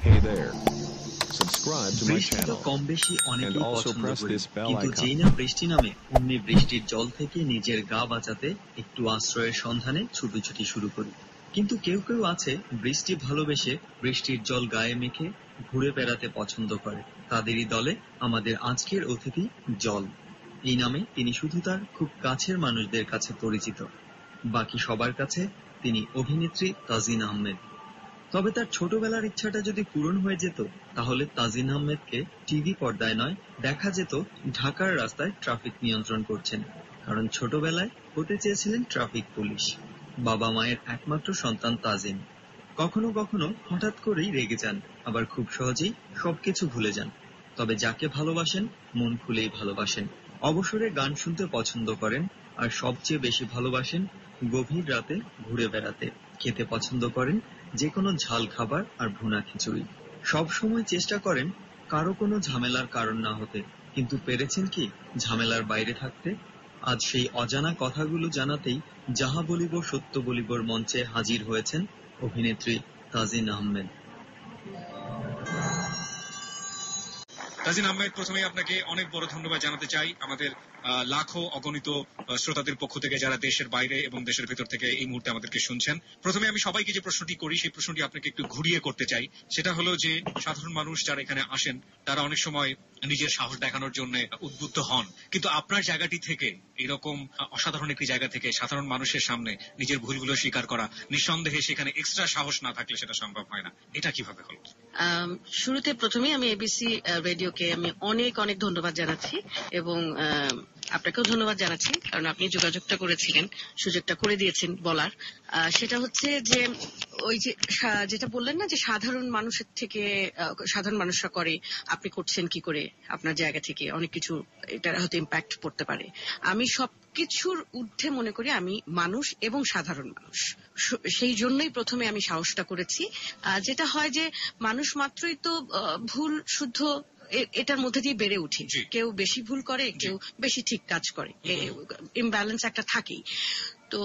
Hey there. Subscribe to my বৃষ্টি তো channel কম বেশি and অনেকেই also পছন্দ press করি, this bell কিন্তু icon. যেই না বৃষ্টি নামে অমনি বৃষ্টির জল থেকে নিজের গা বাঁচাতে একটু আশ্রয়ের সন্ধানে ছুটোছুটি শুরু করি। কিন্তু কেউ কেউ আছে বৃষ্টি ভালোবেসে বৃষ্টির জল গায়ে মেখে ঘুরে বেড়াতে পছন্দ করে। তাদেরই দলে আমাদের আজকের অতিথি জল। এই নামে তিনি শুধু তার খুব কাছের মানুষদের কাছে পরিচিত, বাকি সবার কাছে তিনি অভিনেত্রী তাজিন আহমেদ। তবে তার ছোটবেলার ইচ্ছাটা যদি পূরণ হয়ে যেত, তাহলে তাজিন আহমেদকে টিভি পর্দায় নয়, দেখা যেত ঢাকার রাস্তায় ট্রাফিক নিয়ন্ত্রণ করছেন। কারণ ছোটবেলায় হতে চেয়েছিলেন ট্রাফিক পুলিশ। বাবা মায়ের একমাত্র সন্তান তাজিন। কখনো কখনো হঠাৎ করেই রেগে যান, আবার খুব সহজেই সবকিছু ভুলে যান। তবে যাকে ভালোবাসেন মন খুলেই ভালোবাসেন। অবসরে গান শুনতে পছন্দ করেন, আর সবচেয়ে বেশি ভালোবাসেন গভীর রাতে ঘুরে বেড়াতে। খেতে পছন্দ করেন যে কোনো ঝাল খাবার আর ভুনা খিচুড়ি। সব সময় চেষ্টা করেন কারো কোনো ঝামেলার কারণ না হতে, কিন্তু পেরেছেন কি ঝামেলার বাইরে থাকতে? আজ সেই অজানা কথাগুলো জানাতেই যাহা বলিব সত্য বলিবর মঞ্চে হাজির হয়েছেন অভিনেত্রী তাজিন আহমেদ। তাজিন আহমেদ, প্রথমেই আপনাকে অনেক বড় ধন্যবাদ জানাতে চাই আমাদের লাখো অগণিত শ্রোতাদের পক্ষ থেকে, যারা দেশের বাইরে এবং দেশের ভেতর থেকে এই মুহূর্তে আমাদেরকে শুনছেন। প্রথমে আমি সবাইকে যে প্রশ্নটি করি, সেই প্রশ্নটি আপনাকে একটু ঘুরিয়ে করতে চাই। সেটা হলো যে সাধারণ মানুষ যারা এখানে আসেন, তারা অনেক সময় নিজের সাহস দেখানোর জন্য উদ্বুদ্ধ হন, কিন্তু আপনার জায়গাটি থেকে, এরকম অসাধারণ একটি জায়গা থেকে সাধারণ মানুষের সামনে নিজের ভুলগুলো স্বীকার করা, নিঃসন্দেহে সেখানে এক্সট্রা সাহস না থাকলে সেটা সম্ভব হয় না। এটা কিভাবে হলো? শুরুতে প্রথমেই আমি এবিসি রেডিওকে আমি অনেক অনেক ধন্যবাদ জানাচ্ছি, এবং আপনাকেও ধন্যবাদ জানাচ্ছি, কারণ আপনি যোগাযোগটা করেছিলেন, সুযোগটা করে দিয়েছেন বলার। সেটা হচ্ছে যে ওই যে যেটা বললেন না, যে সাধারণ মানুষের থেকে সাধারণ মানুষরা করে, আপনি করছেন কি করে আপনার জায়গা থেকে, অনেক কিছু এটা হয়তো ইম্প্যাক্ট পড়তে পারে। আমি সবকিছুর ঊর্ধ্বে মনে করি আমি মানুষ এবং সাধারণ মানুষ। সেই জন্যই প্রথমে আমি সাহসটা করেছি। যেটা হয় যে মানুষ মাত্রই তো ভুল শুদ্ধ এটার মধ্যে দিয়ে বেড়ে উঠে। কেউ বেশি ভুল করে, কেউ বেশি ঠিক কাজ করে, ইমব্যালেন্স একটা থাকেই। তো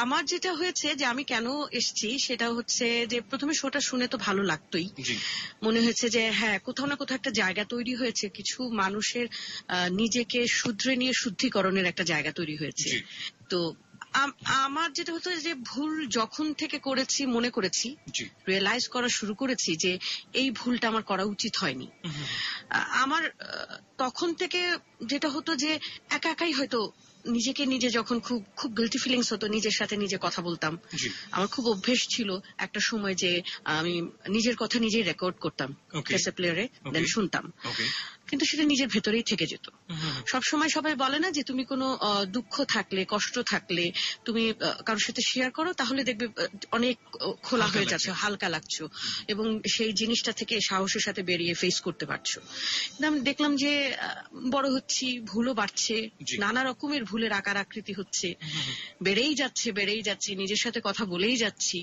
আমার যেটা হয়েছে যে আমি কেন এসছি সেটা হচ্ছে যে প্রথমে শোটা শুনে তো ভালো লাগতোই, মনে হয়েছে যে হ্যাঁ কোথাও না কোথাও একটা জায়গা তৈরি হয়েছে, কিছু মানুষের নিজেকে শুধরে নিয়ে শুদ্ধিকরণের একটা জায়গা তৈরি হয়েছে। তো আমার যেটা হতো যে ভুল যখন থেকে করেছি, মনে করেছি, রিয়েলাইজ করা শুরু করেছি যে এই ভুলটা আমার করা উচিত হয়নি। আমার তখন থেকে যেটা হতো যে একা একাই হয়তো নিজেকে নিজে যখন খুব খুব গিল্টি ফিলিংস হতো, নিজের সাথে নিজে কথা বলতাম। আমার খুব অভ্যেস ছিল একটা সময় যে আমি নিজের কথা নিজেই রেকর্ড করতাম ক্যাসেট প্লেয়ারে, দেন শুনতাম, কিন্তু সেটা নিজের ভেতরেই থেকে যেত। সবসময় সবাই বলে না যে তুমি কোনো দুঃখ থাকলে, কষ্ট থাকলে তুমি কারোর সাথে শেয়ার করো, তাহলে দেখবে অনেক খোলা হয়ে যাচ্ছে, হালকা লাগছো, এবং সেই জিনিসটা থেকে সাহসের সাথে বেরিয়ে ফেস করতে পারছো। কিন্তু আমি দেখলাম যে বড় হচ্ছি, ভুলও বাড়ছে, নানা রকমের ভুলের আকার আকৃতি হচ্ছে, বেড়েই যাচ্ছে, নিজের সাথে কথা বলেই যাচ্ছি,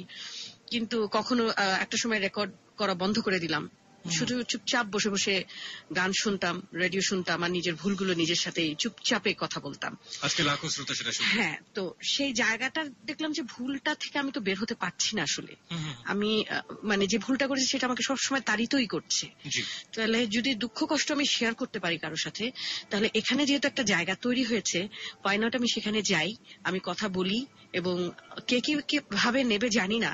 কিন্তু কখনো একটা সময় রেকর্ড করা বন্ধ করে দিলাম। শুধু চুপচাপ বসে বসে গান শুনতাম, রেডিও শুনতাম, আর নিজের ভুলগুলো নিজের সাথে চুপচাপে কথা বলতাম। আজকে লাখো শ্রোতা সেটা শুনছে। হ্যাঁ, তো সেই জায়গাটা দেখলাম যে ভুলটা থেকে আমি তো বের হতে পারছি না আসলে। আমি মানে যে ভুলটা করেছি সেটা আমাকে সবসময় তাড়িতই করছে। তাহলে যদি দুঃখ কষ্ট আমি শেয়ার করতে পারি কারোর সাথে, তাহলে এখানে যেহেতু একটা জায়গা তৈরি হয়েছে, why not আমি সেখানে যাই, আমি কথা বলি, এবং কে কি ভাবে নেবে জানি না,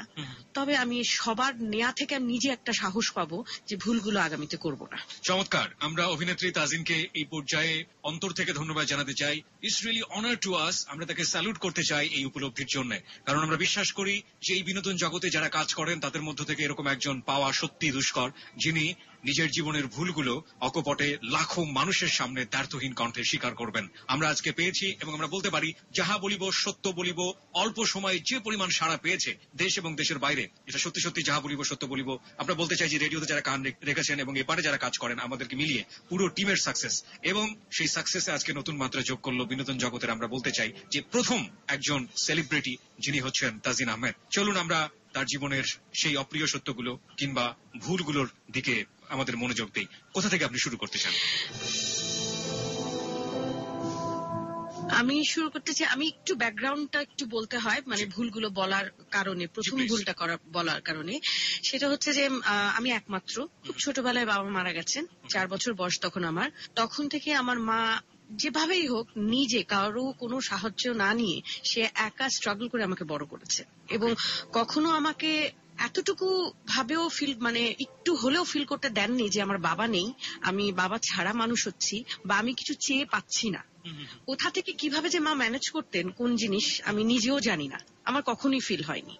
তবে আমি সবার নেয়া থেকে আমি নিজে একটা সাহস পাবো যে ভুলগুলো আগামীতে করব না। চমৎকার। আমরা অভিনেত্রী তাজিনকে এই পর্যায়ে অন্তর থেকে ধন্যবাদ জানাতে চাই। It's really honour to us. আমরা তাকে স্যালুট করতে চাই এই উপলব্ধির জন্য, কারণ আমরা বিশ্বাস করি যে এই বিনোদন জগতে যারা কাজ করেন তাদের মধ্য থেকে এরকম একজন পাওয়া সত্যি দুষ্কর, যিনি নিজের জীবনের ভুলগুলো অকপটে লাখো মানুষের সামনে দ্ব্যর্থহীন কণ্ঠে স্বীকার করবেন। আমরা আজকে পেয়েছি, এবং আমরা বলতে পারি যাহা বলিব সত্য বলিব। অল্প সময়ে যে পরিমাণ সাড়া পেয়েছে দেশ এবং দেশের বাইরে, এটা সত্যি সত্যি যাহা বলিব সত্য বলিব। আমরা বলতে চাই যে রেডিওতে যারা কান রেখেছেন এবং এপারে যারা কাজ করেন, আমাদেরকে মিলিয়ে পুরো টিমের সাকসেস, এবং সেই সাকসেসে আজকে নতুন মাত্রা যোগ করলো বিনোদন জগতের আমরা বলতে চাই যে প্রথম একজন সেলিব্রিটি, যিনি হচ্ছেন তাজিন আহমেদ। চলুন আমরা তার জীবনের সেই অপ্রিয় সত্যগুলো কিংবা ভুলগুলোর দিকে আমাদের মনোযোগ দেই। কোথা থেকে আপনি শুরু করতে চান? আমি শুরু করতে চাই, আমি একটু ব্যাকগ্রাউন্ডটা একটু বলতে হয়, মানে ভুলগুলো বলার কারণে, প্রথম ভুলটা বলার কারণে। সেটা হচ্ছে যে আমি একমাত্র, খুব ছোটবেলায় বাবা মারা গেছেন, 4 বছর বয়স তখন আমার। তখন থেকে আমার মা যেভাবেই হোক নিজে কারো কোনো সাহায্য না নিয়ে সে একা স্ট্রাগল করে আমাকে বড় করেছে, এবং কখনো আমাকে এতটুকু ভাবেও ফিল, মানে একটু হলেও ফিল করতে দেননি যে আমার বাবা নেই, আমি বাবা ছাড়া মানুষ হচ্ছি, বা আমি কিছু চেয়ে পাচ্ছি না। কোথা থেকে কিভাবে যে মা ম্যানেজ করতেন কোন জিনিস আমি নিজেও জানি না, আমার কখনোই ফিল হয়নি।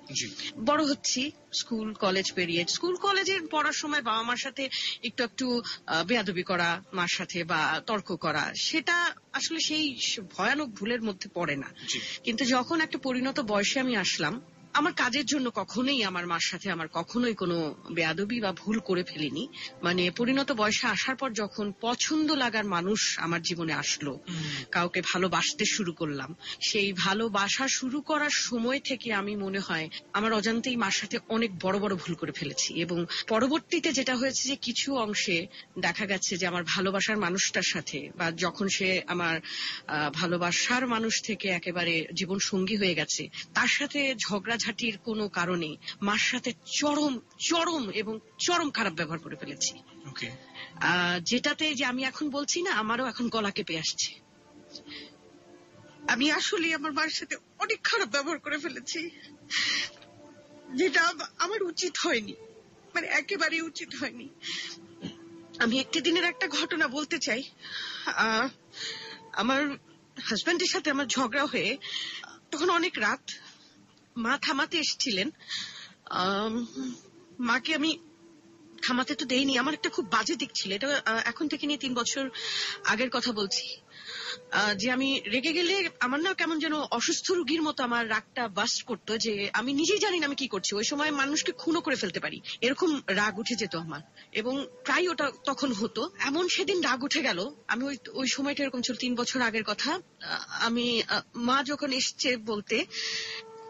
বড় হচ্ছি, স্কুল কলেজ পেরিয়ে, স্কুল কলেজে পড়ার সময় বাবা মার সাথে একটু একটু বেয়াদবি করা মার সাথে বা তর্ক করা, সেটা আসলে সেই ভয়ানক ভুলের মধ্যে পড়ে না। কিন্তু যখন একটা পরিণত বয়সে আমি আসলাম, আমার কাজের জন্য কখনোই আমার মার সাথে আমার কখনোই কোনো বেয়াদবি বা ভুল করে ফেলিনি। মানে পরিণত বয়সে আসার পর যখন পছন্দ লাগার মানুষ আমার জীবনে আসলো, কাউকে ভালোবাসতে শুরু করলাম, সেই ভালোবাসা শুরু করার সময় থেকে আমি মনে হয় আমার অজান্তেই মার সাথে অনেক বড় বড় ভুল করে ফেলেছি। এবং পরবর্তীতে যেটা হয়েছে যে কিছু অংশে দেখা গেছে যে আমার ভালোবাসার মানুষটার সাথে, বা যখন সে আমার ভালোবাসার মানুষ থেকে একেবারে জীবন সঙ্গী হয়ে গেছে, তার সাথে ঝগড়াঝাটির কোনো কারণে মার সাথে চরম চরম এবং চরম খারাপ ব্যবহার করে ফেলেছি। যেটাতে যে আমি এখন বলছি না, আমারও এখন গলা কেঁপে আসছে। আমি আসলে আমার মার সাথে অনেক খারাপ ব্যবহার করে ফেলেছি, যেটা আমার উচিত হয়নি, মানে একেবারেই উচিত হয়নি। আমি একটি দিনের একটা ঘটনা বলতে চাই। আমার হাজবেন্ডের সাথে আমার ঝগড়া হয়ে, তখন অনেক রাত, মা থামাতে এসেছিলেন। মাকে আমি থামাতে তো দেইনি, আমার একটা খুব বাজে দিক ছিল, এটা এখন থেকে নিয়ে 3 বছর আগের কথা বলছি, যে আমি রেগে গেলে আমার না কেমন যেন অসুস্থ রোগীর মতো আমার রাগটা বাস্ট করতো, যে আমি নিজেই জানি না আমি কি করছি। ওই সময় মানুষকে খুনও করে ফেলতে পারি, এরকম রাগ উঠে যেত আমার, এবং প্রায় ওটা তখন হতো। এমন সেদিন রাগ উঠে গেল, আমি ওই সময়টা এরকম ছিল, 3 বছর আগের কথা। আমি মা যখন এসছে বলতে,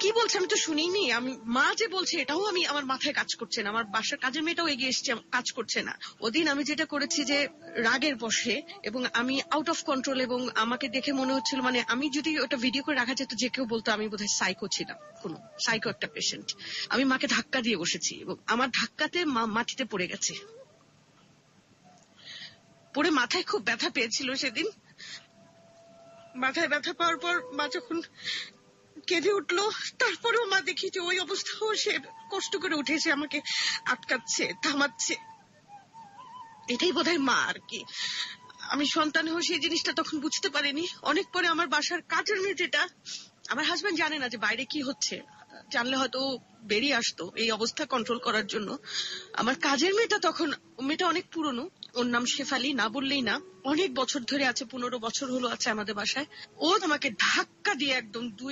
কি বলছে আমি তো শুনিনি, আমি মা যে বলছে এটাও আমি, আমার মাথায় কাজ করছে না, আমার বাসার কাজের মেয়েটাও এগিয়ে এসছে, কাজ করছে না। ওদিন আমি যেটা করেছি যে রাগের বশে, এবং আমি আউট অফ কন্ট্রোল, এবং আমাকে দেখে মনে হচ্ছিল, মানে আমি যদি ওটা ভিডিও করে রাখা যেত, যে কেউ বলতো আমি বোধহয় সাইকো ছিলাম, কোনো সাইকো একটা পেশেন্ট। আমি মাকে ধাক্কা দিয়ে বসেছি, এবং আমার ধাক্কাতে মা মাটিতে পড়ে গেছে, পড়ে মাথায় খুব ব্যথা পেয়েছিল সেদিন। মাথায় ব্যথা পাওয়ার পর মা যখন কেঁদে উঠলো, তারপরেও মা দেখি যে ওই অবস্থাও সে কষ্ট করে উঠেছে, আমাকে আটকাচ্ছে, থামাচ্ছে। এটাই বোধহয় মা আর কি। আমি সন্তান হয়ে সেই জিনিসটা তখন বুঝতে পারিনি। অনেক পরে আমার বাসার কাজের মেয়ে, যেটা আমার হাজবেন্ড জানে না যে বাইরে কি হচ্ছে, জানলে হয়তো বেরিয়ে আসতো এই অবস্থা কন্ট্রোল করার জন্য। আমার কাজের মেয়েটা তখন, মেয়েটা অনেক পুরনো, ওর নাম শেফালি, না বললেই না, অনেক বছর ধরে আছে, 15 বছর হলো আছে আমাদের বাসায়। ও আমাকে ধাক্কা দিয়ে, একদম 2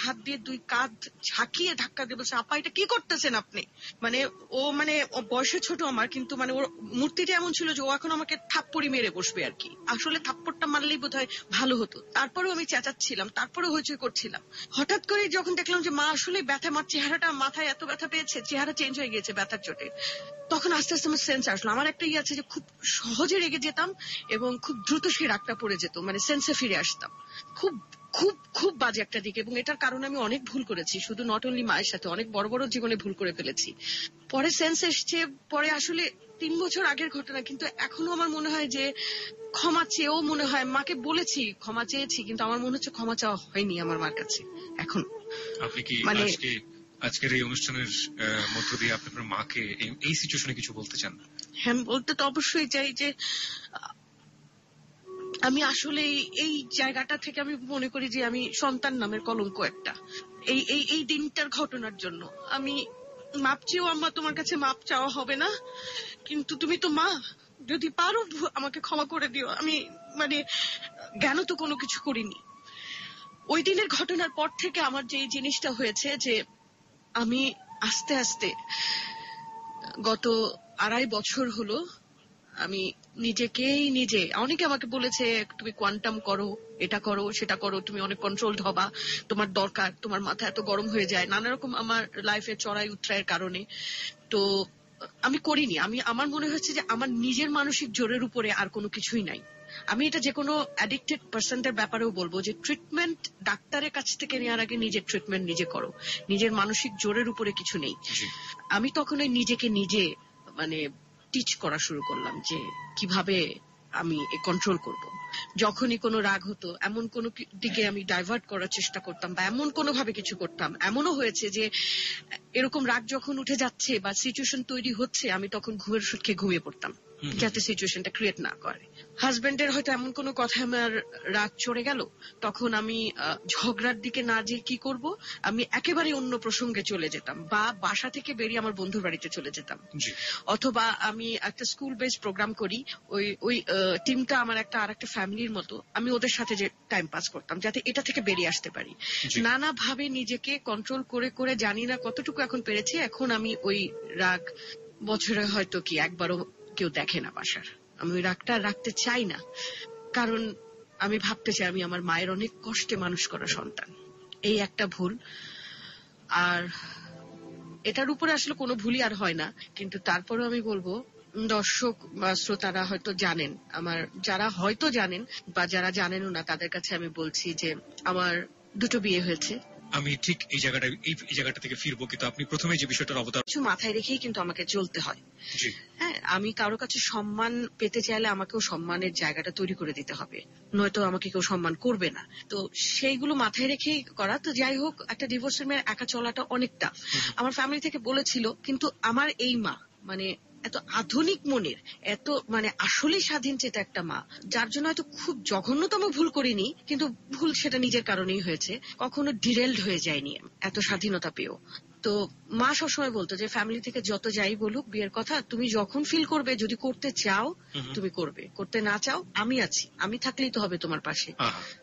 হাত দিয়ে 2 কাঁধ ঝাঁকিয়ে ধাক্কা দিয়ে বলছে, আপা এটা কি করতেছেন আপনি? মানে ও, মানে বয়সে ছোট আমার, কিন্তু মানে ওর মূর্তিটা এমন ছিল যে ও এখন আমাকে থাপ্পড়ি মেরে বসবে আর কি। আসলে থাপ্পড়টা মারলেই বোধহয় ভালো হতো। তারপরেও আমি চেঁচাচ্ছিলাম, তারপরেও হইচই করছিলাম। হঠাৎ করে যখন দেখলাম যে মা আসলে ব্যথা, আমার চেহারাটা, মাথায় এত ব্যথা পেয়েছে, চেহারা চেঞ্জ হয়ে গিয়েছে ব্যথার চোটে, তখন আস্তে আস্তে আমার সেন্স আসলো। আমার একটা ইয়ে আছে যে খুব সহজে রেগে যেতাম, এবং খুব দ্রুত সেই রাগটা পড়ে যেত, মানে সেন্সে ফিরে আসতাম। খুব খুব খুব বাজে একটা দিক, এবং এটার কারণে আমি অনেক ভুল করেছি, শুধু নট অনলি মায়ের সাথে, অনেক বড় বড় জীবনে ভুল করে ফেলেছি। পরে সেন্স এসছে, পরে আসলে 3 বছর আগের ঘটনা, কিন্তু এখনো আমার মনে হয় যে ক্ষমা চেয়েও, মনে হয় মাকে বলেছি ক্ষমা চেয়েছি, কিন্তু আমার মনে হচ্ছে ক্ষমা চাওয়া হয়নি আমার মার কাছে এখন। আপনি কি মানে আজকের এই অনুষ্ঠানের মধ্য দিয়ে আপনি আপনার মাকে এই সিচুয়েশনে কিছু বলতে চান? হ্যাঁ, বলতে তো অবশ্যই চাই যে আমি আসলে এই জায়গাটা থেকে আমি মনে করি যে আমি সন্তান নামের কলঙ্ক একটা। এই দিনটার ঘটনার জন্য আমি মাপ চেয়েও, আম্মা তোমার কাছে মাপ চাওয়া হবে না, কিন্তু তুমি তো মা, যদি পারো আমাকে ক্ষমা করে দিও। আমি মানে জ্ঞান তো কোনো কিছু করিনি। ওই দিনের ঘটনার পর থেকে আমার যে এই জিনিসটা হয়েছে, যে আমি আস্তে আস্তে গত 2.5 বছর হলো আমি নিজে, অনেকে আমাকে বলেছে তুমি কোয়ান্টাম করো, এটা করো, সেটা করো, তুমি অনেক কন্ট্রোলড হবা, তোমার দরকার, তোমার মাথা এত গরম হয়ে যায়, নানা রকম আমার লাইফে চড়াই উতরাইয়ের কারণে। তো আমি করিনি। আমার মনে হচ্ছে যে আমার নিজের মানসিক জোরের উপরে আর কোনো কিছুই নাই। আমি এটা যে কোনো অ্যাডিক্টেড পার্সনদের ব্যাপারেও বলবো যে ট্রিটমেন্ট ডাক্তারের কাছ থেকে নেওয়ার আগে নিজের ট্রিটমেন্ট নিজে করো। নিজের মানসিক জোরের উপরে কিছু নেই। আমি তখন ওই নিজেকে নিজে মানে টিচ করা শুরু করলাম যে কিভাবে আমি কন্ট্রোল করব। যখনই কোনো রাগ হতো এমন কোনো দিকে আমি ডাইভার্ট করার চেষ্টা করতাম বা এমন কোনো ভাবে কিছু করতাম। এমনও হয়েছে যে এরকম রাগ যখন উঠে যাচ্ছে বা সিচুয়েশন তৈরি হচ্ছে আমি তখন ঘুমের ওষুধ খেয়ে ঘুমিয়ে পড়তাম যাতে সিচুয়েশনটা ক্রিয়েট না করে। হাজবেন্ডের হয়তো এমন কোনো কথা আমার রাগ চড়ে গেল, তখন আমি ঝগড়ার দিকে না যে কি করব, আমি একেবারে অন্য প্রসঙ্গে চলে যেতাম বা বাসা থেকে বেরিয়ে আমার বন্ধুর বাড়িতে চলে যেতাম। অথবা আমি একটা স্কুল বেস প্রোগ্রাম করি, ওই টিমটা আমার আরেকটা ফ্যামিলির মতো, আমি ওদের সাথে যে টাইম পাস করতাম যাতে এটা থেকে বেরিয়ে আসতে পারি। নানাভাবে নিজেকে কন্ট্রোল করে করে জানি না কতটুকু এখন পেরেছি। এখন আমি ওই রাগ বছরে হয়তো কি একবারও কেউ দেখে না বাসার। আমি ওই রাগটা রাখতে চাই না, কারণ আমি ভাবতে চাই আমি আমার মায়ের অনেক কষ্টে মানুষ করা সন্তান। এই একটা ভুল। আর এটার উপরে আসলে কোনো ভুলই আর হয় না, কিন্তু তারপরেও আমি বলবো দর্শক বা শ্রোতারা হয়তো জানেন, আমার যারা হয়তো জানেন বা যারা জানেনও না তাদের কাছে আমি বলছি যে আমার 2টো বিয়ে হয়েছে। আমি ঠিক এই জায়গাটা থেকে ফিরবো, কিন্তু আপনি প্রথমে যে বিষয়টার অবতার কিছু মাথায় রেখেই কিন্তু আমাকে চলতে হয়। হ্যাঁ, আমি কারো কাছে সম্মান পেতে চাইলে আমাকেও সম্মানের জায়গাটা তৈরি করে দিতে হবে, নয়তো আমাকে কেউ সম্মান করবে না। তো সেইগুলো মাথায় রেখেই করা। তো যাই হোক, একটা ডিভোর্সের মেয়ের একা চলাটা অনেকটা। আমার ফ্যামিলি থেকে বলেছিল, কিন্তু আমার এই মা মানে এত আধুনিক মনের, এত মানে আসলেই স্বাধীন চেতা একটা মা, যার জন্য হয়তো খুব জঘন্যতম ভুল করিনি, কিন্তু ভুল সেটা নিজের কারণেই হয়েছে, কখনো ডিরেলড হয়ে যায়নি এত স্বাধীনতা পেয়েও। তো মা সবসময় বলতো যে ফ্যামিলি থেকে যত যাই বলুক বিয়ের কথা, তুমি যখন ফিল করবে যদি করতে চাও তুমি করবে, করতে না চাও আমি আছি, আমি থাকলেই তো হবে তোমার পাশে।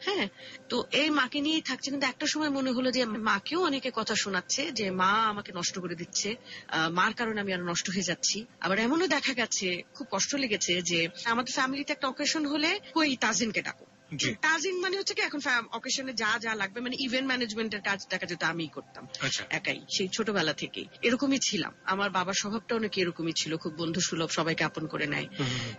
হ্যাঁ, তো এই মাকে নিয়েই থাকছে। কিন্তু একটা সময় মনে হলো যে মাকেও অনেকে কথা শোনাচ্ছে যে মা আমাকে নষ্ট করে দিচ্ছে, মার কারণে আমি আরো নষ্ট হয়ে যাচ্ছি। আবার এমনও দেখা গেছে, খুব কষ্ট লেগেছে যে আমাদের ফ্যামিলিতে একটা অকেশন হলে ওই তাজিনকে ডাকো। তাজিন মানে হচ্ছে কি এখন অকেশনে যা যা লাগবে মানে ইভেন্ট ম্যানেজমেন্টের কাজ দেখা যেত আমিই করতাম একাই, সেই ছোটবেলা থেকেই এরকমই ছিলাম। আমার বাবার স্বভাবটা অনেক এরকমই ছিল, খুব বন্ধু সুলভ, সবাইকে আপন করে নেয়,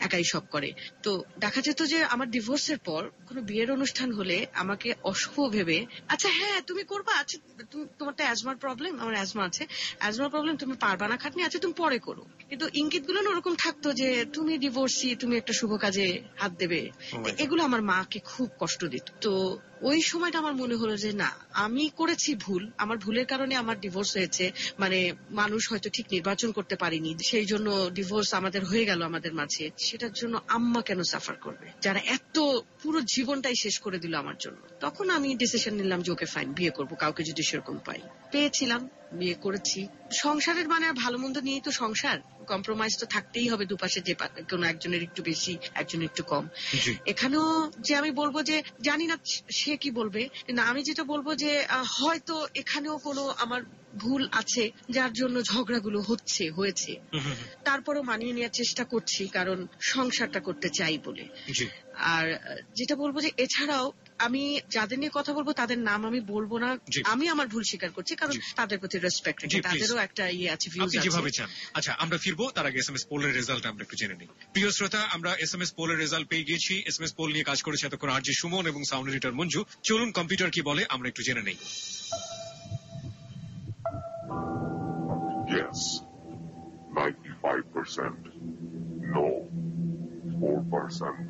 একাই সব করে। তো দেখা যেত যে আমার ডিভোর্সের পর কোনো বিয়ের অনুষ্ঠান হলে আমাকে অশুভ ভেবে, আচ্ছা হ্যাঁ তুমি করবা, আচ্ছা তোমার তো অ্যাজমার প্রবলেম, আমার অ্যাজমা আছে, অ্যাজমার প্রবলেম, তুমি পারবা না খাটনি, আচ্ছা তুমি পরে করো। কিন্তু ইঙ্গিত গুলো ওরকম থাকতো যে তুমি ডিভোর্সি, তুমি একটা শুভ কাজে হাত দেবে। এগুলো আমার মাকে খুব কষ্ট দিত। তো ওই সময়টা আমার মনে হলো যে না, আমি করেছি ভুল, আমার ভুলের কারণে আমার ডিভোর্স হয়েছে, মানে মানুষ হয়তো ঠিক নির্বাচন করতে পারিনি, সেই জন্য ডিভোর্স আমাদের হয়ে গেল আমাদের মাঝে। সেটার জন্য আম্মা কেন সাফার করবে, যারা এত পুরো জীবনটাই শেষ করে দিল আমার জন্য। তখন আমি ডিসিশন নিলাম যে ওকে ফাইন, বিয়ে করবো কাউকে যদি সেরকম পাই। পেয়েছিলাম, বিয়ে করেছি। সংসারের মানে ভালো মন্দ নিয়েই তো সংসার, কম্প্রোমাইজ তো থাকতেই হবে দুপাশে, যে কোনো একজনের একটু বেশি একজনের একটু কম। এখানেও যে আমি বলবো যে জানি না সে কি বলবে, কিন্তু আমি যেটা বলবো যে হয়তো এখানেও কোনো আমার ভুল আছে যার জন্য ঝগড়াগুলো হয়েছে। তারপরও মানিয়ে নেওয়ার চেষ্টা করছি, কারণ সংসারটা করতে চাই বলে। আর যেটা বলবো যে এছাড়াও আমি যাদের নিয়ে কথা বলবো তাদের নাম আমি বলবো না, আমি আমার ভুল স্বীকার করছি, কারণ তাদের প্রতি রেসপেক্ট রেখে, তাদেরও একটা আছে, ভিউজ আছে, যেভাবে চান। আচ্ছা, আমরা ফিরবো, তার আগে এসএমএস পোলের রেজাল্ট আমরা একটু জেনে নিই। প্রিয় শ্রোতা, আমরা এসএমএস পোলের রেজাল্ট পেয়ে গিয়েছি। এসএমএস পোল নিয়ে কাজ করেছে এতক্ষণ আরজি সুমন এবং সাউন্ড এডিটর মঞ্জু। চলুন কম্পিউটার কি বলে আমরা একটু জেনে নেই। Yes, 95%. No, 4%.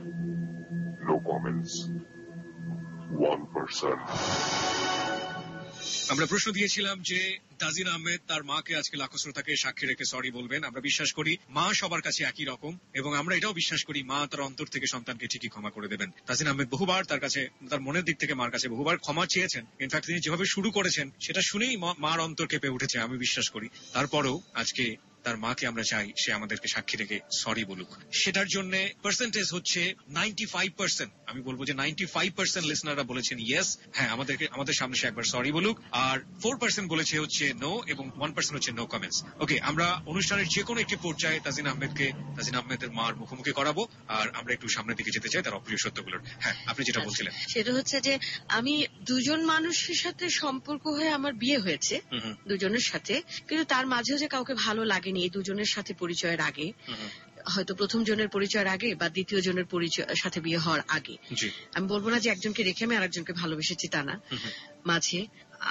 No comments, 1%. আমরা প্রশ্ন দিয়েছিলাম যে তাজিন আহমেদ তার মাকে আজকে লাখো শ্রোতাকে সাক্ষী রেখে সরি বলবেন। আমরা বিশ্বাস করি মা সবার কাছে একই রকম, এবং আমরা এটাও বিশ্বাস করি মা তার অন্তর থেকে সন্তানকে ঠিকই ক্ষমা করে দেবেন। তাজিন আহমেদ বহুবার তার কাছে, তার মনের দিক থেকে মার কাছে বহুবার ক্ষমা চেয়েছেন। ইনফ্যাক্ট তিনি যেভাবে শুরু করেছেন সেটা শুনেই মার অন্তর কেঁপে উঠেছে, আমি বিশ্বাস করি। তারপরেও আজকে তার মাকে আমরা চাই সে আমাদেরকে সাক্ষী রেখে সরি বলুক। সেটার জন্য পার্সেন্টেজ হচ্ছে 95%। আমি বলবো যে 95% লিসনাররা বলেছেন ইয়েস, হ্যাঁ আমাদের সামনে সে একবার সরি বলুক। আর 4% বলেছে হচ্ছে নো, এবং 1% হচ্ছে নো কমেন্টস। ওকে, আমরা অনুষ্ঠানের যে কোনো একটি পর্যায়ে তাজিন আহমেদের মার মুখোমুখি করাবো, আর আমরা একটু সামনের দিকে যেতে চাই তার অপ্রিয় সত্যগুলোর। হ্যাঁ, আপনি যেটা বলছিলেন সেটা হচ্ছে যে আমি দুজন মানুষের সাথে সম্পর্ক হয়ে আমার বিয়ে হয়েছে, দুজনের সাথে, কিন্তু তার মাঝেও যে কাউকে ভালো লাগে থাকেনি এই দুজনের সাথে পরিচয়ের আগে, হয়তো প্রথম জনের পরিচয়ের আগে বা দ্বিতীয় জনের পরিচয় সাথে বিয়ে হওয়ার আগে। আমি বলবো না যে একজনকে রেখে আমি আরেকজনকে ভালোবেসেছি, তা না। মাঝে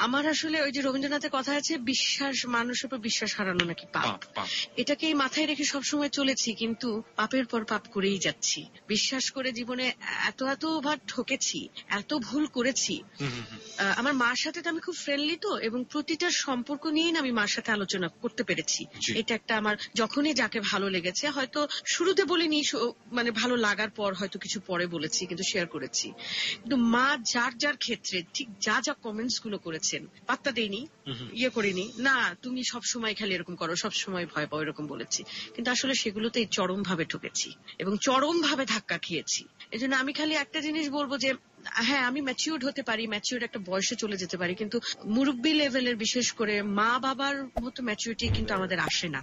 আমার আসলে ওই যে রবীন্দ্রনাথের কথা আছে, বিশ্বাস, মানুষের উপর বিশ্বাস হারানো নাকি পাপ। এটাকেই মাথায় রেখে সবসময় চলেছি, কিন্তু পাপের পর পাপ করেই যাচ্ছি। বিশ্বাস করে জীবনে এতবার ঠকেছি, এত ভুল করেছি। আমার মার সাথে তো আমি খুব ফ্রেন্ডলি তো, এবং প্রতিটা সম্পর্ক নিয়েই আমি মার সাথে আলোচনা করতে পেরেছি। এটা একটা আমার যখনই যাকে ভালো লেগেছে, হয়তো শুরুতে বলিনি, মানে ভালো লাগার পর হয়তো কিছু পরে বলেছি, কিন্তু শেয়ার করেছি। কিন্তু মা যার যার ক্ষেত্রে ঠিক যা যা কমেন্টস গুলো করেছেন, পাত্তা দেয়নি, ইয়ে করিনি, না তুমি সবসময় খালি এরকম করো, সবসময় ভয় পাও, এরকম বলেছি। কিন্তু আসলে সেগুলোতেই চরম ভাবে ঠকেছি এবং চরম ভাবে ধাক্কা খেয়েছি। এই জন্য আমি খালি একটা জিনিস বলবো যে হ্যাঁ, আমি ম্যাচিউরড হতে পারি, ম্যাচিউরড একটা বয়সে চলে যেতে পারি, কিন্তু মুরব্বী লেভেলের বিশেষ করে মা বাবার মতো ম্যাচিউরিটি কিন্তু আমাদের আসে না।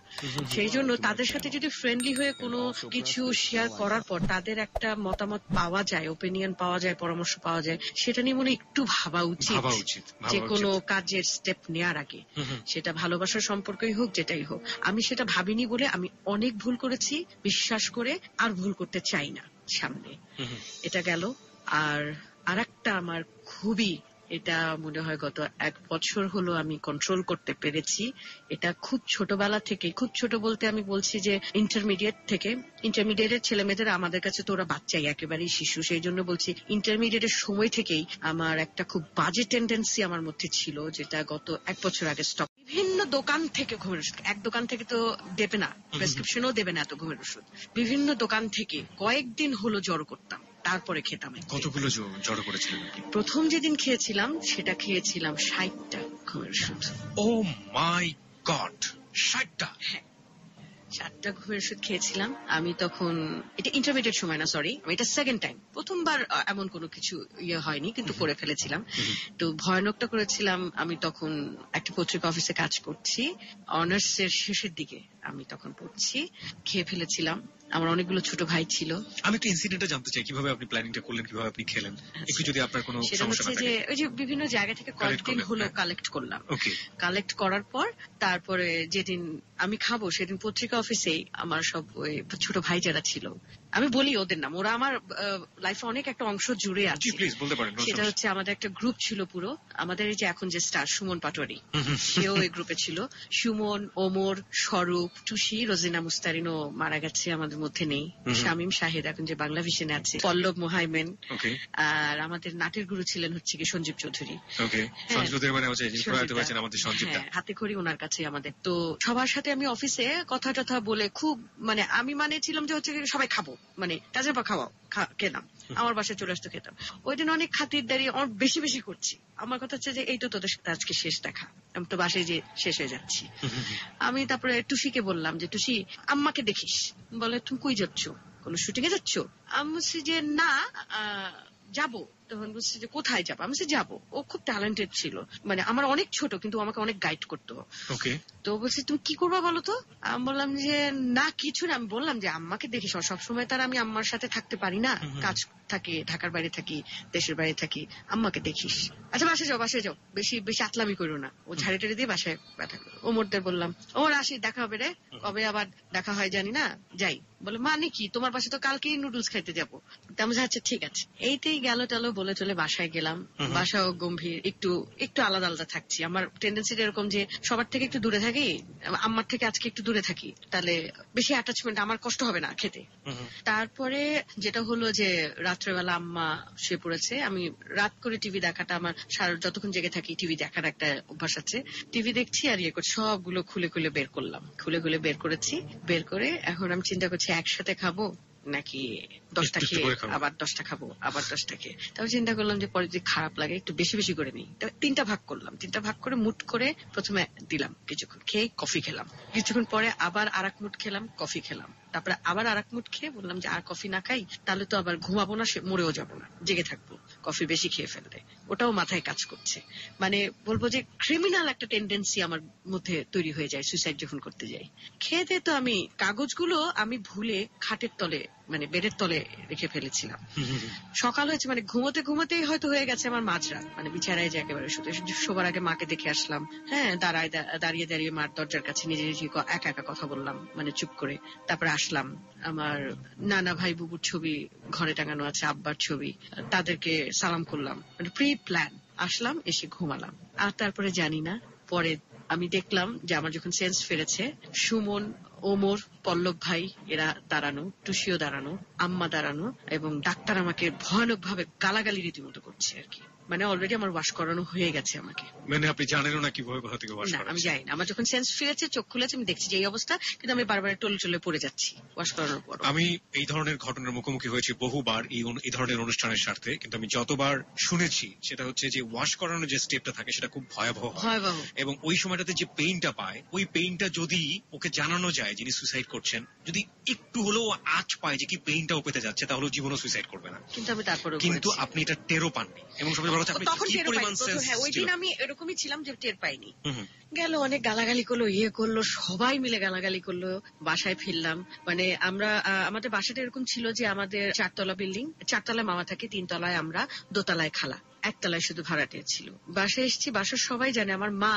সেই জন্য তাদের সাথে যদি ফ্রেন্ডলি হয়ে কোনো কিছু শেয়ার করার পর তাদের একটা মতামত পাওয়া যায়, ওপিনিয়ন পাওয়া যায়, পরামর্শ পাওয়া যায়, সেটা নিয়ে মনে একটু ভাবা উচিত যে কোনো কাজের স্টেপ নেওয়ার আগে। সেটা ভালোবাসার সম্পর্কই হোক, যেটাই হোক। আমি সেটা ভাবিনি বলে আমি অনেক ভুল করেছি, বিশ্বাস করে আর ভুল করতে চাই না সামনে। এটা গেল। আর আরেকটা আমার খুবই, এটা মনে হয় গত 1 বছর হলো আমি কন্ট্রোল করতে পেরেছি। এটা খুব ছোটবেলা থেকে, খুব ছোট বলতে আমি বলছি যে ইন্টারমিডিয়েটের ছেলে মেয়েদের আমাদের কাছে তো ওরা বাচ্চাই, একেবারেই শিশু। সেই জন্য বলছি ইন্টারমিডিয়েটের সময় থেকেই আমার একটা খুব বাজে টেন্ডেন্সি আমার মধ্যে ছিল, যেটা গত 1 বছর আগে স্টপ। বিভিন্ন দোকান থেকে ঘুমের ওষুধ, এক দোকান থেকে তো দেবে না, প্রেসক্রিপশনও দেবে না এত ঘুমের ওষুধ। বিভিন্ন দোকান থেকে কয়েকদিন হলো জড়ো করতাম, তারপরে খেতাম। কতগুলো জড়ো করেছিলেন? প্রথম যেদিন খেয়েছিলাম সেটা খেয়েছিলাম 60টা ঘুমের ওষুধ। ও মাই গড, 60টা? হ্যাঁ, 7টা ঘুমের ওষুধ খেয়েছিলাম আমি তখন। এটা ইন্টারমিডিয়েট সময় না, সরি, এটা সেকেন্ড টাইম। প্রথমবার এমন কোনো কিছু ইয়ে হয়নি, কিন্তু করে ফেলেছিলাম। তো ভয়ানকটা করেছিলাম। আমি তখন একটা পত্রিকা অফিসে কাজ করছি, অনার্স এর শেষের দিকে আমি তখন পড়ছি। খেয়ে ফেলেছিলাম। আমার অনেকগুলো ছোট ভাই ছিল। আমি একটু ইনসিডেন্টটা জানতে চাই, কিভাবে আপনি প্ল্যানিংটা করলেন, কিভাবে আপনি খেলেন, একটু যদি আপনার কোনো সেটা সমস্যা হচ্ছে না যে থাকে। ওই যে বিভিন্ন জায়গা থেকে কয়েকদিন হলো কালেক্ট করলাম। কালেক্ট করার পর তারপরে যেদিন আমি খাবো সেদিন পত্রিকা অফিসেই আমার সব ওই ছোট ভাই যারা ছিল, আমি বলি ওদের নাম, ওরা আমার লাইফে অনেক একটা অংশ জুড়ে আছে। সেটা হচ্ছে আমাদের একটা গ্রুপ ছিল পুরো, আমাদের এই যে এখন যে স্টার সুমন পাটোয়ারি, সেও এই গ্রুপে ছিল। সুমন, ওমর, স্বরূপ, টুসি, রোজিনা মুস্তারিনও মারা গেছে, আমাদের মধ্যে নেই। শামীম শাহিদ এখন যে বাংলা ভিশনে আছে, পল্লব মোহাইমেন, আর আমাদের নাটের গুরু ছিলেন হচ্ছে কি সঞ্জীব চৌধুরী। হাতে খড়ি ওনার কাছে আমাদের। তো সবার সাথে আমি অফিসে কথা টথা বলে খুব, মানে আমি ছিলাম যে হচ্ছে সবাই খাবো, মানে কাজের পর খাওয়াও, খেতাম, আমার বাসায় চলে আসতো, খেতাম। ওই দিন অনেক খাতিরদারি বেশি বেশি করছি। আমার কথা হচ্ছে যে এই তো তোদের সাথে আজকে শেষ দেখা, আমি তো বাসায় যে শেষ হয়ে যাচ্ছি। আমি তারপরে টুসিকে বললাম যে টুসি, আম্মাকে দেখিস। বলে তুমি কই যাচ্ছ, কোন শুটিং এ যাচ্ছ? আমি বলছি যে না, যাবো। তখন বলছি যে কোথায় যাবো? আমি বলছি যাবো। ও খুব ট্যালেন্টেড ছিল, মানে আমার অনেক ছোট, কিন্তু আমাকে অনেক গাইড করতো। তো বলছি তুমি কি করবা বলো তো? আমি বললাম যে না কিছু না। আমি বললাম যে আম্মাকে দেখিস, সবসময় তার আমি আম্মার সাথে থাকতে পারি না, কাজ থাকে, ঢাকার বাইরে থাকি, দেশের বাইরে থাকি, আম্মাকে দেখিস। আচ্ছা বাসায় যাও, বাসায় যাও, বেশি বেশি আতলামি করো না। ও ঝাড়ি টাড়ি দিয়ে বাসায় ব্যথা করো। ওমরদের বললাম, ওমর আসি, দেখা হবে রে, কবে আবার দেখা হয় জানি না, যাই। বলে মানে কি, তোমার বাসায় তো কালকেই নুডলস খাইতে যাবো। আমি আচ্ছা ঠিক আছে। এইটাই গেল টালো বলে চলে বাসায় গেলাম। বাসাও গম্ভীর, একটু একটু আলাদা আলাদা থাকছি। আমার টেন্ডেন্সিটা এরকম যে সবার থেকে একটু দূরে থাকি, আম্মার থেকে আজকে একটু দূরে থাকি, তাহলে বেশি অ্যাটাচমেন্ট, আমার কষ্ট হবে না খেতে। তারপরে যেটা হলো যে রাত্রেবেলা আম্মা শুয়ে পড়েছে, আমি রাত করে টিভি দেখাটা আমার যতক্ষণ জেগে থাকি টিভি দেখার একটা অভ্যাস আছে। টিভি দেখছি আর ইয়ে করছি, সবগুলো খুলে খুলে বের করলাম, খুলে খুলে বের করেছি। বের করে এখন আমি চিন্তা করছি একসাথে খাবো নাকি 10টা খেয়ে আবার 10টা খাবো, আবার 10টা খেয়ে। তারপর চিন্তা করলাম যে পরে যদি খারাপ লাগে একটু বেশি বেশি করে নিই। 3টা ভাগ করলাম। 3টা ভাগ করে মুট করে প্রথমে দিলাম, কিছুক্ষণ খেয়ে কফি খেলাম, কিছুক্ষণ পরে আবার আরেক মুট খেলাম, কফি খেলাম, তারপরে আবার আরেক মুট খেয়ে বললাম যে আর কফি না খাই তাহলে তো আবার ঘুমাবো না, মরেও যাবো না, জেগে থাকবো কফি বেশি খেয়ে ফেললে। ওটাও মাথায় কাজ করছে। মানে বলবো যে ক্রিমিনাল একটা টেন্ডেন্সি আমার মধ্যে তৈরি হয়ে যায় সুইসাইড যখন করতে যাই। খেতে তো আমি কাগজগুলো আমি ভুলে খাটের তলে মানে বেডের তলে রেখে ফেলেছিলাম। সকাল হয়েছে মানে ঘুমোতে ঘুমোতেই হয়তো হয়ে গেছে আমার মাঝরাত, মানে বিছানায় যে একেবারে শোবার আগে মাকে দেখে আসলাম। হ্যাঁ, দাঁড়িয়ে দাঁড়িয়ে মার দরজার কাছে নিজে নিজে একা একা কথা বললাম, মানে চুপ করে। তারপরে আসলাম, আমার নানা ভাই বুবুর ছবি ঘরে টাঙানো আছে, আব্বার ছবি, তাদেরকে সালাম করলাম, মানে প্রি প্ল্যান। আসলাম, এসে ঘুমালাম। আর তারপরে জানি না, পরে আমি দেখলাম যে আমার যখন সেন্স ফিরেছে, সুমন, ওমর, পল্লব ভাই এরা দাঁড়ানো, টুসিও দাঁড়ানো, আম্মা দাঁড়ানো, এবং ডাক্তার আমাকে ভয়ানক ভাবে গালাগালি রীতিমতো করছে আর কি। মানে অলরেডি আমার ওয়াশ করানো হয়ে গেছে আমাকে। মানে আপনি জানেনও না কিভাবে কোথা থেকে ওয়াশ করা? আমি জানি না। আমার যখন সেন্স ফিরেছে, চোখ খুলেছে, আমি দেখছি যে এই অবস্থা, কিন্তু আমি বারবার টলে টলে পড়ে যাচ্ছি ওয়াশ করানোর পর। আমি এই ধরনের ঘটনার মুখোমুখি হয়েছি বহুবার এই ধরনের অনুষ্ঠানের স্বার্থে, কিন্তু আমি যতবার শুনেছি সেটা হচ্ছে যে ওয়াশ করানোর যে স্টেপটা থাকে সেটা খুব ভয়াবহ, এবং ওই সময়টাতে যে পেইনটা পায়, ওই পেইনটা যদি ওকে জানানো যায় যিনি সুইসাইড করছেন, যদি একটু হলেও আঁচ পায় যে কি পেইনটা ও পেতে যাচ্ছে, তাহলে জীবনও সুইসাইড করবে না। কিন্তু আপনি এটা টেরও পাননি, এবং সবাই বলছে আপনি কি পরিমাণ সেন্স। হ্যাঁ, ওই দিন আমি এরকমই ছিলাম যে টের পাইনি। গেল, অনেক গালাগালি করলো, ইয়ে করলো, সবাই মিলে গালাগালি করলো। বাসায় ফিরলাম, মানে আমরা আমাদের বাসাটা এরকম ছিল যে আমাদের 4 তলা বিল্ডিং, 4 তলায় মামা থাকে, 3 তলায় আমরা, 2 তলায় খালা, 1 তলায় শুধু ভাড়াটে ছিল। বাসায় এসেছি, বাসার সবাই জানে আমার মা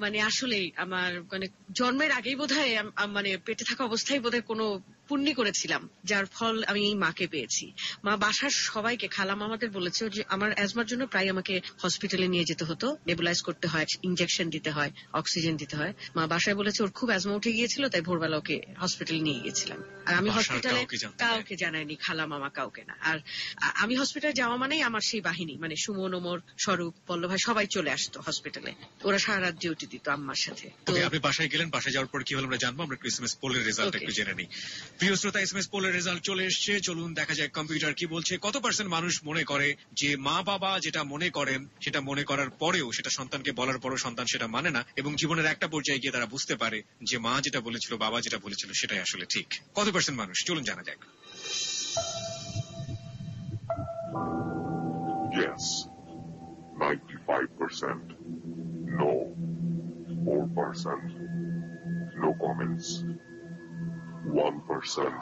মানে আসলেই আমার মানে জন্মের আগেই বোধহয় মানে পেটে থাকা অবস্থায় বোধহয় কোনো পুণ্যি করেছিলাম, যার ফল আমি এই মাকে পেয়েছি। মা বাসার সবাইকে, খালা মামাদের বলেছে যে আমার অ্যাজমার জন্য প্রায় আমাকে হসপিটালে নিয়ে যেতে হতো, নেবুলাইজ করতে হয়, ইনজেকশন দিতে হয়, অক্সিজেন দিতে হয়। মা বাসায় বলেছে ওর খুব অ্যাজমা উঠে গিয়েছিল, তাই ভোরবেলা ওকে হসপিটালে নিয়ে গিয়েছিলাম। আর আমি হসপিটালে কাউকে জানাইনি, খালা মামা কাউকে না। আর আমি হসপিটালে যাওয়া মানেই আমার সেই বাহিনী, মানে সুমন, ওমর, স্বরূপ, পল্লব ভাই সবাই চলে আসতো হসপিটালে। ওরা সারা রাত ডিউটি দিত আম্মার সাথে। আপনি বাসায় গেলেন, বাসায় যাওয়ার পর কি হলো আমরা জানবো। আমরা এসএমএস পোলের রেজাল্ট একটু জেনে নিই। প্রিয় শ্রোতা, এসএমএস পোলের রেজাল্ট চলে এসেছে, চলুন দেখা যায় কম্পিউটার কি বলছে। কত পার্সেন্ট মানুষ মনে করে যে মা বাবা যেটা মনে করেন সেটা মনে করার পরেও, সেটা সন্তানকে বলার পরেও সন্তান সেটা মানে না, এবং জীবনের একটা পর্যায়ে গিয়ে তারা বুঝতে পারে যে মা যেটা বলেছিল, বাবা যেটা বলেছিল সেটাই আসলে ঠিক। কত পার্সেন্ট মানুষ, চলুন জানা যাক। Yes, 95%. No, 4%. No comments. 1%.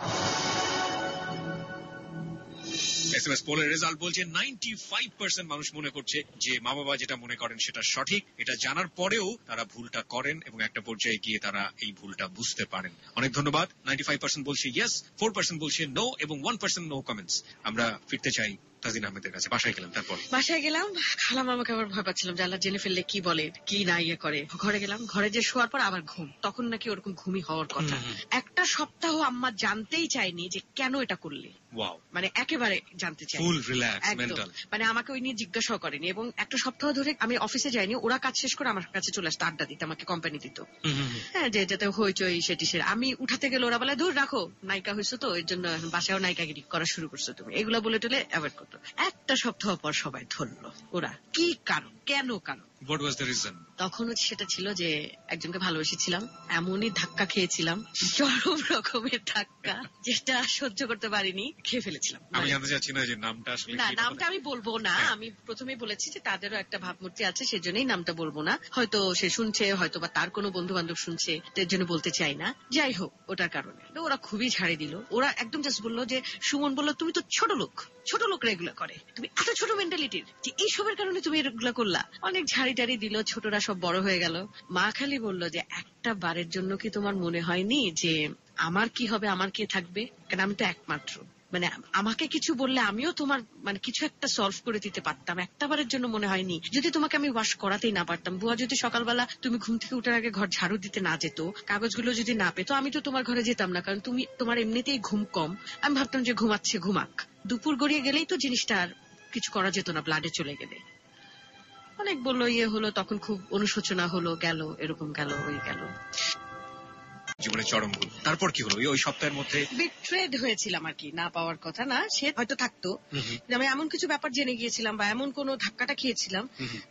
SMS পোলের রেজাল্ট বলছে 95% মানুষ মনে করছে যে মা বাবা যেটা মনে করেন সেটা সঠিক। এটা জানার পরেও তারা ভুলটা করেন, এবং একটা পর্যায়ে গিয়ে তারা এই ভুলটা বুঝতে পারেন। অনেক ধন্যবাদ। 95% বলছে ইয়েস, 4% বলছে নো, এবং 1% নো কমেন্টস। আমরা ফিরতে চাই তাজিন আহমেদের কাছে। বাসায় গেলাম, তারপর বাসায় গেলাম, খালা মামাকে আবার ভয় পাচ্ছিলাম যে আল্লাহ জেনে ফেললে কি বলে, কি না ইয়ে করে। ঘরে গেলাম, ঘরে যে শোয়ার পর আবার ঘুম, তখন নাকি ওরকম ঘুমই হওয়ার কথা। একটা সপ্তাহ আম্মা জানতেই চাইনি যে কেন এটা করলে। মানে একেবারে জানতে চাই, ফুল রিল্যাক্স মেন্টাল, মানে আমাকে ওই নিয়ে জিজ্ঞাসাও করেনি। এবং একটা সপ্তাহ ধরে আমি অফিসে যাইনি, ওরা কাজ শেষ করে আমার কাছে চলে আসতো, আড্ডা দিতে, আমাকে কোম্পানি দিত। হ্যাঁ, যে যাতে হইচই সেটি সে, আমি উঠাতে গেলে ওরা বলে দূর রাখো, নায়িকা হয়েছো তো, এর জন্য বাসায়ও নায়িকাগিরি করা শুরু করছো তুমি, এগুলা বলে টলে অ্যাভয়েড করতো। একটা সপ্তাহ পর সবাই ধরলো ওরা কি কারণ, কেন কারণ। What was the reason? তখন সেটা ছিল যে একজনকে ভালোবেসেছিলাম, এমনই ধাক্কা খেয়েছিলাম, চরম রকমের ধাক্কা, যেটা সহ্য করতে পারিনি, খেয়ে ফেলেছিলাম। আমি জানতে চাচ্ছি না যে নামটা আসলে, না নামটা আমি বলবো না। আমি প্রথমেই বলেছি যে তাদেরও একটা ভাবমূর্তি আছে, সেজন্যই নামটা বলবো না। হয়তো সে শুনছে, হয়তো বা তার কোনো বন্ধু বান্ধব শুনছে, এর জন্য বলতে চাই না। যাই হোক, ওটার কারণে ওরা খুবই ঝাড়ি দিল। ওরা একদম জাস্ট বললো যে, সুমন বললো তুমি তো ছোট লোকরা এগুলা করে, তুমি এত ছোট মেন্টালিটির যে এইসবের কারণে তুমি এগুলা করলা। অনেক ঝাড়ি টাড়ি দিল, ছোটরা সব বড় হয়ে গেল। মা খালি বললো যে একটা বারের জন্য কি তোমার মনে হয়নি যে আমার কি হবে, আমার কে থাকবে, কারণ আমি তো একমাত্র, মানে আমাকে কিছু বললে আমিও তোমার মানে কিছু একটা সলভ করে দিতে পারতাম। একটা বারের জন্য মনে হয়নি যদি তোমাকে আমি ওয়াশ করাতেই না পারতাম, বুয়া যদি সকালবেলা তুমি ঘুম থেকে উঠার আগে ঘর ঝাড়ু দিতে না যেত, কাগজগুলো যদি না পেতো, আমি তো তোমার ঘরে যেতাম না, কারণ তুমি তোমার এমনিতেই ঘুম কম। আমি ভাবতাম যে ঘুমাচ্ছে, ঘুমাক, দুপুর গড়িয়ে গেলেই তো জিনিসটা আর কিছু করা যেত না, ব্লাডে চলে গেলে। অনেক বললো, ইয়ে হলো, তখন খুব অনুশোচনা হলো, গেল এরকম গেল, ওই গেল, জীবনে চরম ভুল। তারপর কি হলো? ওই সপ্তাহের মধ্যে বিট্রেড হয়েছিলাম আর কি, না পাওয়ার কথা না, সে হয়তো থাকতো। আমি এমন কিছু ব্যাপার জেনে গিয়েছিলাম, বা এমন কোনো ধাক্কাটা খেয়েছিলাম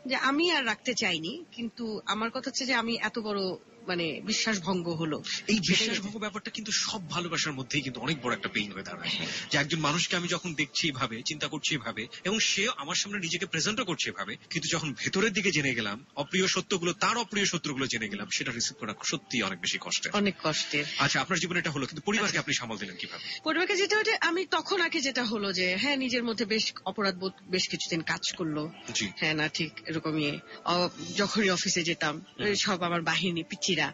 যে আমি আর রাখতে চাইনি। কিন্তু আমার কথা হচ্ছে যে আমি এত বড় মানে বিশ্বাস ভঙ্গ হলো। এই বিশ্বাসভঙ্গ ব্যাপারটা কিন্তু সব ভালোবাসার মধ্যেই কিন্তু অনেক বড় একটা পেইন হয়ে দাঁড়ায়, যে একজন মানুষকে আমি যখন দেখছি এভাবে, চিন্তা করছি এভাবে, এবং সে আমার সামনে নিজেকে প্রেজেন্টও করছে এভাবে, কিন্তু যখন ভেতরের দিকে জেনে গেলাম অপ্রিয় সত্যগুলো, তার অপ্রিয় সত্যগুলো জেনে গেলাম, সেটা রিসিভ করা সত্যি অনেক বেশি কষ্টের। অনেক কষ্টের। আচ্ছা, আপনার জীবনে এটা হলো, কিন্তু পরিবারকে আপনি সামাল দিলেন কিভাবে? পরিবারকে যেটা ওটা আমি তখন আগে যেটা হলো যে হ্যাঁ নিজের মধ্যে বেশ অপরাধ বোধ বেশ কিছুদিন কাজ করলো। জি। হ্যাঁ না ঠিক এরকমই যখনই অফিসে যেতাম সব আমার বাহিনী পিচ্ছিরা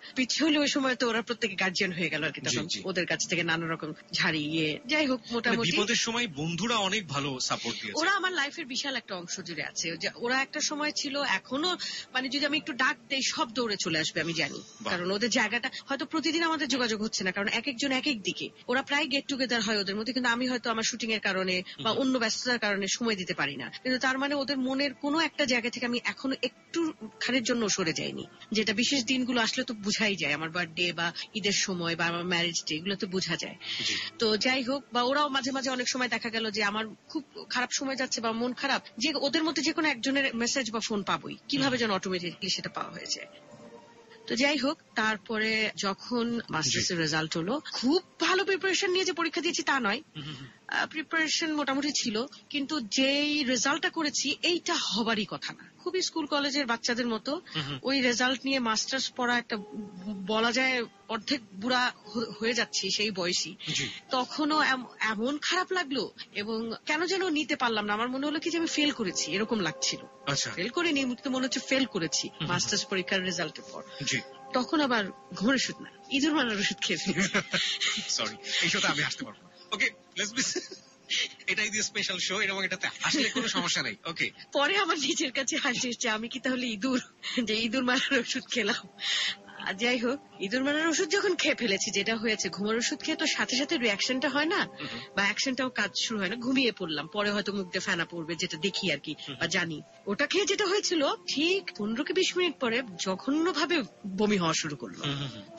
হলে ওই সময় তো ওরা প্রত্যেকে গার্জিয়ান হয়ে গেল আর কি, তখন ওদের কাছ থেকে নানা রকম ঝাড়িয়ে যাই হোক মোটামুটি বিপদের সময় বন্ধুরা অনেক ভালো সাপোর্ট দিয়েছে। ওরা আমার লাইফের বিশাল একটা অংশ জুড়ে আছে। ওরা একটা সময় ছিল, এখনো মানে যদি আমি একটু ডাক দেই সব দৌড়ে চলে আসবে আমি জানি, কারণ ওদের জায়গাটা হয়তো প্রতিদিন আমাদের যোগাযোগ হচ্ছে না, কারণ এক একজন এক এক দিকে, ওরা প্রায় গেট টুগেদার হয় ওদের মধ্যে, কিন্তু আমি হয়তো আমার শুটিং এর কারণে বা অন্য ব্যস্ততার কারণে সময় দিতে পারি না, কিন্তু তার মানে ওদের মনের কোনো একটা জায়গা থেকে আমি এখনো একটু খানির জন্য সরে যাইনি, যেটা বিশেষ দিনগুলো আসলে তো বুঝাই যায়, আমার বার্থডে বা ঈদের সময় বা আমার ম্যারেজ ডে, এগুলো তো বোঝা যায়। তো যাই হোক, বা ওরাও মাঝে মাঝে অনেক সময় দেখা গেল যে আমার খুব খারাপ সময় যাচ্ছে বা মন খারাপ, যে ওদের মধ্যে যে কোনো একজনের মেসেজ বা ফোন পাবোই, কিভাবে যেন অটোমেটিকলি সেটা পাওয়া হয়েছে। তো যাই হোক, তারপরে যখন মাস্টার্স এর রেজাল্ট হলো, খুব ভালো প্রিপারেশন নিয়ে যে পরীক্ষা দিয়েছি তা নয়, প্রিপারেশন মোটামুটি ছিল, কিন্তু যেই রেজাল্টটা করেছি এইটা হবারই কথা না, খুবই স্কুল কলেজের বাচ্চাদের মতো। ওই রেজাল্ট নিয়ে মাস্টার্স পড়া একটা বলা যায় অর্ধেক বুড়া হয়ে যাচ্ছি সেই বয়সী, তখনও এমন খারাপ লাগলো, এবং কেন যেন নিতে পারলাম না, আমার মনে হলো কি যে আমি ফেল করেছি এরকম লাগছিল। ফেল করিনি, মনে হচ্ছে ফেল করেছি মাস্টার্স পরীক্ষার রেজাল্টের পর। তখন আবার ঘুমের ওষুধ না, ইঁদুর মারার ওষুধ খেয়ে ফেলেছি। সরি, এই শোতে আমি আসতে পারবো। ওকে, লেটস বি, এটাই দিয়ে স্পেশাল শো, এবং এটাতে আসলে কোনো সমস্যা নেই। ওকে, পরে আমার নিজের কাছে হাসি এসছে, আমি কি তাহলে ইঁদুর, যে ইঁদুর মারার ওষুধ খেলাম। যাই হোক, ইঁদুর মারার ওষুধ যখন খেয়ে ফেলেছি, যেটা হয়েছে, ঘুমের ওষুধ খেয়ে তো সাথে সাথে রিয়াকশনটা হয় না, বা অ্যাকশনটাও কাজ শুরু হয় না, ঘুমিয়ে পড়লাম, পরে হয়তো মুখ দিয়ে ফেনা পড়বে, যেটা দেখি আর কি বা জানি। ওটা খেয়ে যেটা হয়েছিল, ঠিক 15-20 মিনিট পরে জঘন্য ভাবে বমি হওয়া শুরু করলো।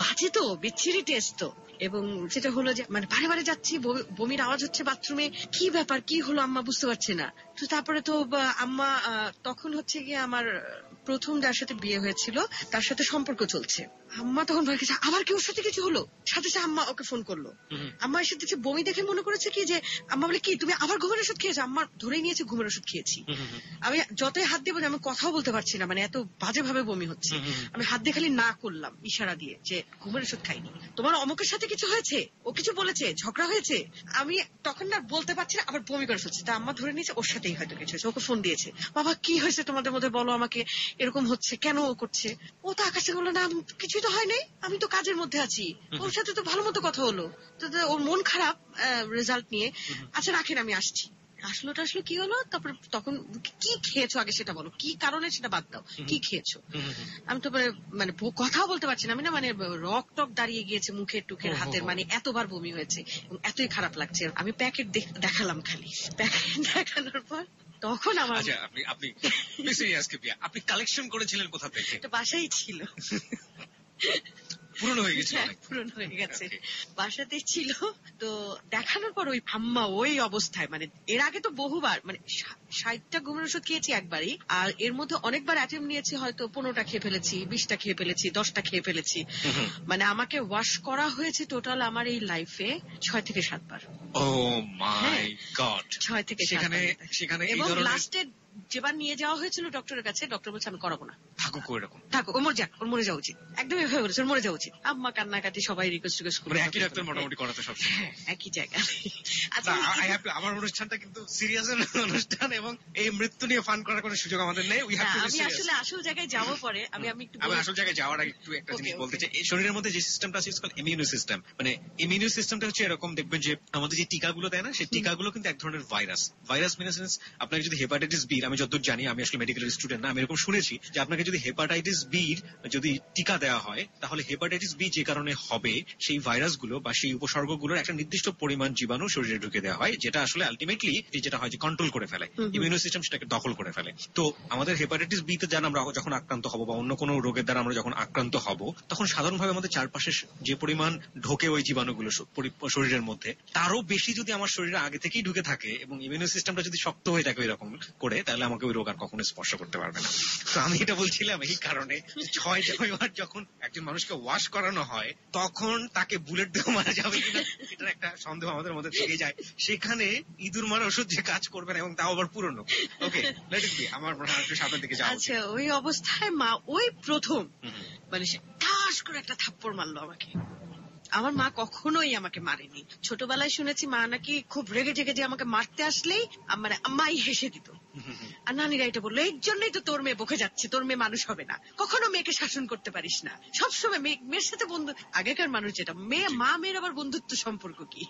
বাজে তো, বিচ্ছিরি টেস্ট তো, এবং যেটা হলো যে মানে বারে বারে যাচ্ছি, বমির আওয়াজ হচ্ছে বাথরুমে, কি ব্যাপার, কি হলো আম্মা বুঝতে পারছি না। তো তারপরে তো আম্মা, তখন হচ্ছে গিয়ে আমার প্রথম যার সাথে বিয়ে হয়েছিল তার সাথে সম্পর্ক চলছে, আম্মা তখন ভয় গেছে আবার কি ওর সাথে কিছু হলো, সাথে সাথে আম্মা ওকে ফোন করলো। আম্মা এসে দেখছে বমি দেখে মনে করেছে কি যে, আম্মা বলে কি তুমি আবার ঘুমের ওষুধ খেয়েছো, আম্মা ধরেই নিয়েছে ঘুমের ওষুধ খেয়েছি। আমি যতই হাত দিয়ে আমি কথাও বলতে পারছি না, মানে এত বাজে ভাবে বমি হচ্ছে। আমি হাত দিয়ে খালি না করলাম ইশারা দিয়ে যে ঘুমের ওষুধ খাইনি, তোমার অমুকের সাথে কিছু হয়েছে, ও কিছু বলেছে, ঝগড়া হয়েছে। আমি তখন না বলতে পারছি না, আবার বমি করে ফেলছে। তা আম্মা ধরে নিয়েছে ওর সাথেই হয়তো কিছু হয়েছে, ওকে ফোন দিয়েছে, বাবা কি হয়েছে তোমাদের মধ্যে বলো আমাকে, এরকম হচ্ছে কেন, ও করছে। ও তো আকাশে বললো না কিছুই তো হয় নাই, আমি তো কাজের মধ্যে আছি, ওর সাথে তো ভালো মতো কথা হলো। তো ওর মন খারাপ রেজাল্ট নিয়ে। আচ্ছা রাখেন, আমি আসছি। আসলো কি হলো, তারপর তখন কি খেয়েছো আগে সেটা বলো, কি কারণে সেটা বাদ দাও, কি খেয়েছো। আমি তো মানে কথাও বলতে পারছি না, আমি না মানে রক টক দাঁড়িয়ে গিয়েছে মুখের টুকের হাতের, মানে এতবার বমি হয়েছে এবং এতই খারাপ লাগছে। আমি প্যাকেট দেখালাম, খালি প্যাকেট দেখানোর পর তখন আমার আপনি কালেকশন করেছিলেন কোথা থেকে? বাসাই ছিল, পুরনো হয়ে গেছে, পুরনো হয়ে গেছে, বাসাতেই ছিল। তো দেখানোর পর ওই আম্মা ওই অবস্থায়, মানে এর আগে তো বহুবার, মানে 60টা ঘুমের ওষুধ খেয়েছি একবারই, আর এর মধ্যে অনেকবার অ্যাটেম্প নিয়েছি, হয়তো 15টা খেয়ে ফেলেছি, 20টা খেয়ে ফেলেছি, 10টা খেয়ে ফেলেছি। মানে আমাকে ওয়াশ করা হয়েছে টোটাল আমার এই লাইফে 6 থেকে 7 বার। ও মাই গড, 6 থেকে 7 বার। সেখানে এবং লাস্টে যেবার নিয়ে যাওয়া হয়েছিল ডক্টরের কাছে, ডক্টর বলছে আমি করাবো না, থাকুক এরকম, থাকুক, ওর মরে যাওয়া উচিত, একদম এভাবে বলেছে, ওর মরে যাওয়া উচিত। আম্মা কান্নাকাটি, সবাই রিকোয়েস্ট করে, একই ডাক্তার মোটামুটি করাতে সবসময় একই জায়গায়। আমার অনুষ্ঠানটা কিন্তু সিরিয়াস অনুষ্ঠান, এবং এই মৃত্যু নিয়ে ফান করার কোনো সুযোগ আমাদের নেই। আমি আসলে আসল জায়গায় যাবো পরে, আমি একটু আসল জায়গায় যাওয়ার আগে একটু একটা জিনিস বলতে চাই। শরীরের মধ্যে যে সিস্টেমটা আছে ইমিউনো সিস্টেম, মানে ইমিউনো সিস্টেমটা হচ্ছে এরকম, দেখবেন যে আমাদের যে টিকাগুলো দেয় না, সেই টিকাগুলো কিন্তু এক ধরনের ভাইরাস মিন আপনার যদি হেপাটাইটিস বি, আমি যতদূর জানি, আমি আসলে মেডিকেল স্টুডেন্ট না, আমি এরকম শুনেছি যে আপনাকে যদি হেপাটাইটিস বির যদি টিকা দেওয়া হয়, তাহলে হেপাটাইটিস বি যে কারণে হবে, সেই ভাইরাসগুলো বা সেই উপসর্গগুলোর একটা নির্দিষ্ট পরিমাণ জীবাণু শরীরে ঢুকে দেওয়া হয়, যেটা আসলে আলটিমেটলি যেটা হয় যে কন্ট্রোল করে ফেলে, ইমিউনো সিস্টেম সেটাকে দখল করে ফেলে। তো আমাদের হেপাটাইটিস বি তে আমরা যখন আক্রান্ত হব বা অন্য কোনো রোগের দ্বারা আমরা যখন আক্রান্ত হব, তখন সাধারণভাবে আমাদের চারপাশে যে পরিমাণ ঢোকে ওই জীবাণুগুলো শরীরের মধ্যে, তারও বেশি যদি আমার শরীরে আগে থেকেই ঢুকে থাকে এবং ইমিউনো সিস্টেমটা যদি শক্ত হয়ে থাকে এরকম করে, তাহলে আমাকে ওই রোগ আর কখনো স্পর্শ করতে পারবে না। তো আমি এটা বলছিলাম এই কারণে 6 যখন একজন মানুষকে ওয়াশ করানো হয় তখন তাকে বুলেট দিয়ে মারা যাবে কিনা এটার একটা সন্দেহ আমাদের মধ্যে থেকে যায়। সেখানে ইঁদুর মারা ওষুধ যে কাজ করবে না এবং তাও আবার পুরনো। ওকে, লেট ইট বি। আমার মনে হয় একটু সামনের দিকে যাওয়া উচিত। আচ্ছা, ওই অবস্থায় মা ওই প্রথম মানে সে ঠাস করে একটা থাপ্পড় মারলো আমাকে। আমার মা কখনোই আমাকে মারেনি। ছোটবেলায় শুনেছি মা নাকি খুব রেগে জেগে যে আমাকে মারতে আসলেই মানে আম্মাই হেসে দিত। আর নানিরা এটা বললো, এর জন্যই তো তোর মেয়ে বকে যাচ্ছে, তোর মেয়ে মানুষ হবে না, কখনো মেয়েকে শাসন করতে পারিস না, সবসময় মেয়ের সাথে বন্ধু। আগেকার মানুষ যেটা মা মেয়ের আবার বন্ধুত্ব সম্পর্ক কি,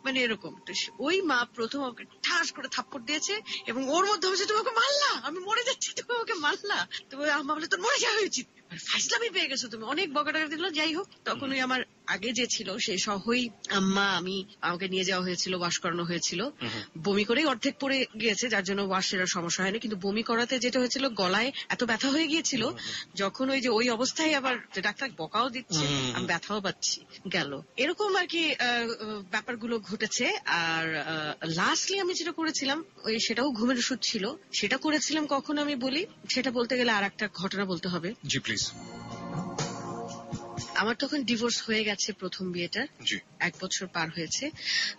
মানে এরকম। তো ওই মা প্রথম আমাকে ঠাস করে থাপ্পড় দিয়েছে এবং ওর মধ্যে হচ্ছে তুমি আমাকে মারলা, আমি মরে যাচ্ছি, তুমি আমাকে মারলা। তো আম্মা বলে তোর মরে যাওয়া উচিত, ফাইজলামি পেয়ে গেছো তুমি, অনেক বকাটাকা দিল। যাই হোক, তখন ওই আমার আগে যে ছিল সে সহই আম্মা আমাকে নিয়ে যাওয়া হয়েছিল, ওয়াশ করানো হয়েছিল। বমি করেই অর্ধেক পড়ে গিয়েছে, যার জন্য ওয়াশের সমস্যা হয়নি। কিন্তু বমি করাতে যেটা হয়েছিল, গলায় এত ব্যথা হয়ে গিয়েছিল যখন ওই অবস্থায় আবার ডাক্তার বকাও দিচ্ছে, আমি ব্যথাও পাচ্ছি, গেল এরকম আর কি ব্যাপারগুলো ঘটেছে। আর লাস্টলি আমি যেটা করেছিলাম সেটাও ঘুমের ওষুধ ছিল, সেটা করেছিলাম কখন আমি বলি, সেটা বলতে গেলে আর একটা ঘটনা বলতে হবে। জি প্লিজ। আমার তখন ডিভোর্স হয়ে গেছে, প্রথম বিয়েটা 1 বছর পার হয়েছে।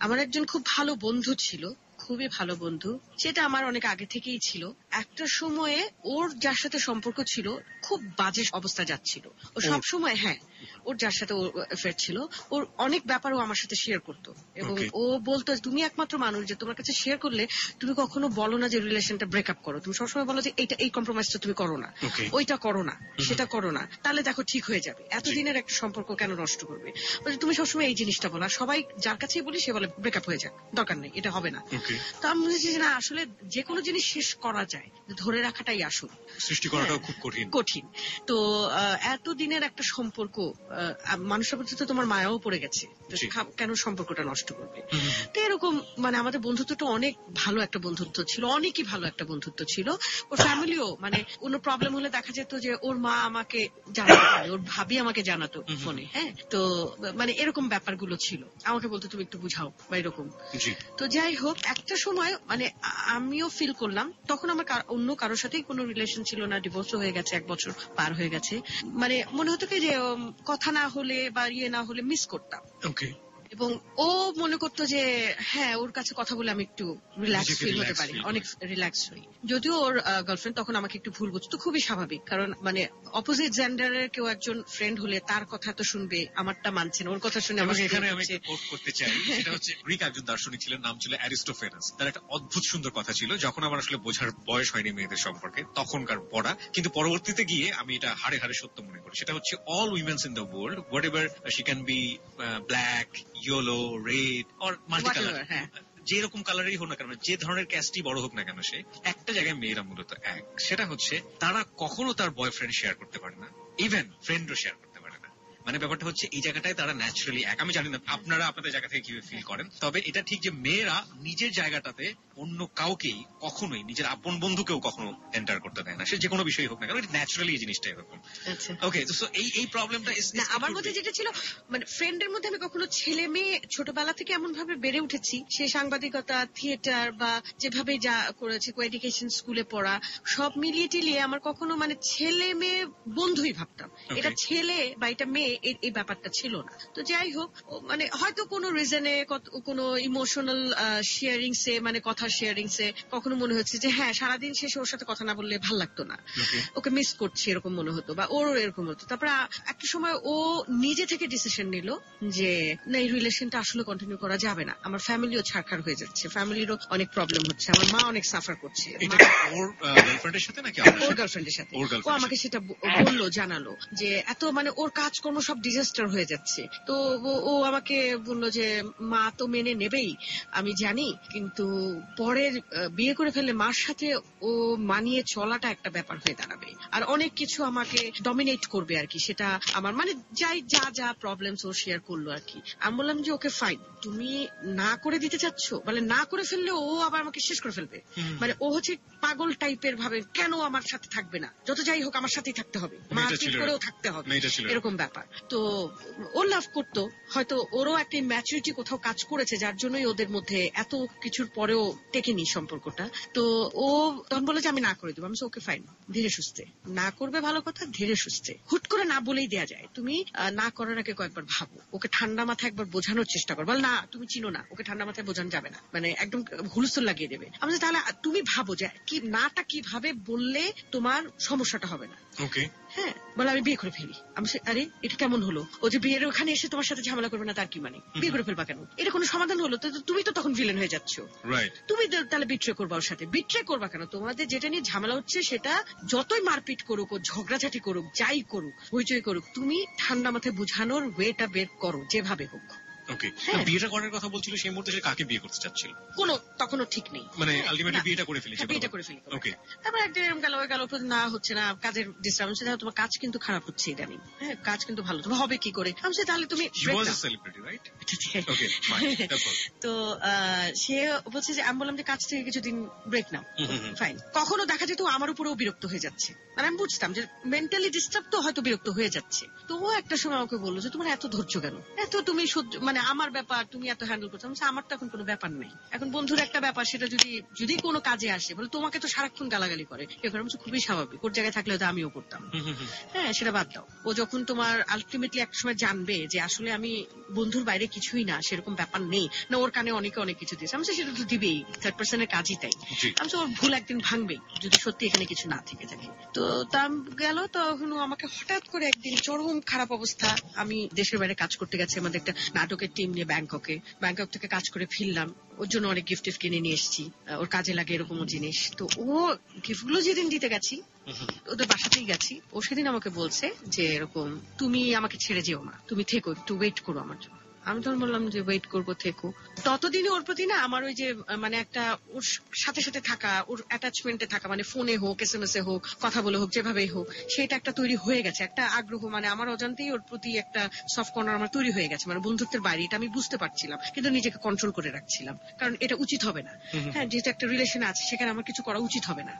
আমার একজন খুব ভালো বন্ধু ছিল, খুবই ভালো বন্ধু, সেটা আমার অনেক আগে থেকেই ছিল। একটা সময়ে ওর যার সাথে সম্পর্ক ছিল খুব বাজে অবস্থা যাচ্ছিল। ও সব সময়, হ্যাঁ, ওর যার সাথে ওর অ্যাফেয়ার ছিল, ওর অনেক ব্যাপার ও আমার সাথে শেয়ার করতো এবং ও বলতো তুমি একমাত্র মানুষ যে তোমার কাছে শেয়ার করলে তুমি কখনো বলো না যে রিলেশনটা ব্রেকআপ করো, তুমি সবসময় বলো যে এই কম্প্রোমাইজটা তুমি করো না, ওইটা করো না, সেটা করো না, তাহলে দেখো ঠিক হয়ে যাবে। এতদিনের একটা সম্পর্ক কেন নষ্ট করবে? তুমি সবসময় এই জিনিসটা বলো। আর সবাই যার কাছেই বলি সে বলে ব্রেকআপ হয়ে যাক, দরকার নেই, এটা হবে না। তো আমি বুঝেছি যে না, আসলে যে কোনো জিনিস শেষ করা যায়, ধরে রাখাটাই আসল, সৃষ্টি করাটাও খুব কঠিন। তো এতদিনের একটা সম্পর্ক, মানুষের প্রতি তো তোমার মায়াও পড়ে গেছে, কেন সম্পর্কটা নষ্ট করবে? তো এরকম মানে আমাদের বন্ধুত্বটা অনেক ভালো একটা বন্ধুত্ব ছিল, অনেকই ভালো একটা বন্ধুত্ব ছিল। ওর ফ্যামিলিও মানে কোনো প্রবলেম হলে দেখা যেত যে ওর মা আমাকে জানাতো, ওর ভাবি আমাকে জানাতো ফোনে, হ্যাঁ। তো মানে এরকম ব্যাপারগুলো ছিল, আমাকে বলতো তুমি একটু বুঝাও বা এরকম। তো যাই হোক, একটা সময় মানে আমিও ফিল করলাম, তখন আমার অন্য কারোর সাথেই কোনো রিলেশন ছিল না, ডিভোর্স হয়ে গেছে, 1 বছর পার হয়ে গেছে। মানে মনে হতো কি যে কথা না হলে বা না হলে মিস করতাম। এবং ও মনে করতো যে হ্যাঁ, ওর কাছে কথা বলে আমি একটু রিল্যাক্স ফিল হতে পারি, অনেক রিল্যাক্স হই। যদিও ওর গার্লফ্রেন্ড তখন আমাকে একটু ভুল বুঝতো, খুবই স্বাভাবিক, কারণ মানে অপোজিট জেন্ডারের কেউ একজন ফ্রেন্ড হলে তার কথা তো শুনবে, আমারটা মানছে না, ওর কথা শুনে আমার। এখানে আমি একটা কোট করতে চাই, সেটা হচ্ছে গ্রিক একজন দার্শনিক ছিলেন, নাম ছিল অ্যারিস্টোফেনাস। তার একটা অদ্ভুত সুন্দর কথা ছিল, যখন আমার আসলে বোঝার বয়স হয়নি মেয়েদের সম্পর্কে, তখনকার পড়া, কিন্তু পরবর্তীতে গিয়ে আমি এটা হাড়ে হাড়ে সত্য মনে করি। সেটা হচ্ছে all women's in the world, what ever she can be, black, yellow, red or multi colour, যে রকম কালারই হোক না কেন, যে ধরনের ক্যাস্টই বড় হোক না কেন, সে একটা জায়গায় মেয়েরা মূলত এক, সেটা হচ্ছে তারা কখনো তার বয়ফ্রেন্ড শেয়ার করতে পারে না, ইভেন ফ্রেন্ডও শেয়ার করতে পারে না। মানে ব্যাপারটা হচ্ছে এই জায়গাটায় তারা ন্যাচারালি এক। আমি জানি না আপনারা আপনাদের জায়গা থেকে কিভাবে ফিল করেন, তবে এটা ঠিক যে মেয়েরা নিজের জায়গাটাতে অন্য কাউকেই কখনোই, নিজের আপন বন্ধুকেও কখনো এন্টার করতে দেয় না, সে যে কোনো বিষয় হোক না কেন, ন্যাচারালি এই জিনিসটা এরকম। ওকে, তো এই প্রবলেমটা আমার মধ্যে যেটা ছিল, মানে ফ্রেন্ডের মধ্যে আমি কখনো ছেলে মেয়ে ছোটবেলা থেকে এমন ভাবে বেড়ে উঠেছি, সে সাংবাদিকতা, থিয়েটার বা যেভাবে যা করেছি, কোএডুকেশন স্কুলে পড়া, সব মিলিয়ে টিলিয়ে আমার কখনো মানে ছেলে মেয়ে বন্ধুই ভাবতাম, এটা ছেলে বা এটা মেয়ে, এই ব্যাপারটা ছিল না। তো যাই হোক, মানে হয়তো কোনো রিজনে, কোনো ইমোশনাল শেয়ারিং সে, মানে কথা শেয়ারিং সে কখনো মনে হচ্ছে যে হ্যাঁ, সারাদিন শেষে ওর সাথে কথা না বললে ভাল লাগতো না, ওকে মিস করছি, এরকম মনে হতো, বা ওর এরকম হতো। তারপরে একটা সময় ও নিজে থেকে ডিসিশন নিল যে না, এই রিলেশনটা আসলে কন্টিনিউ করা যাবে না, আমার ফ্যামিলিও ছাড়খাড় হয়ে যাচ্ছে, ফ্যামিলিরও অনেক প্রবলেম হচ্ছে, আমার মা অনেক সাফার করছে। ওর গার্লফ্রেন্ডের সাথে নাকি? ওর গার্লফ্রেন্ডের সাথে। ও আমাকে সেটা বললো, জানালো যে এত মানে ওর কাজকর্ম সব ডিজাস্টার হয়ে যাচ্ছে। তো ও আমাকে বললো যে মা তো মেনে নেবেই, আমি জানি, কিন্তু পরের বিয়ে করে ফেললে মার সাথে ও মানিয়ে চলাটা একটা ব্যাপার হয়ে দাঁড়াবে, আর অনেক কিছু আমাকে ডমিনেট করবে আর কি, সেটা আমার মানে যা প্রবলেমস ও শেয়ার করলো আর কি। আমি বললাম যে ওকে ফাইন, তুমি না করে দিতে চাচ্ছ, মানে না করে ফেললে ও আবার আমাকে শেষ করে ফেলবে, মানে ও হচ্ছে পাগল টাইপের ভাবে, কেন আমার সাথে থাকবে না, যত যাই হোক আমার সাথেই থাকতে হবে, মারপিট করেও থাকতে হবে, এরকম ব্যাপার। তো ও লাভ করতো, হয়তো ওরও একটা ম্যাচুরিটি কোথাও কাজ করেছে যার জন্যই ওদের মধ্যে এত কিছুর পরেও টেকেনি সম্পর্কটা। তো ও তখন বলে যে আমি না করে দেবো। আমি ওকে ফাইন, ধীরে সুস্থে না করবে, ভালো কথা, ধীরে সুস্থে। হুট করে না বলেই দেয়া যায়, তুমি না করার আগে কয়েকবার ভাবো, ওকে ঠান্ডা মাথায় একবার বোঝানোর চেষ্টা করো, বল না তুমি চিনো না, ওকে ঠান্ডা মাথায় বোঝানো যাবে না, মানে একদম হুলস্থুল লাগিয়ে দেবে। আমি বলছি, তাহলে তুমি ভাবো যে কি নাটা কিভাবে বললে তোমার সমস্যাটা হবে না। ওকে, হ্যাঁ, বলে আমি বিয়ে করে ফেলি। আমি বলছি, আরে এটা কেমন হলো? ও যে বিয়ের ওখানে এসে তোমার সাথে ঝামেলা করবে না তার কি মানে? বিয়ে করে ফেলবা কেন? এটা কোনো সমাধান হলো? তো তুমি তো তখন ভিলেন হয়ে যাচ্ছ। রাইট। তুমি তাহলে বিট্রে করবা ওর সাথে। বিট্রে করবা কেন? তোমাদের যেটা নিয়ে ঝামেলা হচ্ছে সেটা যতই মারপিট করুক, ও ঝগড়াঝাটি করুক, যাই করুক, হইচই করুক, তুমি ঠান্ডা মাথায় বোঝানোর ওয়েটা বের করো যেভাবে হোক। ওকে, হ্যাঁ। বিয়েটা করার কথা বলছিল সেই মুহূর্তে সে কাকে বিয়ে করতে চাচ্ছিল? কোনো তখনও ঠিক নেই, মানে আলটিমেটলি বিয়েটা করে ফেলেছে। হ্যাঁ, বিয়েটা করে ফেলি। ওকে, তারপর একদিন এরকম গেল না হচ্ছে না, কাজের ডিস্টার্বেন্স, তোমার কাজ কিন্তু খারাপ হচ্ছে ইদানিং, হ্যাঁ কাজ কিন্তু ভালো, তুমি হবে কি করে? আমি তাহলে তুমি হি ওয়াজ আ সেলিব্রিটি, রাইট? ওকে, তো সে বলছে যে, আমি বললাম যে কাজ থেকে কিছুদিন ব্রেক নাও, ফাইন। কখনো দেখা যেত আমার উপরেও বিরক্ত হয়ে যাচ্ছে, মানে আমি বুঝতাম যে মেন্টালি ডিস্টার্ব, তো হয়তো বিরক্ত হয়ে যাচ্ছে। তো ও একটা সময় আমাকে বললো যে তোমার এত ধৈর্য কেন, এত তুমি মানে আমার ব্যাপার তুমি এত হ্যান্ডেল করছো। আমার তো এখন কোনো ব্যাপার নেই, এখন বন্ধুর একটা ব্যাপার, সেটা যদি কোনো কাজে আসে, বলে তোমাকে তো সারাক্ষণ গালাগালি করে, এবার খুবই স্বাভাবিক, ওর জায়গায় থাকলে হয়তো আমিও করতাম। হ্যাঁ, সেটা বাদ দাও। ও যখন তোমার আলটিমেটলি একটা সময় জানবে যে আসলে আমি বন্ধুর বাইরে কিছুই না, সেরকম ব্যাপার নেই, না ওর কানে অনেকে অনেক কিছু দিয়েছে, আমি সেটা তো দিবেই, থার্ড পার্সনের কাজই তাই। আমি ওর ভুল একদিন ভাঙবেই যদি সত্যি এখানে কিছু না থেকে থাকে। তো তা গেল, তখন আমাকে হঠাৎ করে একদিন চরম খারাপ অবস্থা, আমি দেশের বাইরে কাজ করতে গেছি আমাদের একটা নাটকের টিম নিয়ে ব্যাংকক থেকে কাজ করে ফিরলাম, ওর জন্য অনেক গিফট কিনে নিয়ে এসেছি, ওর কাজে লাগে এরকম জিনিস। তো ও গিফটগুলো যেদিন দিতে গেছি, ওদের বাসাতেই গেছি, ও সেদিন আমাকে বলছে যে এরকম, তুমি আমাকে ছেড়ে যেও না, তুমি থেকো, একটু ওয়েট করো আমার জন্য। আমি তখন বললাম যে ওয়েট করবো, থেকো। ততদিনই ওর প্রতি না আমার ওই যে মানে একটা ওর সাথে সাথে থাকা, ওর অ্যাটাচমেন্টে থাকা, মানে ফোনে হোক, SMS এ হোক, কথা বলে হোক, যেভাবেই হোক, সেটা একটা তৈরি হয়ে গেছে, একটা আগ্রহ, মানে আমার অজান্তেই ওর প্রতি একটা সফট কর্নার আমার তৈরি হয়ে গেছে, মানে বন্ধুত্বের বাইরে। এটা আমি বুঝতে পারছিলাম, কিন্তু নিজেকে কন্ট্রোল করে রাখছিলাম, কারণ এটা উচিত হবে না। হ্যাঁ, যেহেতু একটা রিলেশন আছে, সেখানে আমার কিছু করা উচিত হবে না।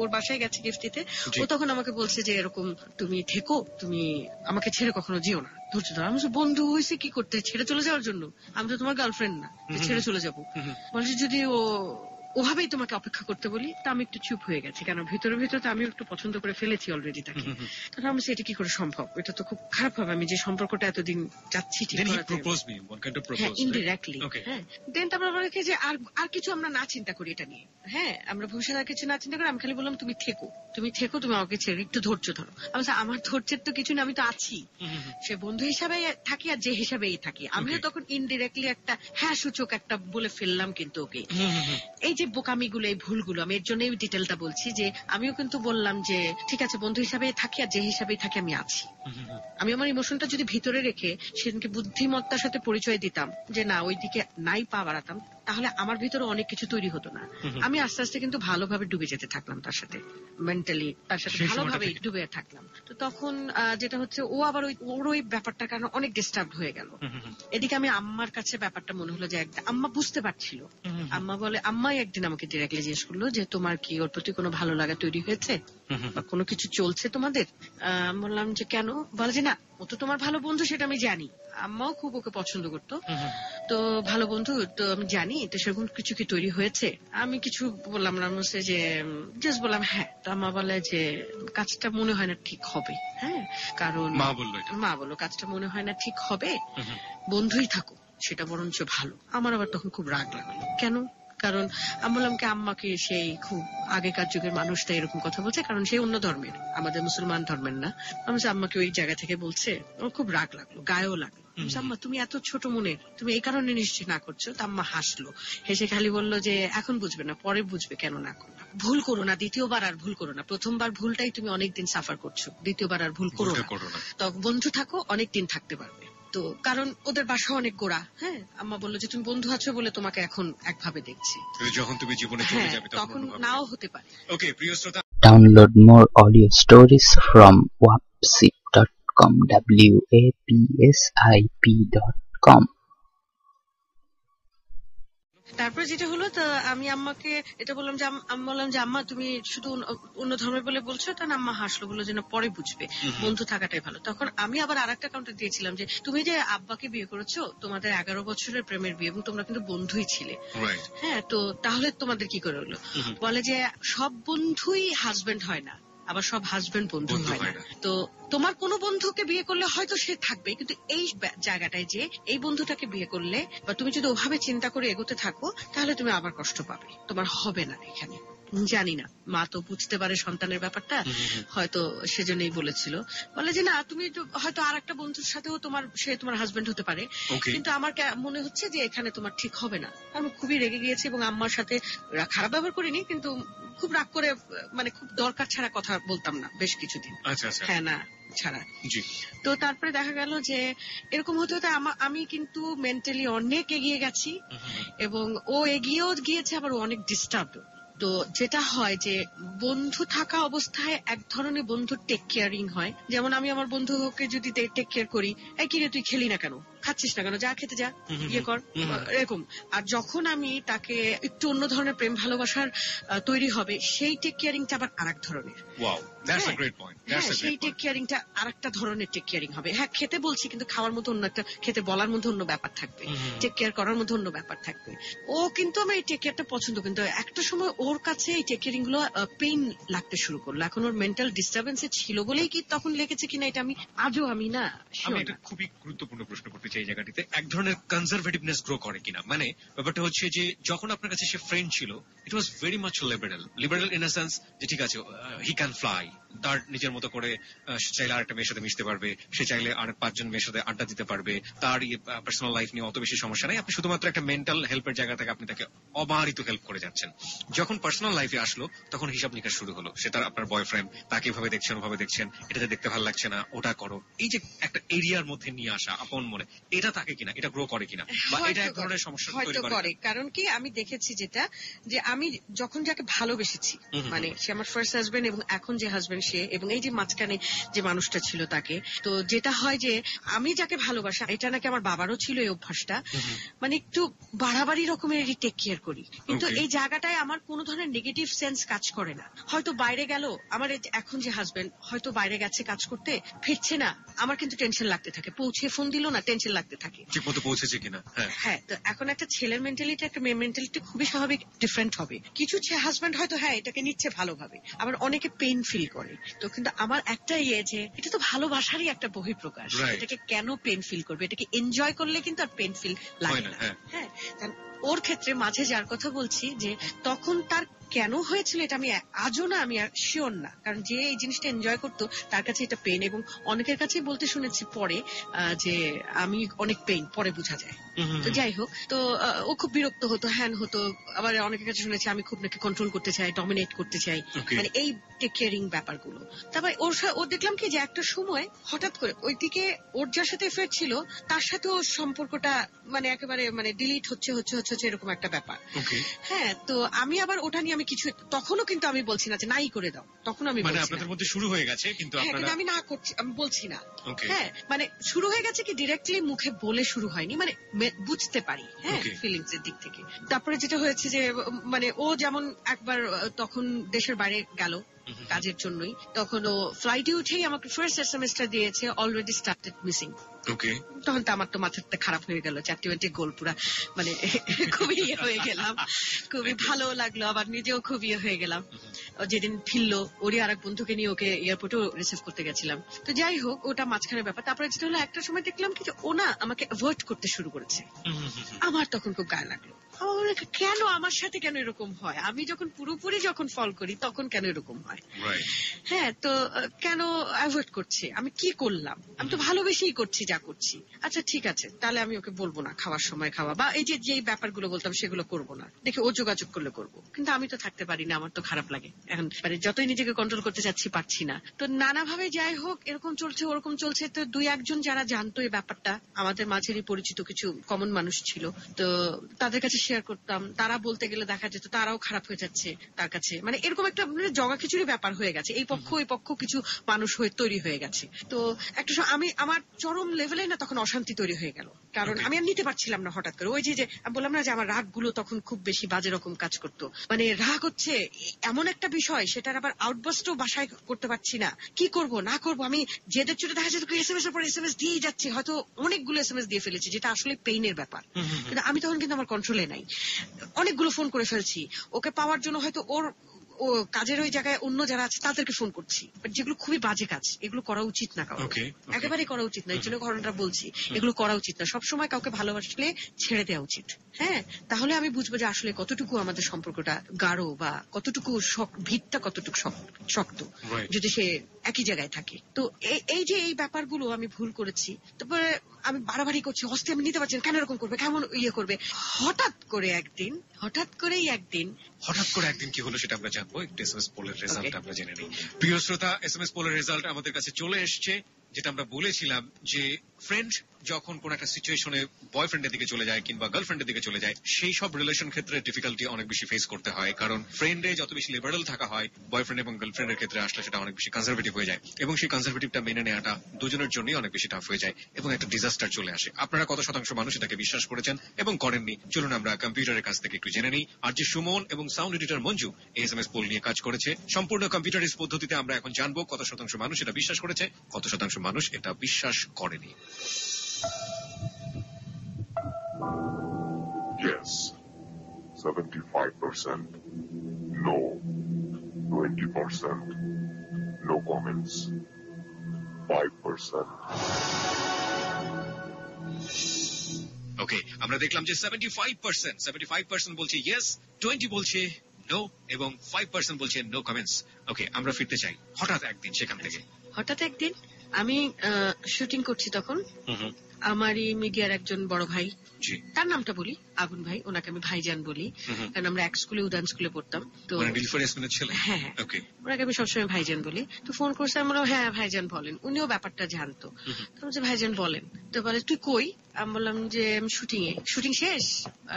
ওর বাসায় গেছে গিফট দিতে, ও তখন আমাকে বলছে যে এরকম, তুমি থেকো, তুমি আমাকে ছেড়ে কখনো যেও না, ধৈর্য ধরো। আমি বন্ধু হয়েছে কি করতে ছেড়ে চলে যাওয়ার জন্য? আমি তো তোমার গার্লফ্রেন্ড না ছেড়ে চলে যাবো। বলছি যদি ওভাবেই তোমাকে অপেক্ষা করতে বলি, তা আমি একটু চুপ হয়ে গেছি, কারণ ভিতরে ভিতরে আমি একটু পছন্দ করে ফেলেছি অলরেডি তাকে। তখন আমি এটা কি করে সম্ভব, এটা তো খুব খারাপ হবে, আমি যে সম্পর্কটা এতদিন যাচ্ছি ঠিক ইনডিরেক্টলি। হ্যাঁ, দেন তারপর আমরা রেখে যে আর কিছু আমরা না চিন্তা করি এটা নিয়ে। হ্যাঁ, আমরা ভবিষ্যৎ আর কিছু না চিন্তা করি, আমি খালি বললাম তুমি থেকো, তুমি আমাকে ছেড়ে একটু ধৈর্য ধরো। আমার ধৈর্যের তো কিছু না, আমি তো আছি, সে বন্ধু হিসাবে থাকি আর যে হিসাবেই থাকি। আমিও তখন ইনডিরেক্টলি একটা হ্যাঁ সূচক একটা বলে ফেললাম, কিন্তু ওকে এই যে বোকামিগুলো, এই ভুলগুলো, আমি এর জন্য ডিটেলটা বলছি যে আমিও কিন্তু বললাম যে ঠিক আছে, বন্ধু হিসাবে থাকি আর যে হিসাবেই থাকি আমি আছি। আমি আমার ইমোশনটা যদি ভিতরে রেখে সেদিনকে বুদ্ধিমত্তার সাথে পরিচয় দিতাম যে না, ওই দিকে নাই পা বাড়াতাম, তাহলে আমার ভিতরে অনেক কিছু তৈরি হতো না। আমি আস্তে আস্তে কিন্তু ভালোভাবে ডুবে যেতে থাকলাম তার সাথে, মেন্টালি তার সাথে ভালোভাবে ডুবে থাকলাম। তো তখন যেটা হচ্ছে, ও আবার ওর ওই ব্যাপারটার কারণে অনেক ডিস্টার্ব হয়ে গেল। এদিকে আমি আম্মার কাছে ব্যাপারটা মনে হলো যে আম্মা বুঝতে পারছিল। আম্মাই একদিন আমাকে ডিরেক্টলি জিজ্ঞেস করলো যে তোমার কি ওর প্রতি কোনো ভালো লাগা তৈরি হয়েছে বা কোনো কিছু চলছে তোমাদের? বললাম যে কেন? বলে যে না, ও তো তোমার ভালো বন্ধু, সেটা আমি জানি, আম্মাও খুব ওকে পছন্দ করতো, তো ভালো বন্ধু তো আমি জানি, তো সেরকম কিছু কি তৈরি হয়েছে? আমি কিছু বললাম না, যে জাস্ট বললাম হ্যাঁ। তো আম্মা বলে যে কাজটা মনে হয় না ঠিক হবে। হ্যাঁ, কারণ মা বললো কাজটা মনে হয় না ঠিক হবে, বন্ধুই থাকো, সেটা বরঞ্চ ভালো। আমার আবার তখন খুব রাগ লাগলো। কেন? কারণ আমি বললাম কি, আম্মাকে সেই খুব আগেকার যুগের মানুষটা এরকম কথা বলছে, কারণ সেই অন্য ধর্মের, আমাদের মুসলমান ধর্মের না। আমি আম্মাকে ওই জায়গা থেকে বলছে, আমার খুব রাগ লাগলো, গায়েও লাগলো। আম্মা তুমি এত ছোট মনের, তুমি এই কারণে নিশ্চয় না করছো? তো আম্মা হাসলো, হেসে খালি বললো যে এখন বুঝবে না, পরে বুঝবে কেন না করলাম। ভুল করো না, দ্বিতীয়বার আর ভুল করো না। প্রথমবার ভুলটাই তুমি অনেকদিন সাফার করছো, দ্বিতীয়বার আর ভুল করো না। তো বন্ধু থাকো, অনেকদিন থাকতে পারবে। তো কারণ ওদের বাসা অনেক গোড়া। হ্যাঁ, আম্মা বললো যে তুমি বন্ধু আছো বলে তোমাকে এখন একভাবে দেখছি, যখন তুমি জীবনে চলে যাবে তখন নাও হতে পারে। ওকে, প্রিয় শ্রোতা, Download more audio stories from wapsip.com, wapsip.com. তারপরে যেটা হলো, তো আমি আম্মাকে এটা বললাম যে আমি বললাম যে আম্মা তুমি শুধু অন্য ধর্মের বলে বলছো, তখন আম্মা হাসলো, বললো যে না পরে বুঝবে, বন্ধু থাকাটাই ভালো। তখন আমি আবার আরেকটা কাউন্টার দিয়েছিলাম যে তুমি যে আব্বাকে বিয়ে করেছো, তোমাদের 11 বছরের প্রেমের বিয়ে এবং তোমরা কিন্তু বন্ধুই ছিলে, হ্যাঁ, তো তাহলে তোমাদের কি করে হলো? বলে যে সব বন্ধুই হাজবেন্ড হয় না, আবার সব হাজবেন্ড বন্ধু হয় না। তো তোমার কোনো বন্ধুকে বিয়ে করলে হয়তো সে থাকবে, কিন্তু এই জায়গাটায় যে এই বন্ধুটাকে বিয়ে করলে বা তুমি যদি ওভাবে চিন্তা করে এগোতে থাকো, তাহলে তুমি আবার কষ্ট পাবে, তোমার হবে না এখানে। জানি না, মা তো বুঝতে পারে সন্তানের ব্যাপারটা, হয়তো সেজন্যই বলেছিল। বলে যে না তুমি হয়তো আর একটা বন্ধুর সাথেও সে তোমার হাজবেন্ড হতে পারে, কিন্তু আমার মনে হচ্ছে যে এখানে তোমার ঠিক হবে না। আমি খুবই রেগে গিয়েছি এবং আম্মার সাথে খারাপ ব্যবহার করিনি, কিন্তু খুব রাগ করে, মানে খুব দরকার ছাড়া কথা বলতাম না বেশ কিছুদিন। হ্যাঁ না ছাড়া। তো তারপরে দেখা গেল যে এরকম হতে হতে আমি কিন্তু মেন্টালি অনেক এগিয়ে গেছি এবং ও এগিয়েও গিয়েছে, আবার অনেক ডিস্টার্ব। তো যেটা হয় যে বন্ধু থাকা অবস্থায় এক ধরনের বন্ধু টেক কেয়ারিং হয়। যেমন আমি আমার বন্ধুকে যদি টেক কেয়ার করি, এই কিরে তুই খেলি না কেন, খাচ্ছিস না কেন, যা খেতে যা, ইয়ে কর, এরকম। আর যখন আমি তাকে একটু অন্য ধরনের প্রেম ভালোবাসার তৈরি হবে, সেই টেক কেয়ারিংটা আবার আরেক ধরনের। সেই টেক কেয়ারিংটা আরেকটা ধরনের টেক কেয়ারিং হবে। হ্যাঁ, খেতে বলছি, কিন্তু খাওয়ার মধ্যে অন্য একটা, খেতে বলার মধ্যে অন্য ব্যাপার থাকবে, টেক কেয়ার করার মধ্যে অন্য ব্যাপার থাকবে। ও কিন্তু আমার এই টেক কেয়ারটা পছন্দ, কিন্তু একটা সময় ওর কাছে এই টেক কেয়ারিং গুলো পেইন লাগতে শুরু করলো। এখন ওর মেন্টাল ডিস্টার্বেন্সে ছিল বলেই কি তখন লেগেছে কিনা, এটা আমি আজও আমি এটা খুবই গুরুত্বপূর্ণ প্রশ্ন করতে চাই এই জায়গাটিতে, এক ধরনের কনজারভেটিভনেস গ্রো করে কিনা। মানে ব্যাপারটা হচ্ছে যে যখন আপনার কাছে সে ফ্রেন্ড ছিল, it was very much liberal in a sense যে ঠিক আছে, হি ক্যান ফ্লাই, তার নিজের মতো করে চাইলে আরেকটা মেয়ের সাথে মিশতে পারবে, সে চাইলে আর 5 জন মেয়ের সাথে আড্ডা দিতে পারবে, তার পার্সোনাল লাইফ নিয়ে অত বেশি সমস্যা নাই। আপনি শুধুমাত্র একটা মেন্টাল হেল্পের জায়গা থেকে আপনি তাকে অবারিত হেল্প করে যাচ্ছেন। যখন পার্সোনাল লাইফে আসলো, তখন হিসাব নিকাশ শুরু হলো। সে তার আপনার বয়ফ্রেন্ড, তাকে এভাবে দেখছেন ওভাবে দেখছেন, এটাতে দেখতে ভালো লাগছে না, ওটা করো। এই যে একটা এরিয়ার মধ্যে নিয়ে আসা আপন মনে, এটা থাকে কিনা, এটা গ্রো করে কিনা, বা এটা এক ধরনের সমস্যা তৈরি করে? কারণ কি আমি দেখেছি যেটা, যে আমি যখন যাকে ভালোবেসেছি, মানে সে আমার ফার্স্ট হাজবেন্ড এবং এখন যে হাজবেন্ড সে, এবং এই যে মাঝখানে যে মানুষটা ছিল তাকে, তো যেটা হয় যে আমি যাকে ভালোবাসা, এটা নাকি আমার বাবারও ছিল এই অভ্যাসটা, মানে একটু বাড়াবাড়ি রকমের টেক কেয়ার করি, কিন্তু এই জায়গাটায় আমার কোনো ধরনের নেগেটিভ সেন্স কাজ করে না। হয়তো বাইরে গেল, আমার এখন যে হাজবেন্ড হয়তো বাইরে গেছে কাজ করতে, ফিরছে না, আমার কিন্তু টেনশন লাগতে থাকে, পৌঁছে ফোন দিল না, টেনশন লাগতে থাকে ঠিকমতো পৌঁছেছে কিনা। হ্যাঁ, তো এখন একটা ছেলের মেন্টালিটি একটা মেয়ের মেন্টালিটি খুবই স্বাভাবিক ডিফারেন্ট হবে। কিছু হাজবেন্ড হয়তো হ্যাঁ এটাকে নিচ্ছে ভালোভাবে, আবার অনেকে পেইন ফিল করে। তো কিন্তু আমার একটা যে এটা তো ভালোবাসারই একটা বহিঃপ্রকাশ, এটাকে কেন পেইন ফিল করবে? এটাকে এনজয় করলে কিন্তু আর পেইন ফিল লাগে না। হ্যাঁ, ওর ক্ষেত্রে মাঝে যার কথা বলছি, যে তখন তার কেন হয়েছিল এটা আমি আজও না, আমি আর শিওর না, কারণ যে এই জিনিসটা এনজয় করতো তার কাছে এটা পেইন, এবং অনেকের কাছে বলতে শুনেছি পরে যে আমি অনেক পেইন পরে বোঝা যায়। তো যাই হোক, তো ও খুব বিরক্ত হতো, হ্যান হতো, আবার অনেকের কাছে শুনেছি আমি খুব নাকি কন্ট্রোল করতে চাই, ডমিনেট করতে চাই, মানে এই টেক কেয়ারিং ব্যাপারগুলো। তারপরে ওর দেখলাম কি যে একটা সময় হঠাৎ করে ওইদিকে ওর যার সাথে এফেয়ার ছিল তার সাথে ওর সম্পর্কটা মানে একেবারে মানে ডিলিট হচ্ছে এরকম একটা ব্যাপার। হ্যাঁ, তো আমি আবার ওটা নিয়ে আমি কিছু, তখনও কিন্তু আমি বলছি না যে নাই করে দাও, তখন আমি মানে আপনাদের মধ্যে শুরু হয়ে গেছে, কিন্তু আমি না করছি, আমি বলছি না। হ্যাঁ, মানে শুরু হয়ে গেছে কি ডিরেক্টলি মুখে বলে শুরু হয়নি, মানে বুঝতে পারি হ্যাঁ ফিলিংস এর দিক থেকে। তারপরে যেটা হয়েছে যে মানে ও যেমন একবার তখন দেশের বাইরে গেল কাজের জন্যই, তখন ও ফ্লাইটে উঠেই আমাকে ফার্স্ট এসএমএসটা দিয়েছে, অলরেডি স্টার্টেড মিসিং। তখন তো আমার তো মাথাটা খারাপ হয়ে গেল, 4-20 গোল পুরা, মানে খুবই হয়ে গেলাম, খুবই ভালো লাগলো, আবার নিজেও খুবই হয়ে গেলাম। যেদিন ফিরলো ওরই আরেক বন্ধুকে নিয়ে ওকে এয়ারপোর্টে রিসিভ করতে গেছিলাম। তো যাই হোক, ওটা মাঝখানে ব্যাপার। তারপরে যেটা হলো, একটা সময় দেখলাম কি ও না আমাকে অ্যাভয়েড করতে শুরু করেছে। আমার তখন খুব গায়ে লাগলো, কেন আমার সাথে কেন এরকম হয়? আমি যখন পুরোপুরি ফল করি তখন কেন এরকম হয়? হ্যাঁ, তো কেন অ্যাভয়েড করছে? আমি কি করলাম? আমি তো ভালোবেসেই করছি যা করছি। আচ্ছা ঠিক আছে, তাহলে আমি ওকে বলবো না খাওয়ার সময় খাওয়া, বা এই যে ব্যাপারগুলো বলতাম সেগুলো করবো না, দেখে ও যোগাযোগ করলে করবো, কিন্তু আমি তো থাকতে পারি না, আমার তো খারাপ লাগে। এখন মানে যতই নিজেকে কন্ট্রোল করতে চাচ্ছি পারছি না। তো নানাভাবে যাই হোক এরকম চলছে ওরকম চলছে। তো 2-1 যারা জানতো এই ব্যাপারটা, আমাদের মাঝেরই পরিচিত কিছু কমন মানুষ ছিল, তো তাদের কাছে শেয়ার করতাম। তারা বলতে গেলে দেখা যেত তারাও খারাপ হয়ে যাচ্ছে তার কাছে, মানে এরকম একটা জগা খিচুড়ি ব্যাপার হয়ে গেছে। এই পক্ষ ওই পক্ষ কিছু মানুষ হয়ে তৈরি হয়ে গেছে। তো একটা আমার চরম লেভেলে না তখন অশান্তি তৈরি হয়ে গেল। কারণ Okay. আমি আর নিতে পারছিলাম না হঠাৎ করে। ওই যে আমি বললাম না যে আমার রাগগুলো তখন খুব বেশি বাজে রকম কাজ করতো। মানে রাগ হচ্ছে এমন একটা বিষয়, সেটার আবার আউটবাস্টও বাসায় করতে পারছি না। কি করব না করব, আমি জেদের চোটে দেখা যাচ্ছে এসএমএস এর পর এসএমএস দিয়েই যাচ্ছি, হয়তো অনেকগুলো এসএমএস দিয়ে ফেলেছি, যেটা আসলে পেইনের ব্যাপার। কিন্তু আমি তখন কিন্তু আমার কন্ট্রোলে নাই, অনেকগুলো ফোন করে ফেলছি। ওকে পাওয়ার জন্য হয়তো ও কাজের ওই জায়গায় অন্য যারা আছে তাদেরকে ফোন করছি, বাট যেগুলো খুবই বাজে কাজ, এগুলো করা উচিত না কারণ, Okay, okay. একেবারেই করা উচিত না। এই জন্য ঘটনাটা বলছি, এগুলো করা উচিত না। সবসময় কাউকে ভালোবাসলে ছেড়ে দেওয়া উচিত। হ্যাঁ, তাহলে আমি বুঝবো যে আসলে কতটুকু আমাদের সম্পর্কটা গাঢ়, বা কতটুকু ভিতটা কতটুকু শক্ত, Right. যদি সে একই জায়গায় থাকে। তো এই যে এই ব্যাপারগুলো আমি ভুল করেছি। তারপরে আমি বাড়াবাড়ি করছি, হস্তে আমি নিতে পারছি না, কেন এরকম করবে, কেমন করবে। হঠাৎ করে একদিন কি হলো সেটা আমরা জানবো। একটু এসএমএস পোলের রেজাল্ট Okay. আমরা জেনে নিই। প্রিয় শ্রোতা, এসএমএস পোলের রেজাল্ট আমাদের কাছে চলে এসছে। যেটা আমরা বলেছিলাম যে ফ্রেন্ড যখন কোন একটা সিচুয়েশনে বয়ফ্রেন্ডের দিকে চলে যায় কিংবা গার্লফ্রেন্ডের দিকে চলে যায়, সেই সব রিলেশন ক্ষেত্রে ডিফিকাল্টি অনেক বেশি ফেস করতে হয়। কারণ ফ্রেন্ডে যত বেশি লিবারাল থাকা হয়, বয়ফ্রেন্ড এবং গার্লফ্রেন্ডের ক্ষেত্রে আসলে সেটা অনেক বেশি কনজারভেটিভ হয়ে যায়, এবং সেই কনজারভেটিভটা মেনে নেওয়াটা দুজনের জন্যই অনেক বেশি টাফ হয়ে যায় এবং একটা ডিজাস্টার চলে আসে। আপনারা কত শতাংশ মানুষ এটাকে বিশ্বাস করেছেন এবং করেননি, চলুন আমরা কম্পিউটারের কাছ থেকে একটু জেনে নিই। আর যে সুমন এবং sound editor Manju SMS poll নিয়ে কাজ করেছে, সম্পূর্ণ কম্পিউটারাইজ পদ্ধতিতে আমরা এখন জানবো কত শতাংশ মানুষ এটা বিশ্বাস করেছে, কত শতাংশ মানুষ এটা বিশ্বাস করেনি। Yes, 75%. No, 20%. No comments. 5%. ওকে, আমরা দেখলাম যে 75% বলছে ইয়েস, 20 বলছে নো এবং 5% বলছে নো কমেন্টস। ওকে, আমরা ফিরতে চাই হঠাৎ একদিন আমি শুটিং করছি তখন। আমারই মিডিয়ার একজন বড় ভাই, জি, তার নামটা বলি, আগুন ভাই, ওনাকে আমি ভাইজান বলি, কারণ আমরা এক স্কুলে উদান স্কুলে পড়তাম। তো মানে নীলফার ইয়াসমিনের ছেলে। হ্যাঁ, ওকে, ওনাকে আমি সবসময় ভাইজান বলি। তো ফোন করছে, আমি বললাম হ্যাঁ ভাইজান বলেন। উনিও ব্যাপারটা জানতো। তো বলছে ভাইজান বলেন। তো বলে তুই কই? আমি বললাম যে আমি শুটিং শেষ।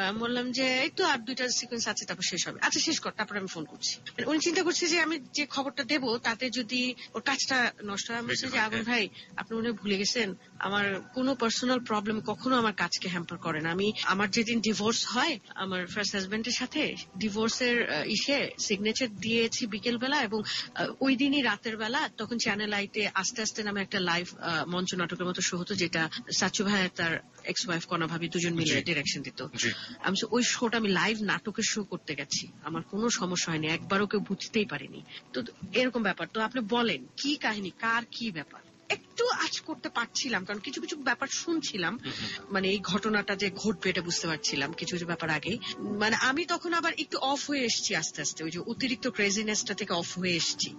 আমি বললাম যে এই তো আর 2টা সিকোয়েন্স আছে, তারপর শেষ হবে। আচ্ছা শেষ কর, তারপর আমি ফোন করছি। মানে উনি চিন্তা করছে যে আমি যে খবরটা দেবো তাতে যদি ওর কাজটা নষ্ট হয়। আমি বলছি যে আগুন ভাই, আপনি মনে হয় ভুলে গেছেন, আমার কোনো পার্সোনাল প্রবলেম কখনো আমার কাজকে হ্যাম্পার করে না। আমার যেদিন ডিভোর্স হয় আমার ফার্স্ট হাজবেন্ডের সাথে, ডিভোর্সের সিগনেচার দিয়েছি বিকেল বেলা, এবং ওই দিনই রাতের বেলা তখন চ্যানেল আইতে আস্তে আস্তে নামে একটা লাইভ মঞ্চ নাটকের মতো শো হতো, যেটা সাচু ভাই তার এক্স ওয়াইফ কনা ভাবি দুজন মিলে ডিরেকশন দিত। আমি ওই শোটা আমি লাইভ নাটকের শো করতে গেছি, আমার কোনো সমস্যা হয়নি, একবারও কেউ বুঝতেই পারিনি। তো এরকম ব্যাপার। তো আপনি বলেন কি কাহিনী, কার কি ব্যাপার? একটু আজ করতে পারছিলাম, কারণ কিছু কিছু ব্যাপার শুনছিলাম, মানে এই ঘটনাটা যে ঘটবে এটা বুঝতে পারছিলাম কিছু কিছু ব্যাপার আগে। মানে আমি তখন আবার একটু অফ হয়ে এসেছি আস্তে আস্তে, ওই যে অতিরিক্ত ক্রেজিনেসটা থেকে অফ হয়ে এসেছি,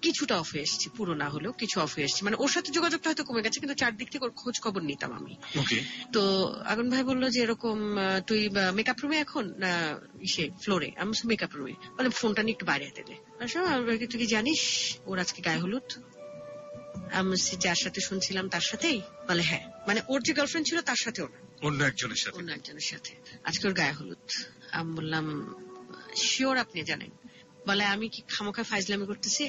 কিছুটা অফ হয়ে এসেছি, পুরো না হলেও কিছু অফ হয়ে এসেছি। মানে ওর সাথে যোগাযোগটা হয়তো কমে গেছে, কিন্তু চারদিক থেকে ওর খোঁজ খবর নিতাম আমি। তো আগুন ভাই বললো যে এরকম তুই মেকআপ রুমে এখন না ফ্লোরে? আমি মেকআপ রুমে। মানে ফোনটা নিয়ে একটু বাইরে হাতে দে। তুই কি জানিস ওর আজকে গায়ে হলুদ? আমি যার সাথে শুনছিলাম তার সাথেই। বলে হ্যাঁ, মানে ওর যে গার্লফ্রেন্ড ছিল তার সাথেও না, অন্য একজনের সাথে আজকে ওর গায়ে হলুদ। আমি বললাম শিওর আপনি জানেন? বলে আমি কি খামোখা ফাইজলামি করতেছি?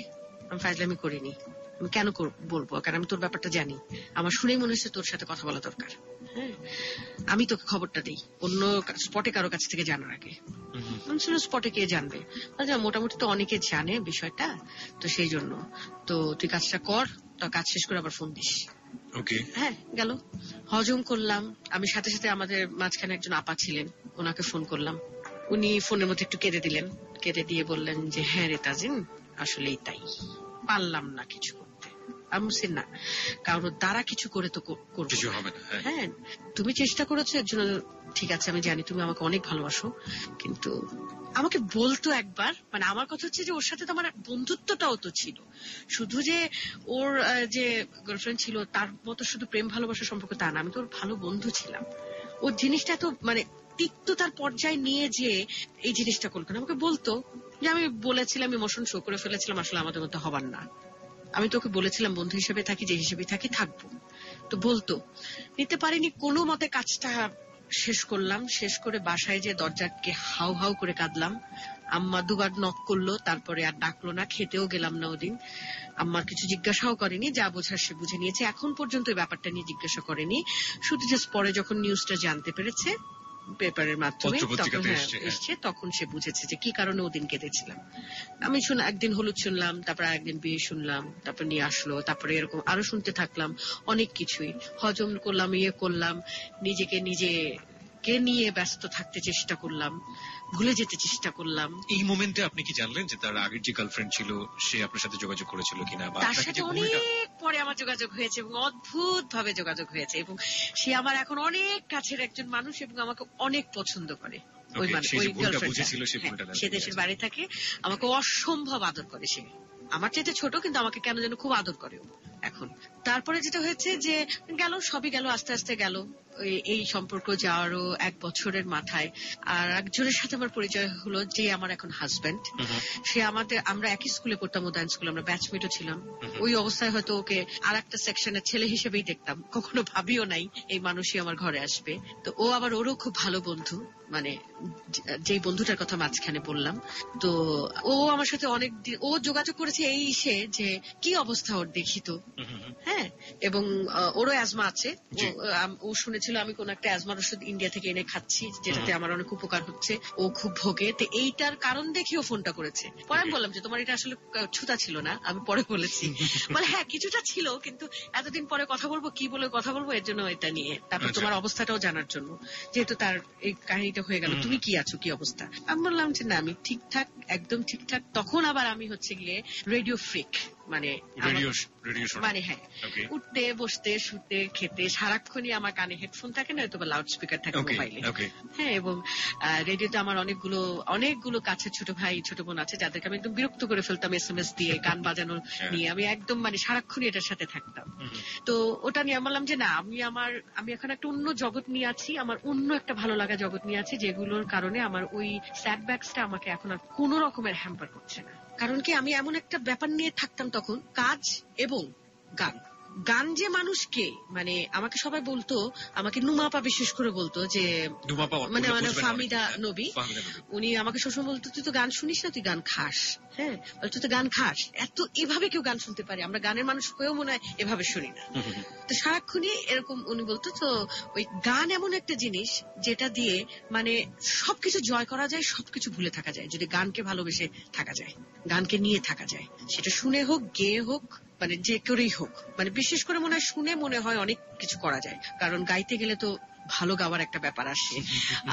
আমি ফাইজলামি করিনি। আমি কেন বলবো, কারণ আমি তোর ব্যাপারটা জানি, আমার শুনেই মনে হচ্ছে তোর সাথে কথা বলা দরকার। হ্যাঁ, আমি তোকে খবরটা দিই অন্য স্পটে কারো কাছ থেকে জানার আগে। স্পটে কে জানবে? মোটামুটি তো অনেকে জানে বিষয়টা, তো সেই জন্য তো তুই কাজটা কর, তো কাজ শেষ করে আবার ফোন দিস। ওকে, হ্যাঁ, গেল, হজম করলাম। আমি সাথে সাথে আমাদের মাঝখানে একজন আপা ছিলেন, ওনাকে ফোন করলাম। উনি ফোনের মধ্যে একটু কেঁদে দিলেন, কেঁদে দিয়ে বললেন যে হ্যাঁ রে তাজিন, আসলেই তাই, পারলাম না কিছু করতে। আমি বলছি না, কারোর দ্বারা কিছু করে তো কিছু হবে না। হ্যাঁ, তুমি চেষ্টা করেছো এর জন্য ঠিক আছে, আমি জানি তুমি আমাকে অনেক ভালোবাসো, কিন্তু আমাকে বলতো একবার। মানে আমার কথা হচ্ছে যে ওর সাথে তো আমার বন্ধুত্বটাও তো ছিল, শুধু যে ওর যে গার্লফ্রেন্ড ছিল তার মতো শুধু প্রেম ভালোবাসার সম্পর্ক তা না, আমি তো ওর ভালো বন্ধু ছিলাম। ওর জিনিসটা তো মানে তিক্ততার পর্যায়ে নিয়ে যে এই জিনিসটা করলো না, আমাকে বলতো যে আমি বলেছিলাম, ইমোশন শো করে ফেলেছিলাম, আসলে আমাদের মধ্যে হবার না, আমি তোকে বলেছিলাম বন্ধু হিসেবে থাকি, যে হিসেবে থাকি থাকবো। তো বলতো, নিতে পারিনি কোনো মতে। কাজটা শেষ করলাম, শেষ করে বাসায় যে দরজাকে হাউ হাউ করে কাঁদলাম। আম্মা দুবার নক করলো, তারপরে আর ডাকলো না, খেতেও গেলাম না ওদিন। আম্মার কিছু জিজ্ঞাসাও করেনি, যা বোঝার সে বুঝে নিয়েছে। এখন পর্যন্ত এই ব্যাপারটা নিয়ে জিজ্ঞাসা করেনি, শুধু জাস্ট পরে যখন নিউজটা জানতে পেরেছে পেপারের মাধ্যমে, তখন এসছে, তখন সে বুঝেছে যে কি কারণে ওদিন কেঁদেছিলাম। আমি একদিন হলুদ শুনলাম, তারপর একদিন বিয়ে শুনলাম, তারপর নিয়ে আসলো, তারপরে এরকম আরো শুনতে থাকলাম অনেক কিছুই। হজম করলাম, করলাম, নিজেকে নিয়ে ব্যস্ত থাকতে চেষ্টা করলাম, ভুলে যেতে চেষ্টা করলাম। এই মোমেন্টে আপনি কি জানলেন যে তার আগের যে গার্লফ্রেন্ড ছিল সে আপনার সাথে যোগাযোগ করেছিল কিনা? তার সাথে অনেক পরে আমার যোগাযোগ হয়েছে এবং অদ্ভুত ভাবে যোগাযোগ হয়েছে, এবং সে আমার এখন অনেক কাছের একজন মানুষ এবং আমাকে অনেক পছন্দ করে। ওই গার্লফ্রেন্ড সে দেশের বাড়ি থাকে, আমাকে অসম্ভব আদর করে। সে আমার চাইতে ছোট, কিন্তু আমাকে কেন যেন খুব আদর করে এখন। তারপরে যেটা হয়েছে যে গেল, সবই গেল, আস্তে আস্তে গেল। এই সম্পর্ক যাওয়ারও 1 বছরের মাথায় আর একজনের সাথে আমার পরিচয় হলো, যে আমার এখন হাজবেন্ড। সে আমরা একই স্কুলে পড়তাম, উদয়ন স্কুলে, আমরা ব্যাচমেটও ছিলাম। ওই অবস্থায় হয়তো ওকে আর একটা সেকশনের ছেলে হিসেবেই দেখতাম, কখনো ভাবিও নাই এই মানুষই আমার ঘরে আসবে। তো ও আবার, ওরও খুব ভালো বন্ধু, মানে যে বন্ধুটার কথা মাঝখানে বললাম। তো ও আমার সাথে অনেক দিন ও যোগাযোগ করেছে এই যে কি অবস্থা ওর, দেখি তো। হ্যাঁ, এবং ওরও অ্যাজমা আছে। ও শুনেছিল আমি কোন একটা অ্যাজমার ওষুধ ইন্ডিয়া থেকে এনে খাচ্ছি, যেটাতে আমার অনেক উপকার হচ্ছে। ও খুব ভোগে, তো এইটার কারণ দেখি ও ফোনটা করেছে। পরে আমি বললাম যে তোমার এটা আসলে ছুতা ছিল না, আমি পরে বলেছি। বলে হ্যাঁ কিছুটা ছিল, কিন্তু এতদিন পরে কথা বলবো, কি বলে কথা বলবো, এর জন্য এটা নিয়ে, তারপর তোমার অবস্থাটাও জানার জন্য, যেহেতু তার এই কাহিনীটা হয়ে গেল, তুমি কি আছো, কি অবস্থা। আমি বললাম যে না, আমি ঠিকঠাক, একদম ঠিকঠাক। তখন আবার আমি হচ্ছে গিয়ে রেডিও ফ্রিক, মানে হ্যাঁ, উঠতে বসতে শুতে খেতে সারাক্ষণই আমার কানে হেডফোন থাকে, না হয়তো লাউড স্পিকার থাকে মোবাইলে। হ্যাঁ, এবং রেডিওতে আমার অনেকগুলো কাছের ছোট ভাই ছোট বোন আছে, যাদেরকে আমি একদম বিরক্ত করে ফেলতাম SMS দিয়ে, গান বাজানো নিয়ে। আমি একদম মানে সারাক্ষণই এটার সাথে থাকতাম। তো ওটা নিয়ে বললাম যে না, আমি এখন একটা অন্য জগৎ নিয়ে আছি, আমার অন্য একটা ভালো লাগা জগৎ নিয়ে আছি, যেগুলোর কারণে আমার ওই স্যাডব্যাগসটা আমাকে এখন আর কোনো রকমের হ্যাম্পার করছে না। কারণ কি, আমি এমন একটা ব্যাপার নিয়ে থাকতাম তখন, কাজ এবং গান যে মানুষকে, মানে আমাকে সবাই বলতো, আমাকে নুমাপা বিশেষ করে বলতো, যে মানে ফাহমিদা নবী, উনি আমাকে সবসময় বলতো তুই তো গান শুনিস না, তুই গান খাস। হ্যাঁ, তুই তো গান খাস। এত এভাবে কেউ গান শুনতে পারে? আমরা গানের মানুষ হয়েও মনে হয় এভাবে শুনি না। তো সারাক্ষণই এরকম উনি বলতো। তো ওই গান এমন একটা জিনিস যেটা দিয়ে মানে সবকিছু জয় করা যায়, সবকিছু ভুলে থাকা যায়, যদি গানকে ভালোবেসে থাকা যায়, গানকে নিয়ে থাকা যায়, সেটা শুনে হোক, গেয়ে হোক, মানে যে করেই হোক। মানে বিশেষ করে মনে হয় শুনে মনে হয় অনেক কিছু করা যায়, কারণ গাইতে গেলে তো ভালো গাওয়ার একটা ব্যাপার আসে,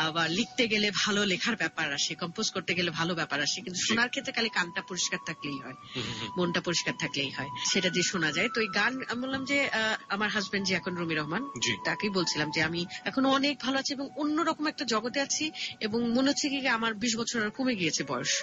আবার লিখতে গেলে ভালো লেখার ব্যাপার আসে, কম্পোজ করতে গেলে ভালো ব্যাপার আসে, কিন্তু শোনার ক্ষেত্রে খালি কানটা পরিষ্কার থাকলেই হয়, মনটা পরিষ্কার থাকলেই হয়, সেটা দিয়ে শোনা যায়। তো এই গান, আমি বললাম যে আমার হাজবেন্ড যে এখন রুমি রহমান, তাকেই বলছিলাম যে আমি এখন অনেক ভালো আছি এবং অন্যরকম একটা জগতে আছি, এবং মনে হচ্ছে কি আমার 20 বছর আর কমে গিয়েছে বয়স।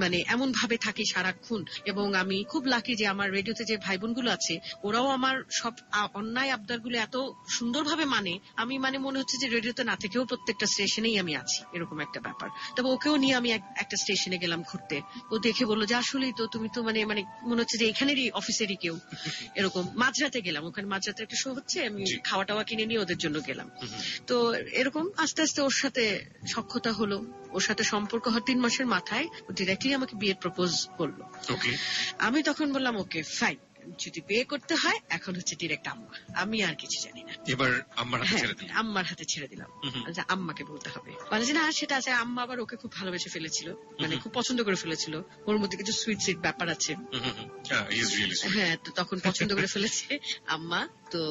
মানে এমন ভাবে থাকি সারাক্ষণ। এবং আমি খুব লাকি যে আমার রেডিওতে যে ভাই বোনগুলো আছে, ওরাও আমার সব অন্যায় আবদারগুলো এত সুন্দরভাবে মানে, আমি মানে মনে হচ্ছে যে রেডিওতে না থেকেও প্রত্যেকটা স্টেশনেই আমি আছি, এরকম একটা ব্যাপার। তবে ওকেও নিয়ে আমি একটা স্টেশনে গেলাম ঘুরতে, ও দেখে বললো যে আসলেই তো তুমি তো মানে মনে হচ্ছে যে এখানেরই অফিসেরই কেউ, এরকম। মাঝরাতে গেলাম, ওখানে মাঝরাতে একটা শো হচ্ছে, আমি খাওয়া টাওয়া কিনে নিয়ে ওদের জন্য গেলাম। তো এরকম আস্তে আস্তে ওর সাথে সখ্যতা হলো, ওর সাথে সম্পর্ক হয়। 3 মাসের মাথায় ডিরেক্টলি আমাকে বিয়ের প্রপোজ করলো। আমি তখন বললাম ওকে ফাইন, যদি বিয়ে করতে হয় এখন হচ্ছে ডিরেক্ট আম্মা, আমি আর কিছু জানি না। এবার আম্মার হাতে ছেড়ে দিলাম, আম্মাকে বলতে হবে। বলে যে না সেটা আছে। আম্মা আবার ওকে খুব ভালোবেসে ফেলেছিল, মানে খুব পছন্দ করে ফেলেছিল, ওর মধ্যে কিছু সুইট সুইট ব্যাপার আছে। হ্যাঁ, তো তখন পছন্দ করে ফেলেছে আম্মা। তো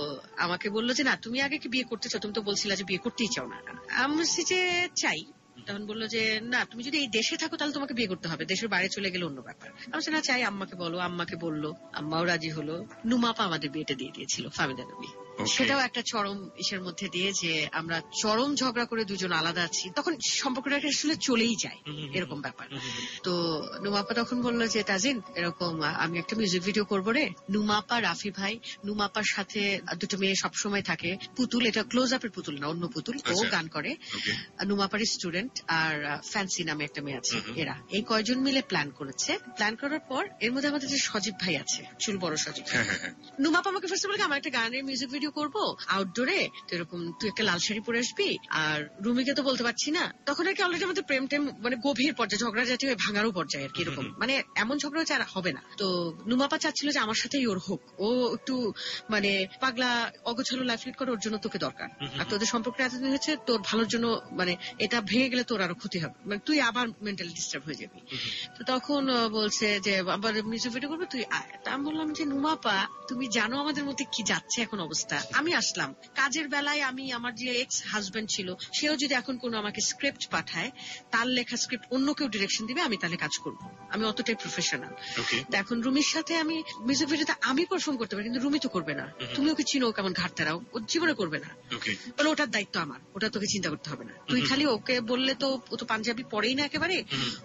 আমাকে বললো যে না তুমি আগে কি বিয়ে করতে চাও, তুমি তো বলছিলা যে বিয়ে করতেই চাও না। আমি বলছি যে চাই। তখন বললো যে না তুমি যদি এই দেশে থাকো তাহলে তোমাকে বিয়ে করতে হবে, দেশের বাইরে চলে গেলে অন্য ব্যাপার। আমি না চাই, আম্মাকে বলো। আম্মাকে বললো, আম্মাও রাজি হলো। নুমাপা আমাদের বিয়েটা দিয়ে দিয়েছিল, ফাহমিদা নবী। সেটাও একটা চরম ইসের মধ্যে দিয়ে, যে আমরা চরম ঝগড়া করে দুজন আলাদা আছি, তখন সম্পর্কটা আসলে চলেই যায়, এরকম ব্যাপার। তো নুমাপা তখন বললো যে তাজিন এরকম আমি একটা মিউজিক ভিডিও করবো রে। নুমাপা, রাফি ভাই, নুমাপার সাথে 2টো মেয়ে সবসময় থাকে, পুতুল, এটা ক্লোজ আপের পুতুল না, অন্য পুতুল, ও গান করে। নুমাপার স্টুডেন্ট আর ফ্যান্সি নামে একটা মেয়ে আছে, এরা এই কয়জন মিলে প্ল্যান করেছে। প্ল্যান করার পর এর মধ্যে আমাদের যে সজীব ভাই আছে, চুল বড় সজীব, নুমাপা আমাকে ফার্স্ট বলে আমার একটা গানের মিউজিক ভিডিও ভিডিও করব আউটডোরে, তো এরকম তুই একটা লাল শাড়ি পরে আসবি। আর রুমিকে তো বলতে পারছি না, তখন আর কি অলরেডি আমাদের প্রেম টেম মানে গভীর পর্যায়ে, ঝগড়াঝাটি হয়ে ভাঙারও পর্যায়ে আর কি, এরকম মানে এমন ঝগড়া হচ্ছে আর হবে না। তো নুমাপা চাচ্ছিল যে আমার সাথেই ওর হোক, ও একটু মানে পাগলা অগোছালো লাইফ লিড করে, ওর জন্য তোকে দরকার। আর তোদের সম্পর্কটা এতদিন হয়েছে, তোর ভালোর জন্য, মানে এটা ভেঙে গেলে তোর আরো ক্ষতি হবে, মানে তুই আবার মেন্টালি ডিস্টার্ব হয়ে যাবি। তো তখন বলছে যে আবার মিউজিক ভিডিও করবে, তুই আয়। তা আমি বললাম যে নুমাপা, তুমি জানো আমাদের মধ্যে কি যাচ্ছে এখন অবস্থা। আমি আসলাম কাজের বেলায়, আমি আমার যে এক্স হাজবেন্ড ছিল সেও যদি এখন কোনো আমাকে স্ক্রিপ্ট পাঠায়, তার লেখা স্ক্রিপ্ট অন্য কেউ ডিরেকশন দিবে, আমি তাহলে কাজ করব, আমি অতটাই প্রফেশনাল। এখন রুমির সাথে আমি মিউজিক ভিডিওতে আমি পারফর্ম করতে পারি, কিন্তু রুমি তো করবে না। তুমি ওকে চিনো, ও কেমন ঘাটতারাও, ও জীবনে করবে না। বলে ওটার দায়িত্ব আমার, ওটা তোকে চিন্তা করতে হবে না। তুই খালি ওকে বললে, তো ও তো পাঞ্জাবি পরেই না একেবারে,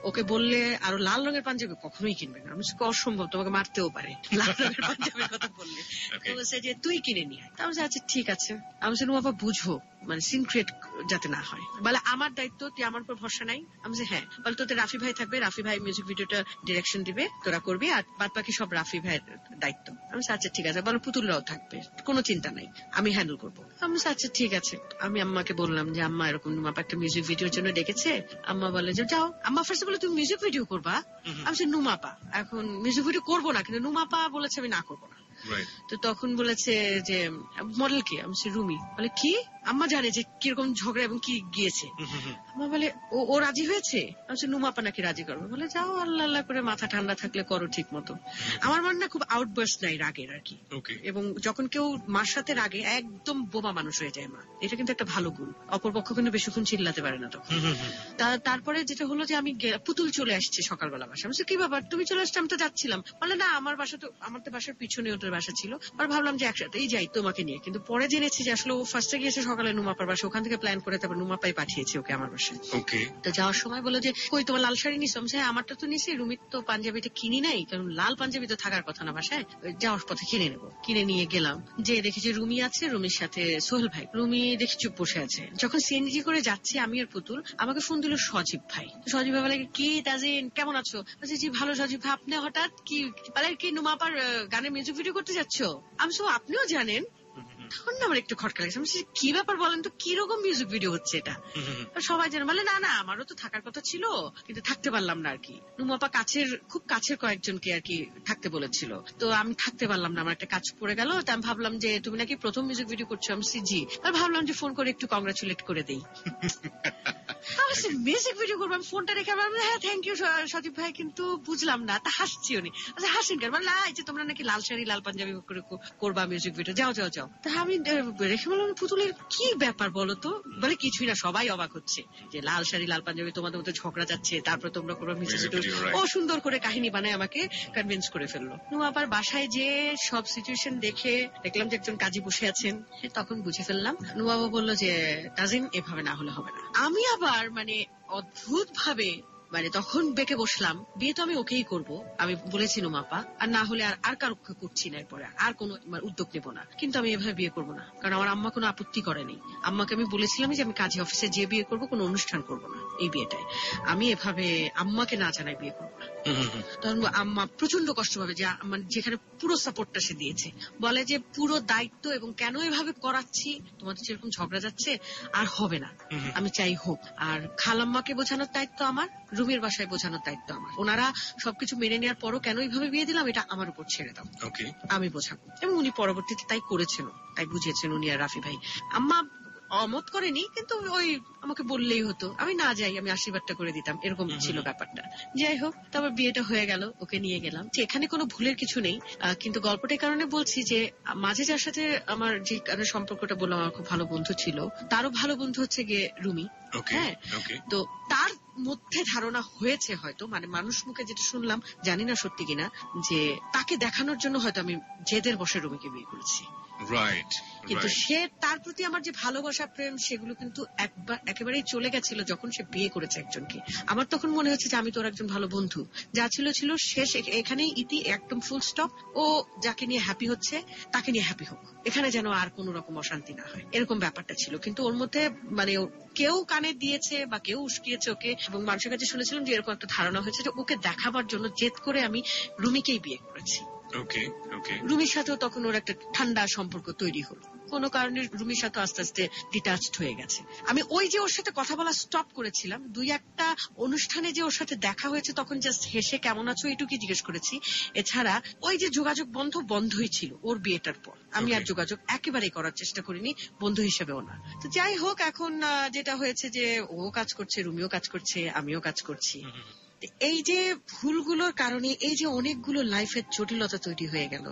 ওকে বললে আরো লাল রঙের পাঞ্জাবি কখনোই কিনবে না। আমি অসম্ভব, তোমাকে মারতেও পারে লাল রঙের পাঞ্জাবির কথা বললে। তো বলছে যে তুই কিনে নিয়ে আয়। তা আমি আচ্ছা ঠিক আছে। আমি নুমাপা বুঝো, মানে সিনক্রেট যাতে না হয়, বলে আমার দায়িত্ব, তুই আমার উপর ভরসা নাই। আমি হ্যাঁ। বলে তোদের রাফি ভাই থাকবে, রাফি ভাই মিউজিক ভিডিওটা ডিরেকশন দিবে, তোরা করবি, আর বাদ বাকি সব রাফি ভাইয়ের দায়িত্ব। আমি আচ্ছা ঠিক আছে। বলে পুতুলরাও থাকবে, কোনো চিন্তা নাই, আমি হ্যান্ডেল করবো। আমি আচ্ছা ঠিক আছে। আমি আম্মাকে বললাম যে আম্মা এরকম নুমাপা একটা মিউজিক ভিডিওর জন্য ডেকেছে। আম্মা বলে যে যাও। আম্মা ফার্স্ট বলে তুমি মিউজিক ভিডিও করবা? আমি নুমাপা এখন মিউজিক ভিডিও করবো না, কিন্তু নুমাপা বলেছে আমি না করবো না। তো তখন বলেছে যে মডেল কে? আমি রুমি। বলে কি? আম্মা জানে যে কিরকম ঝগড়া এবং কি গিয়েছে। আম্মা বলে ও রাজি হয়েছে? আমি নুমাপা নাকি রাজি করবো? বলে যাও, আল্লাহ আল্লাহ করে মাথা ঠান্ডা থাকলে করো ঠিক মতো। আমার মনে না খুব আউটবার্স্ট নাই রাগের আর কি, এবং যখন কেউ মার সাথে রাগে একদম বোমা মানুষ হয়ে যায় মা, এটা কিন্তু একটা ভালো গুণ। অপরপক্ষ কিন্তু বেশিক্ষণ চিল্লাতে পারে না তখন। তারপরে যেটা হলো যে আমি পুতুল চলে আসছে সকালবেলা বাসা। আমি কি ব্যাপার, তুমি চলে আসছো? আমি তো যাচ্ছিলাম। বলে না, আমার বাসা তো, আমার তো বাসার পিছনে ওদের বাসা ছিল, আর ভাবলাম যে একসাথেই যাই তোমাকে নিয়ে। কিন্তু পরে জেনেছি যে আসলে ও ফার্স্টে গিয়েছে সকালে নুমাপার বাসা, ওখান থেকে প্ল্যান করে তারপর নুমাপাই পাঠিয়েছে ওকে আমার বাসায়। তো যাওয়ার সময় বলো যে কই তোমার লাল শাড়ি নিছো? আমি হ্যাঁ আমারটা তো নিছি, রুমির তো পাঞ্জাবিটা কিনি নাই, কারণ লাল পাঞ্জাবি তো থাকার কথা না বাসায়, যাওয়ার পথে কিনে নেবো। কিনে নিয়ে গেলাম, যে দেখেছি রুমি আছে, রুমির সাথে সোহেল ভাই। রুমি দেখি চুপ বসে আছে। যখন সিএনজি করে যাচ্ছি আমি আর পুতুল, আমাকে ফোন দিল সজীব ভাই। সজীব ভাই বলে কি তাজিন কেমন আছো? জি ভালো। সজীব ভাই আপনি হঠাৎ কি বলে, কি নুমাপার গানের মিউজিক ভিডিও করতে যাচ্ছ? আমি আপনিও জানেন? তখন আমার একটু খটকা লাগছে। আমি কি ব্যাপার বলেন তো, কিরকম মিউজিক ভিডিও হচ্ছে এটা? সবাই জানে। বলে না না, আমারও তো থাকার কথা ছিল, কিন্তু থাকতে পারলাম না আর কি। নুমাপা খুব কাছের কয়েকজনকে আর কি থাকতে বলেছিল, তো আমি থাকতে পারলাম না, আমার একটা কাজ পড়ে গেল। তো আমি ভাবলাম যে তুমি নাকি প্রথম মিউজিক ভিডিও করছো। আমি জি। ভাবলাম যে ফোন করে একটু কংগ্রাচুলেট করে দেই। মিউজিক ভিডিও করবো, আমি ফোনটা রেখে বললাম হ্যাঁ থ্যাংক ইউ সজীব ভাই, কিন্তু বুঝলাম না। তা হাসছি উনি। আচ্ছা হাসেন কেন? বললাম এই যে তোমরা নাকি লাল শাড়ি লাল পাঞ্জাবি করে করবা মিউজিক ভিডিও, যাও যাও যাও। তা আমি রেখে বললাম পুতুলের কি ব্যাপার বলো তো? বলে কিছুই না, সবাই অবাক হচ্ছে যে লাল শাড়ি লাল পাঞ্জাবি তোমাদের মধ্যে ঝগড়া যাচ্ছে, তারপরে তোমরা করবো মিউজিক ভিডিও। ও সুন্দর করে কাহিনী বানায় আমাকে কনভিন্স করে ফেললো। আবার বাসায় যে সব সিচুয়েশন দেখে দেখলাম যে একজন কাজী বসে আছেন, তখন বুঝে ফেললাম। নুবাবা বললো যে তাজিন এভাবে না হলে হবে না। আমি আবার মানে অদ্ভুত ভাবে মানে তখন বেঁকে বসলাম, বিয়ে তো আমি ওকেই করব, আমি বলেছি নুমাপা, আর না হলে আর কারো করছি না, এরপরে আর কোনো উদ্যোগ নেবো না, কিন্তু আমি এভাবে বিয়ে করবো না। কারণ আমার আম্মা কোনো আপত্তি করেনি। আম্মাকে আমি বলেছিলাম যে আমি কাজী অফিসে যে বিয়ে করবো, কোনো অনুষ্ঠান করবো না এই বিয়েটায়, আমি এভাবে আম্মাকে না জানাই বিয়ে করবো না। তখন আম্মা প্রচন্ড কষ্ট পাবে, যে মানে যেখানে পুরো সাপোর্টটা সে দিয়েছে, বলে যে পুরো দায়িত্ব এবং কেন এভাবে করাচ্ছি, তোমাদের যেরকম ঝগড়া যাচ্ছে আর হবে না, আমি চাই হোক। আর খালাম্মাকে বোঝানোর দায়িত্ব আমার, রুমির বাসায় বোঝানোর দায়িত্ব আমার। ওনারা সবকিছু মেনে নেওয়ার পরও কেন এইভাবে বিয়ে দিলাম, এটা আমার উপর ছেড়ে দাও, আমি বোঝাবো। এবং উনি পরবর্তীতে তাই করেছেন, তাই বুঝিয়েছেন উনি আর রাফি ভাই। আম্মা অমত করেনি, কিন্তু ওই আমাকে বললেই হতো, আমি না যাই, আমি আশীর্বাদটা করে দিতাম, এরকম ছিল ব্যাপারটা। যাই হোক, তারপর বিয়েটা হয়ে গেল, ওকে নিয়ে গেলাম। এখানে কোনো ভুলের কিছু নেই, কিন্তু গল্পটার কারণে বলছি যে মাঝে যার সাথে আমার যে সম্পর্কটা বললাম আমার খুব ভালো বন্ধু ছিল, তারও ভালো বন্ধু হচ্ছে গিয়ে রুমি। হ্যাঁ, তো তার মধ্যে ধারণা হয়েছে হয়তো, মানে মানুষ মুখে যেটা শুনলাম, জানি না সত্যি কিনা, যে তাকে দেখানোর জন্য হয়তো আমি জেদের বসে রুমিকে বিয়ে করেছি। কিন্তু সে তার প্রতি আমার যে ভালোবাসা প্রেম, সেগুলো কিন্তু একেবারেই চলে গেছিল যখন সে বিয়ে করেছে একজনকে। আমার তখন মনে হচ্ছে যে আমি তোর একজন ভালো বন্ধু, যা ছিল ছিল শেষ, এখানেই ইতি, একদম ফুল স্টপ। ও যাকে নিয়ে হ্যাপি হচ্ছে তাকে নিয়ে হ্যাপি হোক, এখানে যেন আর কোন রকম অশান্তি না হয়, এরকম ব্যাপারটা ছিল। কিন্তু ওর মধ্যে মানে কেউ কানে দিয়েছে বা কেউ উস্কিয়েছে ওকে, এবং মানুষের কাছে শুনেছিলাম যে এরকম একটা ধারণা হয়েছে যে ওকে দেখাবার জন্য জেদ করে আমি রুমিকেই বিয়ে করেছি। রুমির সাথেও তখন ওর একটা ঠান্ডা সম্পর্ক তৈরি হলো। কোনো কারণে রুমির সাথে আস্তে আস্তে ডিটাচড হয়ে গেছে। আমি ওই যে ওর সাথে কথা বলা স্টপ করেছিলাম, 2-1টা অনুষ্ঠানে যে ওর সাথে দেখা হয়েছে তখন জাস্ট হেসে কেমন আছো এইটুকুই জিজ্ঞেস করেছি। এছাড়া ওই যে যোগাযোগ বন্ধই ছিল ওর বিয়েটার পর। আমি আর যোগাযোগ একেবারেই করার চেষ্টা করিনি, বন্ধু হিসেবেও না। তো যাই হোক, এখন যেটা হয়েছে যে ও কাজ করছে, রুমিও কাজ করছে, আমিও কাজ করছি। এই যে ভুলগুলোর কারণে এই যে অনেকগুলো লাইফের জটিলতা তৈরি হয়ে গেল।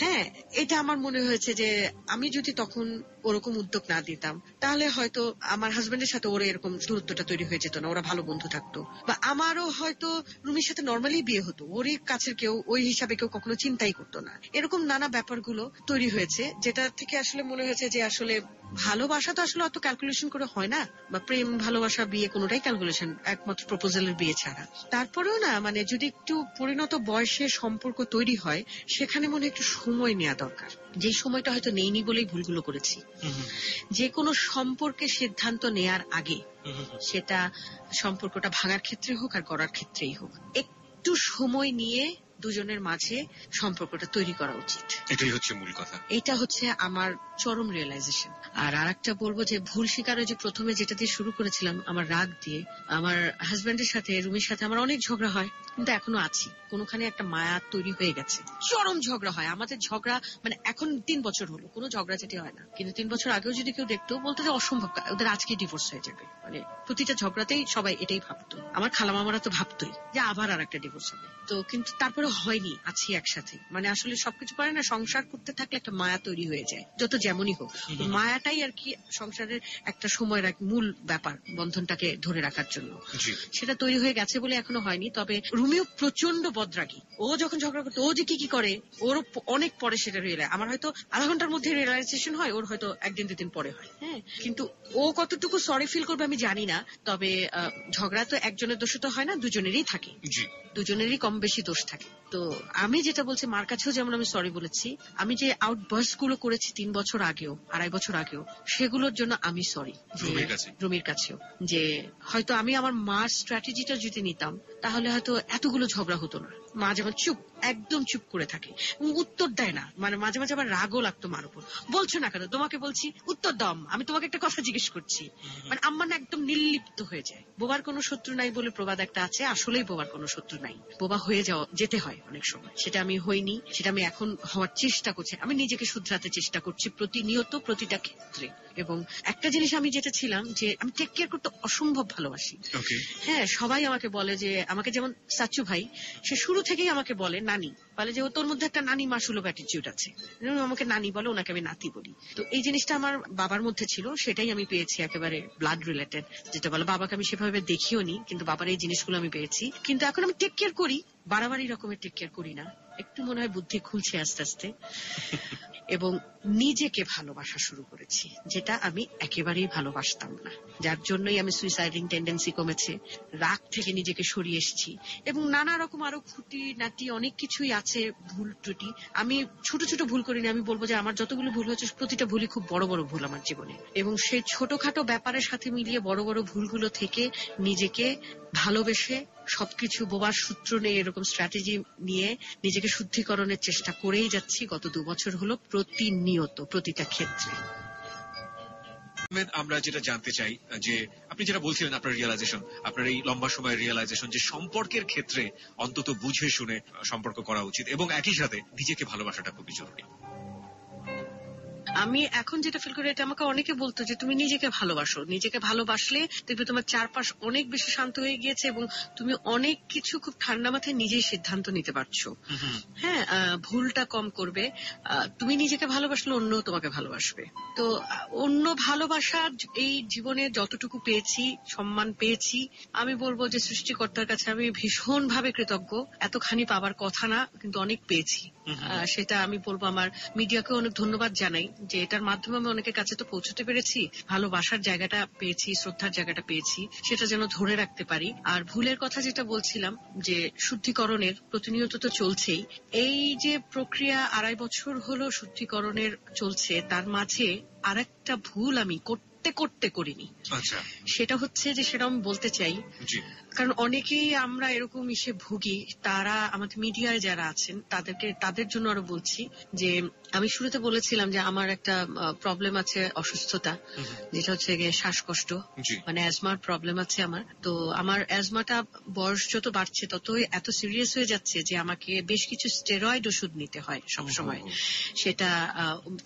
হ্যাঁ, এটা আমার মনে হয়েছে যে আমি যদি তখন ওরকম উদ্যোগ না দিতাম তাহলে হয়তো আমার হাজবেন্ডের সাথে ওর এরকম দূরত্বটা তৈরি হয়ে যেত না, ওরা ভালো বন্ধু থাকতো। বা আমারও হয়তো রুমির সাথে নর্মালি বিয়ে হতো, ওরই কাছের কেউ ওই হিসাবে কেউ কখনো চিন্তাই করতো না। এরকম নানা ব্যাপারগুলো তৈরি হয়েছে, যেটা থেকে আসলে মনে হয়েছে যে আসলে ভালোবাসা তো আসলে অত ক্যালকুলেশন করে হয় না, বা প্রেম ভালোবাসা বিয়ে কোনোটাই ক্যালকুলেশন, একমাত্র প্রপোজালের বিয়ে ছাড়া। তারপরেও না, মানে যদি একটু পরিণত বয়সে সম্পর্ক তৈরি হয় সেখানে মনে একটু সময় নেওয়া দরকার, যে সময়টা হয়তো নেইনি বলেই ভুলগুলো করেছি। যে কোনো সম্পর্কে সিদ্ধান্ত নেয়ার আগে, সেটা সম্পর্কটা ভাঙার ক্ষেত্রে হোক আর করার ক্ষেত্রেই হোক, একটু সময় নিয়ে দুজনের মাঝে সম্পর্কটা তৈরি করা উচিত। এটাই হচ্ছে মূল কথা। এটা হচ্ছে আমার চরম রিয়েলাইজেশন। আর আরেকটা বলবো যে ভুল স্বীকারে যে প্রথমে যেটা দিয়ে শুরু করেছিলাম, আমার রাগ দিয়ে, আমার হাজবেন্ডের সাথে রুমির সাথে আমার অনেক ঝগড়া হয়, কিন্তু এখনো আছি, কোনোখানে একটা মায়া তৈরি হয়ে গেছে। চরম ঝগড়া হয় আমাদের, ঝগড়া মানে এখন 3 বছর হলো কোনো ঝগড়া যেটি হয় না, কিন্তু 3 বছর আগেও যদি কেউ দেখতো বলতো যে অসম্ভব, ওদের আজকে ডিভোর্স হয়ে যাবে। মানে প্রতিটা ঝগড়াতেই সবাই এটাই ভাবতো, আমার খালামামারা তো ভাবতোই যে আবার আর একটা ডিভোর্স হবে। তো কিন্তু তারপরে হয়নি, আছি একসাথে। মানে আসলে সবকিছু পারে না, সংসার করতে থাকলে একটা মায়া তৈরি হয়ে যায়, যত যেমনই হোক। মায়াটাই আর কি সংসারের একটা সময়ের এক মূল ব্যাপার, বন্ধনটাকে ধরে রাখার জন্য। সেটা তৈরি হয়ে গেছে বলে এখনো হয়নি। তবে রুমিও প্রচন্ড বদরাগী, ও যখন ঝগড়া করতো ও যে কি করে ওরও অনেক পরে সেটা রিয়েলাইজ, আমার হয়তো আধা ঘন্টার মধ্যে রিয়েলাইজেশন হয়, ওর হয়তো 1-2 দিন পরে হয়। হ্যাঁ, কিন্তু ও কতটুকু সরি ফিল করবে আমি জানি না। তবে ঝগড়া তো একজনের দোষ তো হয় না, দুজনেরই থাকে, দুজনেরই কম বেশি দোষ থাকে। তো আমি যেটা বলছি, মার কাছেও যেমন আমি সরি বলেছি, আমি যে আউটবার্স্ট গুলো করেছি 3 বছর আগেও, 2.5 বছর আগেও, সেগুলোর জন্য আমি সরি রুমির কাছেও। যে হয়তো আমি আমার মার স্ট্র্যাটেজিটা যদি নিতাম তাহলে হয়তো এতগুলো ঝগড়া হতো না। মা যেমন চুপ, একদম চুপ করে থাকে, উত্তর দেয় না। মানে মাঝে মাঝে আবার রাগও লাগতো মার উপর, বলছো না কেন, তোমাকে বলছি উত্তর দাও, আমি তোমাকে একটা কথা জিজ্ঞেস করছি। মানে আম্মা না একদম নির্লিপ্ত হয়ে যায়। বোবার কোনো শত্রু নাই বলে প্রবাদ একটা আছে, আসলেই বোবার কোনো শত্রু নাই, বোবা হয়ে যেতে হয় অনেক সময়। সেটা আমি হইনি, সেটা আমি এখন হওয়ার চেষ্টা করছি। আমি নিজেকে শুধরাতে চেষ্টা করছি প্রতিনিয়ত, প্রতিটা ক্ষেত্রে। এবং একটা জিনিস আমি যেটা ছিলাম, যে আমি টেক কেয়ার করতে অসম্ভব ভালোবাসি। হ্যাঁ, সবাই আমাকে বলে যে, আমাকে যেমন সাচ্চু ভাই, সে শুরু থেকেই আমাকে বলে নানি, বলে যে ও তোর মধ্যে একটা নানি মাসুলভ অ্যাটিটিউড আছে, আমাকে নানি বলে, ওনাকে আমি নাতি বলি। তো এই জিনিসটা আমার বাবার মধ্যে ছিল, সেটাই আমি পেয়েছি, একেবারে ব্লাড রিলেটেড যেটা বলে। বাবাকে আমি সেভাবে দেখিও নি, কিন্তু বাবার এই জিনিসগুলো আমি পেয়েছি। কিন্তু এখন আমি টেক কেয়ার করি, বাড়াবাড়ি রকমের টেক কেয়ার করি না, একটু মনে হয় বুদ্ধি খুলছে আস্তে আস্তে। এবং নিজেকে ভালোবাসা শুরু করেছি, যেটা আমি একেবারেই ভালোবাসতাম না, যার জন্যই আমি সুইসাইডিং টেন্ডেন্সি কমেছে, রাগ থেকে নিজেকে সরিয়ে এসেছি। এবং নানা রকম আরো খুঁটি নাটি অনেক কিছুই আছে, ভুল ত্রুটি। আমি ছোট ছোট ভুল করিনি, আমি বলবো যে আমার যতগুলো ভুল হচ্ছে প্রতিটা ভুলই খুব বড় বড় ভুল আমার জীবনে। এবং সেই ছোটখাটো ব্যাপারের সাথে মিলিয়ে বড় বড় ভুলগুলো থেকে নিজেকে ভালোবেসে সবকিছু বোবার সূত্র নিয়ে, এরকম স্ট্র্যাটেজি নিয়ে নিজেকে শুদ্ধিকরণের চেষ্টা করেই যাচ্ছি গত 2 বছর হলো, প্রতিনিয়ত, প্রতিটা ক্ষেত্রে। আমরা যেটা জানতে চাই, যে আপনি যেটা বলছিলেন আপনার রিয়েলাইজেশন, আপনার এই লম্বা সময়ের রিয়েলাইজেশন, যে সম্পর্কের ক্ষেত্রে অন্তত বুঝে শুনে সম্পর্ক করা উচিত, এবং একই সাথে নিজেকে ভালোবাসাটা খুবই জরুরি। আমি এখন যেটা ফিল করি, এটা আমাকে অনেকে বলতো যে তুমি নিজেকে ভালোবাসো, নিজেকে ভালোবাসলে দেখবে তোমার চারপাশ অনেক বেশি শান্ত হয়ে গিয়েছে এবং তুমি অনেক কিছু খুব ঠান্ডা মাথায় নিজেই সিদ্ধান্ত নিতে পারছো। হ্যাঁ, ভুলটা কম করবে। তুমি নিজেকে ভালোবাসলে অন্য তোমাকে ভালোবাসবে। তো অন্য ভালোবাসা এই জীবনে যতটুকু পেয়েছি, সম্মান পেয়েছি, আমি বলবো যে সৃষ্টিকর্তার কাছে আমি ভীষণ ভাবে কৃতজ্ঞ। এতখানি পাবার কথা না, কিন্তু অনেক পেয়েছি। সেটা আমি বলবো, আমার মিডিয়াকে অনেক ধন্যবাদ জানাই যে এটার মাধ্যমে আমি অনেকের কাছে তো পৌঁছতে পেরেছি, ভালোবাসার জায়গাটা পেয়েছি, শ্রদ্ধার জায়গাটা পেয়েছি, সেটা যেন ধরে রাখতে পারি। আর ভুলের কথা যেটা বলছিলাম, যে শুদ্ধিকরণের প্রতিনিয়ত তো চলছেই। এই যে প্রক্রিয়া 2.5 বছর হলো শুদ্ধিকরণের চলছে, তার মাঝে আরেকটা ভুল আমি করতে করতে করতে করিনি। আচ্ছা, সেটা হচ্ছে যে সেটা আমি বলতে চাই, জি, কারণ অনেকেই আমরা এরকম ইসে ভুগি। তারা আমাদের মিডিয়ায় যারা আছেন তাদের জন্য আরো বলছি যে আমি শুরুতে বলেছিলাম যে আমার একটা প্রবলেম আছে, অসুস্থতা, যেটা হচ্ছে গিয়ে শ্বাসকষ্ট, জি, মানে অ্যাজমার প্রবলেম আছে আমার। তো আমার অ্যাজমাটা বয়স যত বাড়ছে ততই এত সিরিয়াস হয়ে যাচ্ছে যে আমাকে বেশ কিছু স্টেরয়েড ওষুধ নিতে হয় সবসময়। সেটা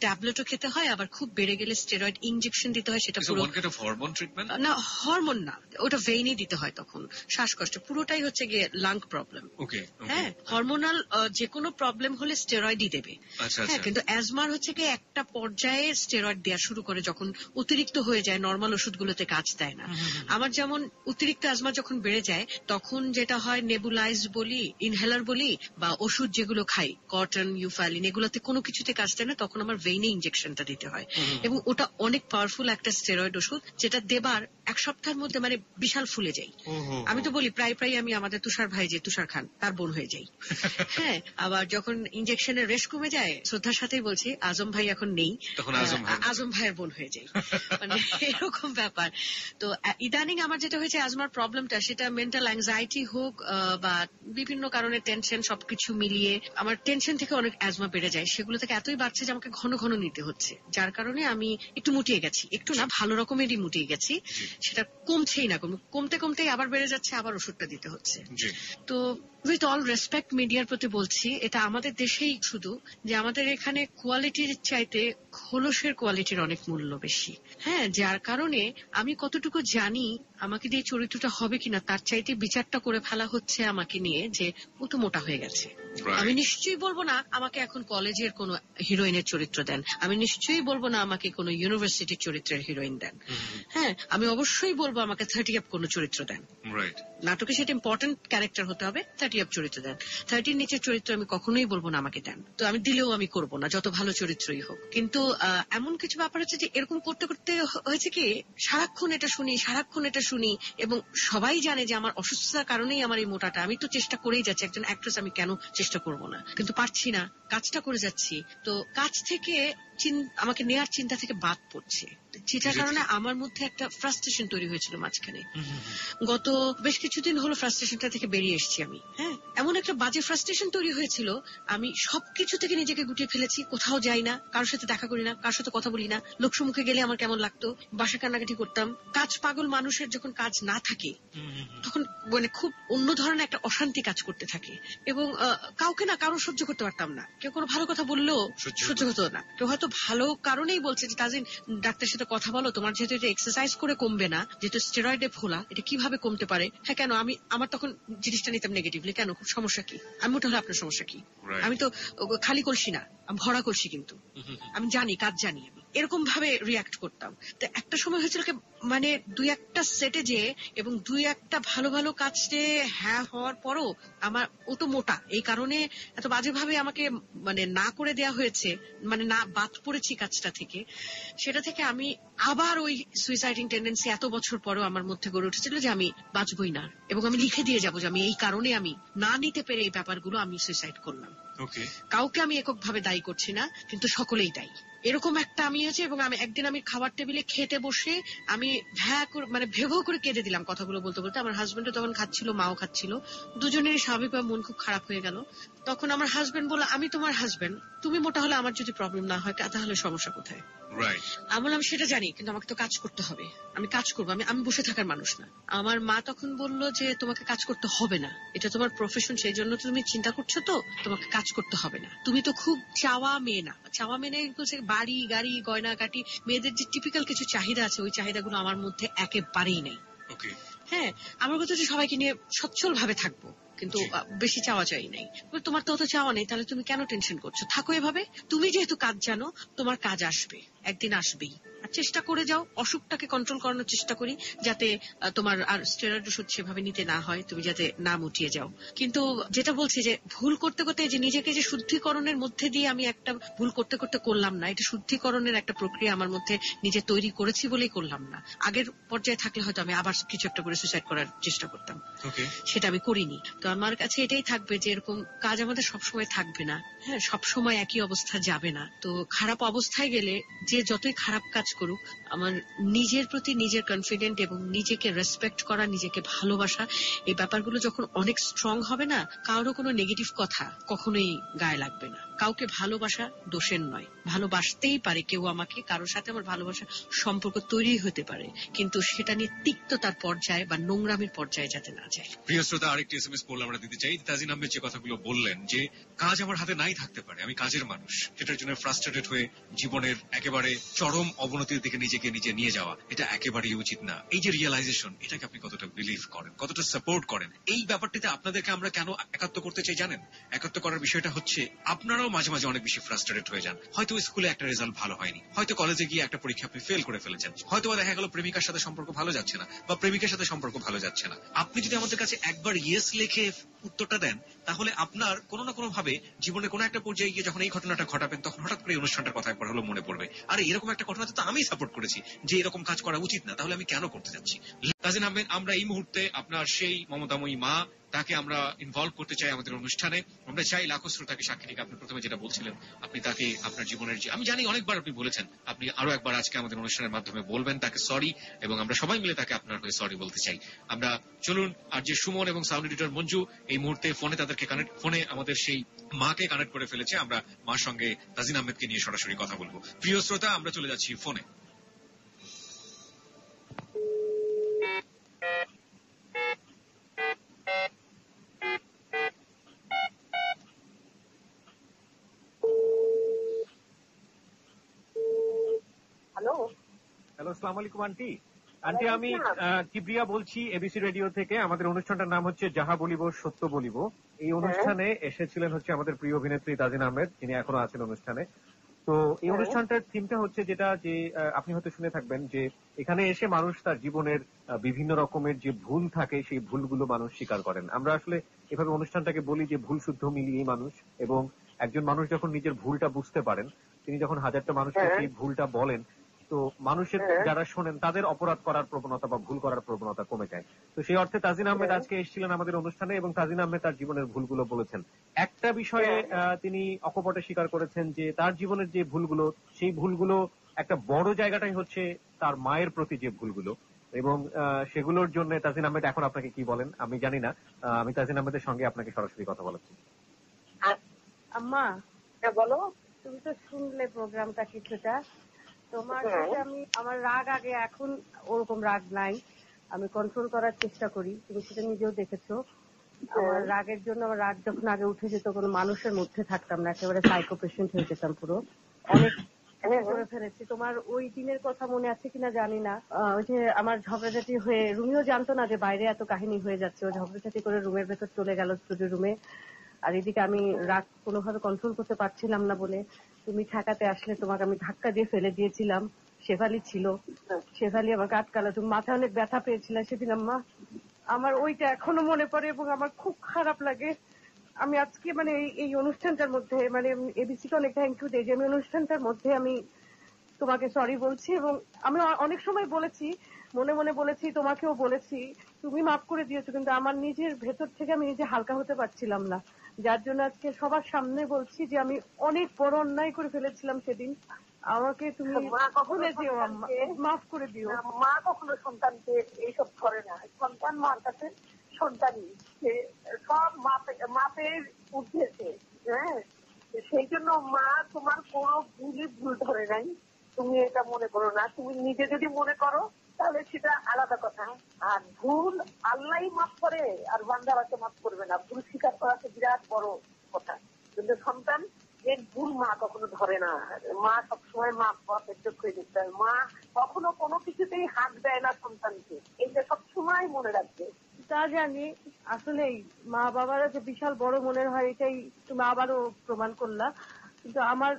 ট্যাবলেটও খেতে হয়, আবার খুব বেড়ে গেলে স্টেরয়েড ইনজেকশন দিতে হয়। সেটা পুরো হরমোন ট্রিটমেন্ট না, হরমোন না, ওটা ভেইনই দিতে হয়। তখন শ্বাসকষ্ট পুরোটাই হচ্ছে গিয়ে লাং প্রবলেম। ওকে, হ্যাঁ, হরমোনাল যে কোনো প্রবলেম হলে স্টেরয়েডই দেবে। আচ্ছা, হ্যাঁ, কিন্তু অ্যাজমার হচ্ছে গিয়ে একটা পর্যায়ে স্টেরয়েড দেওয়া শুরু করে যখন অতিরিক্ত হয়ে যায়, নর্মাল ওষুধগুলোতে কাজ দেয় না। আমার যেমন অতিরিক্ত অ্যাজমা যখন বেড়ে যায় তখন যেটা হয়, নেবুলাইজ বলি, ইনহেলার বলি, বা ওষুধ যেগুলো খাই, কটন, ইউফাইলিন, এগুলোতে কোনো কিছুতে কাজ দেয় না। তখন আমার ভেইনে ইনজেকশনটা দিতে হয়, এবং ওটা অনেক পাওয়ারফুল একটা স্টেরয়েড ওষুধ, যেটা দেবার এক সপ্তাহের মধ্যে মানে বিশাল ফুলে যাই। আমি তো বলি প্রায় আমি আমাদের তুষার ভাই যে তুষার খান তার বোন হয়ে যাই। হ্যাঁ, আবার যখন ইনজেকশনের রেশ কমে যায়, শ্রদ্ধার সাথেই বলছি, আজম ভাই এখন নেই, আজম ভাইয়ের বোন হয়ে যাই, মানে এরকম ব্যাপার। তো ইদানিং আমার যেটা হয়েছে, আজমার প্রবলেমটা, সেটা মেন্টাল অ্যাংজাইটি হোক বা বিভিন্ন কারণে টেনশন, সবকিছু মিলিয়ে আমার টেনশন থেকে অনেক অ্যাজমা বেড়ে যায়। সেগুলো থেকে এতই বাড়ছে যে আমাকে ঘন ঘন নিতে হচ্ছে, যার কারণে আমি একটু মুটিয়ে গেছি, একটু না ভালো রকমেরই মুটিয়ে গেছি। সেটা কমছেই না, কমতে কমতেই আবার বেড়ে যাচ্ছে, আবার ওষুধটা দিতে হচ্ছে। তো উইথ অল রেসপেক্ট মিডিয়ার প্রতি বলছি, এটা আমাদের দেশেই শুধু যে আমাদের এখানে কোয়ালিটির চাইতে খোলসের কোয়ালিটির অনেক মূল্য বেশি। হ্যাঁ, যার কারণে আমি কতটুকু জানি আমাকে দিয়ে চরিত্রটা হবে কিনা তার চাইতে বিচারটা করে ফেলা হচ্ছে আমাকে নিয়ে, যে ও তো মোটা হয়ে গেছে। আমি নিশ্চয়ই বলবো না আমাকে এখন কলেজের কোন হিরোইনের চরিত্র দেন, আমি নিশ্চয়ই বলবো না আমাকে কোন ইউনিভার্সিটির চরিত্রের হিরোইন দেন। হ্যাঁ, আমি অবশ্যই বলবো আমাকে 30 আপ কোন চরিত্র দেন। নাটকে সেটা ইম্পর্টেন্ট ক্যারেক্টার হতে হবে, 30 আপ চরিত্র দেন। 30 নিচের চরিত্র আমি কখনোই বলবো না আমাকে দেন। তো আমি দিলেও আমি করবো না, যত ভালো চরিত্রই হোক। কিন্তু এমন কিছু ব্যাপার হচ্ছে যে এরকম করতে করতে হয়েছে কি, সারাক্ষণ এটা শুনি, এবং সবাই জানে যে আমার অসুস্থতার কারণেই আমার এই মোটাটা। আমি তো চেষ্টা করেই যাচ্ছি, একজন অ্যাক্ট্রেস আমি কেন চেষ্টা করবো না, কিন্তু পারছি না, কাজটা করে যাচ্ছি। তো কাজ থেকে আমাকে নেয়ার চিন্তা থেকে বাদ পড়ছে, যেটার কারণে আমার মধ্যে একটা ফ্রাস্ট্রেশন তৈরি হয়েছিল মাঝখানে। গত বেশ কিছুদিন হলো ফ্রাস্ট্রেশনটা থেকে বেরিয়ে এসেছি আমি। হ্যাঁ, এমন একটা বাজে ফ্রাস্ট্রেশন তৈরি হয়েছিল, আমি সবকিছু থেকে নিজেকে গুটিয়ে ফেলেছি, কোথাও যাই না, কারোর সাথে দেখা করি না, কারোর সাথে কথা বলি না। লোকসম্মুখে গেলে আমার কেমন লাগতো, বাসা কান্নাকাটি করতাম। কাজ পাগল মানুষের যখন কাজ না থাকে তখন মানে খুব অন্য ধরনের একটা অশান্তি কাজ করতে থাকে, এবং কাউকে না কারো সহ্য করতে পারতাম না। কেউ কোনো ভালো কথা বললেও সহ্য হতো না। কেউ হয়তো ভালো কারণেই বলছে যে তাজিন ডাক্তারের সাথে কথা বলো, তোমার যেহেতু এটা এক্সারসাইজ করে কমবে না, যেহেতু স্টেরয়েডে ফোলা, এটা কিভাবে কমতে পারে। হ্যাঁ, কেন আমার তখন জিনিসটা নিতাম নেগেটিভলি, কেন সমস্যা কি, আমি ওটা হলে আপনার সমস্যা কি, আমি তো খালি করছি না, আমি ভরা করছি, কিন্তু আমি জানি কাজ জানি, আমি এরকম ভাবে রিয়াক্ট করতাম। তো একটা সময় হয়েছিল মানে 2-1টা সেটে যে, এবং 2-1টা ভালো ভালো কাজে হ্যাঁ হওয়ার পরও আমার ও তো মোটা, এই কারণে এত বাজেভাবে আমাকে মানে না করে দেয়া হয়েছে, মানে না বাদ পড়েছি কাজটা থেকে। সেটা থেকে আমি আবার ওই সুইসাইডিং টেন্ডেন্সি এত বছর পরেও আমার মধ্যে গড়ে উঠেছিল যে আমি বাঁচবই না, এবং আমি লিখে দিয়ে যাবো যে আমি এই কারণে, আমি না নিতে পেরে এই ব্যাপারগুলো আমি সুইসাইড করলাম। কাউকে আমি এককভাবে দায়ী করছি না, কিন্তু সকলেই দায়ী। এরকম একটা আমি হয়েছে, এবং আমি একদিন আমি খাবার টেবিলে খেতে বসে আমি মানে ভেভো করে কেঁদে দিলাম কথাগুলো বলতে বলতে। আমার হাজবেন্ডও তখন খাচ্ছিল, মাও খাচ্ছিল, দুজনেরই স্বাভাবিকভাবে মন খুব খারাপ হয়ে গেল। তখন আমার হাজবেন্ড বলল, আমি তোমার হাজবেন্ড, তুমি মোটা হলে আমার যদি প্রবলেম না হয় তাহলে সমস্যা কোথায়। আমি বললাম সেটা জানি, কিন্তু আমাকে তো কাজ করতে হবে, আমি কাজ করবো, আমি বসে থাকার মানুষ না। আমার মা তখন বলল যে তোমাকে কাজ করতে হবে না, এটা তোমার প্রফেশন, সেই জন্য তুমি চিন্তা করছো, তো তোমাকে কাজ করতে হবে না, তুমি তো খুব চাওয়া মেয়ে না। চাওয়া মেয়ে নেই বলছে বাড়ি গাড়ি গয়না কাটি, মেয়েদের যে টিপিক্যাল কিছু চাহিদা আছে, ওই চাহিদাগুলো আমার মধ্যে একেবারেই নেই। হ্যাঁ, আমার কথা হচ্ছে সবাইকে নিয়ে সচ্ছল ভাবে থাকবো, কিন্তু বেশি চাওয়া চাই নাই। তোমার তো অত চাওয়া নেই, তাহলে তুমি কেন টেনশন করছো, থাকো এভাবে। তুমি যেহেতু কাজ জানো, তোমার কাজ আসবে, একদিন আসবেই। আর চেষ্টা করে যাও, অসুখটাকে কন্ট্রোল করানোর চেষ্টা করি, যাতে তোমার আর স্টেরয়েড ওষুধ সেভাবে নিতে না হয়, তুমি যাতে না মুটিয়ে যাও। কিন্তু যেটা বলছি যে ভুল করতে করতে যে নিজেকে যে শুদ্ধিকরণের মধ্যে দিয়ে আমি একটা ভুল করতে করতে করলাম না, এটা শুদ্ধিকরণের একটা প্রক্রিয়া আমার মধ্যে নিজে তৈরি করেছি বলেই করলাম না। আগের পর্যায়ে থাকলে হয়তো আমি আবার কিছু একটা করে সুইসাইড করার চেষ্টা করতাম, সেটা আমি করিনি। তো আমার কাছে এটাই থাকবে যে এরকম কাজ আমাদের সবসময় থাকবে না। হ্যাঁ, সবসময় একই অবস্থা যাবে না। তো খারাপ অবস্থায় গেলে যে যতই খারাপ কাজ করুক, আমার নিজের প্রতি নিজের কনফিডেন্ট এবং নিজেকে রেসপেক্ট করা, নিজেকে ভালোবাসা, এই ব্যাপারগুলো যখন অনেক স্ট্রং হবে না, কারো কোনো নেগেটিভ কথা কখনোই গায়ে লাগবে না। কাউকে ভালোবাসা দোষের নয়, ভালোবাসতেই পারে কেউ আমাকে, কারোর সাথে আমার ভালোবাসা সম্পর্ক তৈরি হতে পারে, কিন্তু সেটা নিয়ে তিক্ততার পর্যায়ে বা নোংরামির পর্যায়ে যাতে না যায়। প্রিয় শ্রোতা, আরেকটি এসএমএস পড়লে আমরা দিতে চাই। তাজিন আহমেদ যে কথাগুলো বললেন যে কাজ আমার হাতে নাই থাকতে পারে, আমি কাজের মানুষ, সেটার জন্য ফ্রাস্ট্রেটেড হয়ে জীবনের একেবারে চরম অবনতির দিকে নিজেকে নিজে নিয়ে যাওয়া, এটা একেবারেই উচিত না। এই যে রিয়েলাইজেশন, এটাকে আপনি কতটা বিলিভ করেন, কতটা সাপোর্ট করেন? এই ব্যাপারটিতে আপনাদেরকে আমরা কেন একাত্ম করতে চাই জানেন? একাত্ম করার বিষয়টা হচ্ছে আপনারাও মাঝে মাঝে অনেক বেশি ফ্রাস্ট্রেটেড হয়ে যান। হয়তো স্কুলে একটা রেজাল্ট ভালো হয়নি, হয়তো কলেজে গিয়ে একটা পরীক্ষা আপনি ফেল করে ফেলেছেন, হয়তো দেখা গেল প্রেমিকার সাথে সম্পর্ক ভালো যাচ্ছে না বা প্রেমিকের সাথে সম্পর্ক ভালো যাচ্ছে না। আপনি যদি আমাদের কাছে একবার ইয়েস লিখে উত্তরটা দেন, তাহলে আপনার কোনো না কোনো ভাবে জীবনে কোনো একটা পর্যায়ে গিয়ে যখন এই ঘটনাটা ঘটাবেন, তখন হঠাৎ করে এই অনুষ্ঠানটার কথা একবার হলো মনে পড়বে, আরে এরকম একটা ঘটনা তো আমি সাপোর্ট করেছি, যে এরকম কাজ করা উচিত না, তাহলে আমি কেন করতে যাচ্ছি? তাজিন আহমেদ, আমরা এই মুহূর্তে আপনার সেই মমতাময়ী মা, তাকে আমরা ইনভলভ করতে চাই আমাদের অনুষ্ঠানে। আমরা চাই লাখো শ্রোতাকে সাক্ষী রেখে আপনি প্রথমে যেটা বলছিলেন, আপনি তাকে আপনার জীবনের যে, আমি জানি অনেকবার আপনি বলেছেন, আপনি আরো একবার আজকে আমাদের অনুষ্ঠানের মাধ্যমে বলবেন তাকে সরি, এবং আমরা সবাই মিলে তাকে আপনার হয়ে সরি বলতে চাই। আমরা চলুন, আর যে সুমন এবং সাউন্ড এডিটর মঞ্জু এই মুহূর্তে ফোনে আমাদের সেই মাকে কানেক্ট করে ফেলেছে। আমরা মার সঙ্গে তাজিন আহমেদকে নিয়ে সরাসরি কথা বলবো। প্রিয় শ্রোতা, আমরা চলে যাচ্ছি ফোনে। হ্যালো, আসসালামু আলাইকুম আন্টি। আমি কিবরিয়া বলছি এবিসি রেডিও থেকে। আমাদের অনুষ্ঠানটার নাম হচ্ছে যাহা বলিব সত্য বলিব। এই অনুষ্ঠানে এসেছিলেন হচ্ছে আমাদের প্রিয় অভিনেত্রী তাজিন আহমেদ, যিনি এখনো আছেন অনুষ্ঠানে। তো এই অনুষ্ঠানটার থিমটা হচ্ছে যেটা যে আপনি হয়তো শুনে থাকবেন, যে এখানে এসে মানুষ তার জীবনের বিভিন্ন রকমের যে ভুল থাকে সেই ভুলগুলো মানুষ স্বীকার করেন। আমরা আসলে এভাবে অনুষ্ঠানটাকে বলি যে ভুল শুদ্ধ মিলিয়ে মানুষ, এবং একজন মানুষ যখন নিজের ভুলটা বুঝতে পারেন, তিনি যখন হাজারটা মানুষকে সেই ভুলটা বলেন, তো মানুষের যারা শোনেন তাদের অপরাধ করার প্রবণতা বা ভুল করার প্রবণতা কমে যায়। তো সেই অর্থে তাজিন আহমেদ আজকে এসেছিলেন আমাদের অনুষ্ঠানে, এবং তাজিন আহমেদ তার জীবনের ভুলগুলো বলেছেন। একটা বিষয়ে তিনি অকপটে স্বীকার করেছেন যে তার জীবনের যে ভুলগুলো, সেই ভুলগুলো একটা বড় জায়গাটাই হচ্ছে তার মায়ের প্রতি যে ভুলগুলো, এবং সেগুলোর জন্য তাজিন আহমেদ এখন আপনাকে কি বলেন আমি জানি না। আমি তাজিন আহমেদের সঙ্গে আপনাকে সরাসরি কথা বলাচ্ছি। আম্মা বলো, তুমি তো শুনলে প্রোগ্রামটা কিছুটা। তোমার সাথে আমি আমার রাগ আগে, এখন ওরকম রাগ নাই, আমি কন্ট্রোল করার চেষ্টা করি। তুমি সেটা নিজেও দেখেছো। আমার রাগের জন্য, আমার রাগ যখন আগে উঠে যেত, কোনো মানুষের মধ্যে থাকতাম না, একেবারে সাইকো পেশেন্ট হয়ে যেতাম পুরো। অনেক করে ফেলেছি। তোমার ওই দিনের কথা মনে আছে কিনা জানি না, ওই যে আমার ঝগড়াঝাটি হয়ে, রুমিও জানতো না যে বাইরে এত কাহিনী হয়ে যাচ্ছে, ও ঝগড়াঝাটি করে রুমের ভেতর চলে গেল, স্টুডিও রুমে। আর এদিকে আমি রাগ কোনোভাবে কন্ট্রোল করতে পারছিলাম না বলে তুমি ঠেকাতে আসলে, তোমাকে আমি ধাক্কা দিয়ে ফেলে দিয়েছিলাম। শেফালি ছিল, শেফালি আমাকে আটকালো, তুমি মাথায় অনেক ব্যথা পেয়েছিলে সেদিন আম্মা। আমার ওইটা এখনো মনে পড়ে এবং আমার খুব খারাপ লাগে। আমি আজকে মানে এই অনুষ্ঠানটার মধ্যে, মানে এবিসিকে অনেক থ্যাংক ইউ দিই যে আমি অনুষ্ঠানটার মধ্যে আমি তোমাকে সরি বলছি। এবং আমি অনেক সময় বলেছি, মনে মনে বলেছি, তোমাকেও বলেছি, তুমি মাফ করে দিয়েছো, কিন্তু আমার নিজের ভেতর থেকে আমি নিজে হালকা হতে পারছিলাম না, যার জন্য আজকে সবার সামনে বলছি যে আমি অনেক বড় অন্যায় করে ফেলেছিলাম সেদিন। আমাকে তুমি ভুলে যেও, মাফ করে দিও। মা কখনো সন্তানকে এইসব করে না, সন্তান মার কাছে সন্তানই, সব মাপের উঠেছে। হ্যাঁ, সেই জন্য মা তোমার কোনো ভুল ধরে নাই, তুমি এটা মনে করো না। তুমি নিজে যদি মনে করো তাহলে সেটা আলাদা কথা। আর ভুল আল্লাহ মাফ করে, আর বান্দারাকে মাফ করবে না। ভুল স্বীকার করা তো বিরাট বড় কথা, কিন্তু সন্তান এর ভুল মা কখনো ধরে না। মা সবসময় মা বাপের চোখে দেখতে হয়। মা কখনো কোনো কিছুতেই হাত দেয় না সন্তানকে, এইটা সবসময় মনে রাখবে। তা জানি, আসলেই মা বাবারা যে বিশাল বড় মনের হয়, এটাই তুমি আবারও প্রমাণ করলা। কিন্তু আমার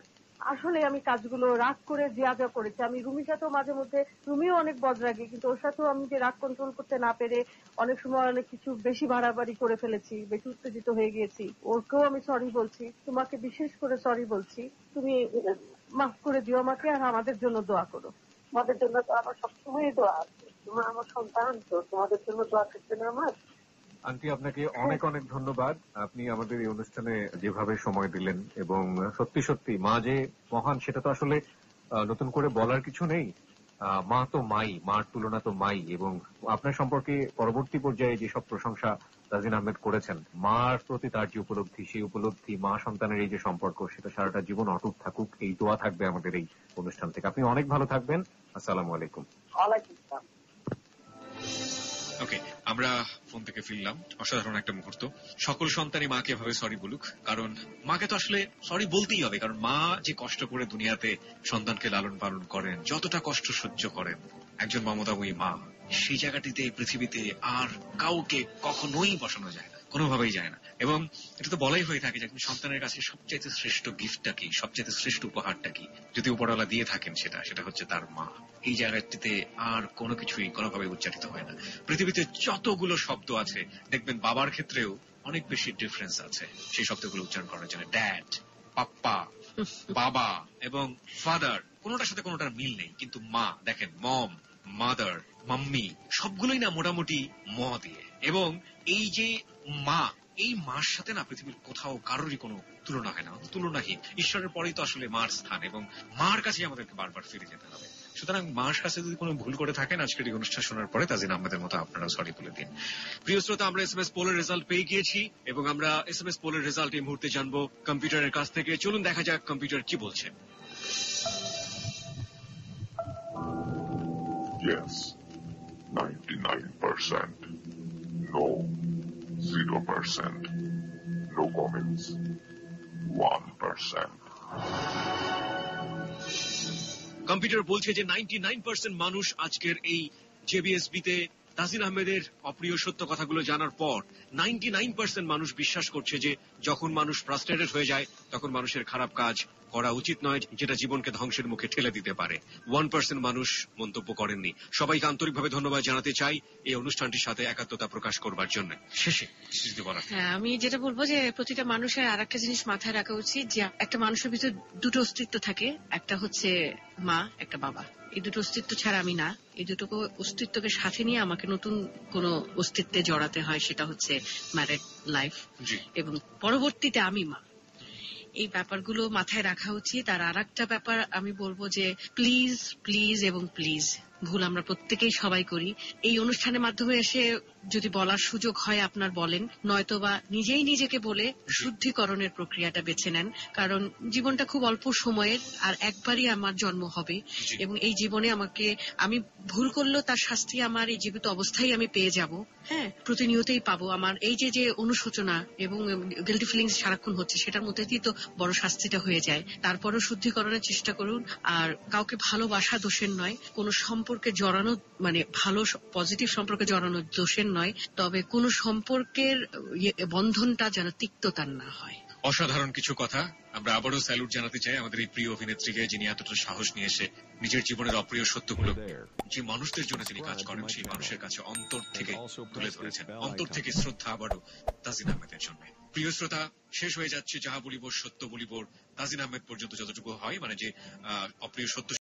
আসলে আমি কাজগুলো রাগ করে যা যা করেছি, আমি রুমির সাথেও মাঝে মধ্যে, রুমিও অনেক বদরাগী, কিন্তু ওর সাথেও আমি যে রাগ কন্ট্রোল করতে না পেরে অনেক সময় অনেক কিছু বেশি বাড়াবাড়ি করে ফেলেছি, বেশি উত্তেজিত হয়ে গিয়েছি। ওকেও আমি সরি বলছি, তোমাকে বিশেষ করে সরি বলছি। তুমি মাফ করে দিও আমাকে, আর আমাদের জন্য দোয়া করো। তোমাদের জন্য তো আমার সবসময় দোয়া আছে, তোমার আমার সন্তান, তো তোমাদের জন্য দোয়া করতে না আমার। আন্টি, আপনাকে অনেক অনেক ধন্যবাদ। আপনি আমাদের এই অনুষ্ঠানে যেভাবে সময় দিলেন, এবং সত্যি সত্যি মা যে মহান সেটা তো আসলে নতুন করে বলার কিছু নেই। মা তো মাই, মার তুলনা তো মাই, এবং আপনার সম্পর্কে পরবর্তী পর্যায়ে যেসব প্রশংসা তাজিন আহমেদ করেছেন, মার প্রতি তার যে উপলব্ধি, সেই উপলব্ধি, মা সন্তানের এই যে সম্পর্ক, সেটা সারাটা জীবন অটুট থাকুক, এই দোয়া থাকবে আমাদের এই অনুষ্ঠান থেকে। আপনি অনেক ভালো থাকবেন। আসসালামু আলাইকুম। ওয়ালাইকুম আসসালাম। ওকে, আমরা ফোন থেকে ফিরলাম। অসাধারণ একটা মুহূর্ত। সকল সন্তানই মাকে এভাবে সরি বলুক, কারণ মাকে তো আসলে সরি বলতেই হবে, কারণ মা যে কষ্ট করে দুনিয়াতে সন্তানকে লালন পালন করেন, যতটা কষ্ট সহ্য করেন একজন মমতাময়ী মা, সেই জায়গাটিতে পৃথিবীতে আর কাউকে কখনোই বসানো যায় না, কোনোভাবেই যায় না। এবং এটা তো বলাই হয়ে থাকে যে একজন সন্তানের কাছে সবচাইতে শ্রেষ্ঠ গিফটটা কি, সবচাইতে শ্রেষ্ঠ উপহারটা কি, যদি উপরওয়ালা দিয়ে থাকেন সেটা হচ্ছে তার মা। এই জায়গাটিতে আর কোনো কিছুই কোনোভাবে উচ্চারিত হয় না। পৃথিবীতে যতগুলো শব্দ আছে দেখবেন বাবার ক্ষেত্রেও অনেক বেশি ডিফারেন্স আছে সেই শব্দগুলো উচ্চারণ করার জন্য। ড্যাড, পাপ্পা, বাবা এবং ফাদার, কোনোটার সাথে কোনোটার মিল নেই। কিন্তু মা দেখেন, মম, মাদার, মাম্মি, সবগুলোই না মোটামুটি ম দিয়ে। এবং এই যে মা, এই মার সাথে না পৃথিবীর কোথাও কারোরই কোনো তুলনা হয় না, তুলনাহীন। ঈশ্বরের পরেই তো আসলে মার স্থান, এবং মার কাছে আমাদেরকে বারবার ফিরে যেতে হবে। সুতরাং মার কাছে যদি কোনো ভুল করে থাকেন আজকের এই অনুষ্ঠান শোনার পরে তাজিন আহমেদের মতো আপনারা সরি বলে দিন। প্রিয় শ্রোতা, আমরা SMS পোলের রেজাল্ট পেয়ে গিয়েছি এবং আমরা SMS পোলের রেজাল্ট এই মুহূর্তে জানবো কম্পিউটারের কাছ থেকে। চলুন দেখা যাক কম্পিউটার কি বলছে। Yes, 99%. No, 0%. No comments, 1%. Computer বলছে যে 99% মানুষ আজকের এই জেবিএসবিতে তাজিন আহমেদের অপ্রিয় সত্য কথাগুলো জানার পর 99% মানুষ বিশ্বাস করছে যে যখন মানুষ ফ্রাস্ট্রেটেড হয়ে যায় তখন মানুষের খারাপ কাজ করা উচিত নয়, যেটা জীবনকে ধ্বংসের মুখে ঠেলে দিতে পারে। 1% মানুষ মন্তব্য করেননি। সবাইকে আন্তরিকভাবে ধন্যবাদ জানাতে চাই এই অনুষ্ঠানটির সাথে একাত্মতা প্রকাশ করবার জন্য। শেষে যদি বলার, আমি যেটা বলবো যে প্রতিটা মানুষের আর একটা জিনিস মাথায় রাখা উচিত, যে একটা মানুষের ভিতর দুটো অস্তিত্ব থাকে, একটা হচ্ছে মা, একটা বাবা। এই দুটো অস্তিত্ব ছাড়া আমি না। এই দুটো অস্তিত্বকে সাথে নিয়ে আমাকে নতুন কোনো অস্তিত্বে জড়াতে হয়, সেটা হচ্ছে ম্যারিড লাইফ, এবং পরবর্তীতে আমি মা। এই ব্যাপারগুলো মাথায় রাখা উচিত। আর আরেকটা ব্যাপার আমি বলবো যে প্লিজ প্লিজ এবং প্লিজ, ভুল আমরা প্রত্যেকেই সবাই করি। এই অনুষ্ঠানের মাধ্যমে এসে যদি বলার সুযোগ হয় আপনার বলেন, নয়তোবা নিজেই নিজেকে বলে শুদ্ধিকরণের প্রক্রিয়াটা বেছে নেন। কারণ জীবনটা খুব অল্প সময়ের, আর একবারই আমার জন্ম হবে, এবং এই জীবনে আমি ভুল করলেও তার শাস্তি আমার এই জীবিত অবস্থায় আমি পেয়ে যাব। হ্যাঁ, প্রতিনিয়তই পাবো। আমার এই যে অনুশোচনা এবং গিল্টি ফিলিংস সারাক্ষণ হচ্ছে, সেটার মধ্যে দিয়ে তো বড় শাস্তিটা হয়ে যায়। তারপরও শুদ্ধিকরণের চেষ্টা করুন। আর কাউকে ভালোবাসা দোষের নয়, কোনো সম্পর্কে জড়ানো, মানে ভালো পজিটিভ সম্পর্কে জড়ানো দোষের নয়, তবে কোন সম্পর্কের বন্ধনটা যেন তিক্ততার না হয়। অসাধারণ কিছু কথা। আমরা আবারও স্যালুট জানাতে চাই আমাদের এই প্রিয় অভিনেত্রীকে, যিনি এতটা সাহস নিয়ে এসে নিজের জীবনের অপ্রিয় সত্যগুলো যে মানুষদের জন্য তিনি কাজ করেন সেই মানুষের কাছে অন্তর থেকে তুলে ধরেছেন। অন্তর থেকে শ্রদ্ধা আবারও তাজিন আহমেদের জন্য। প্রিয় শ্রোতা, শেষ হয়ে যাচ্ছে যাহা বলিব সত্য বলিব তাজিন আহমেদ পর্যন্ত যতটুকু হয়, মানে যে অপ্রিয় সত্য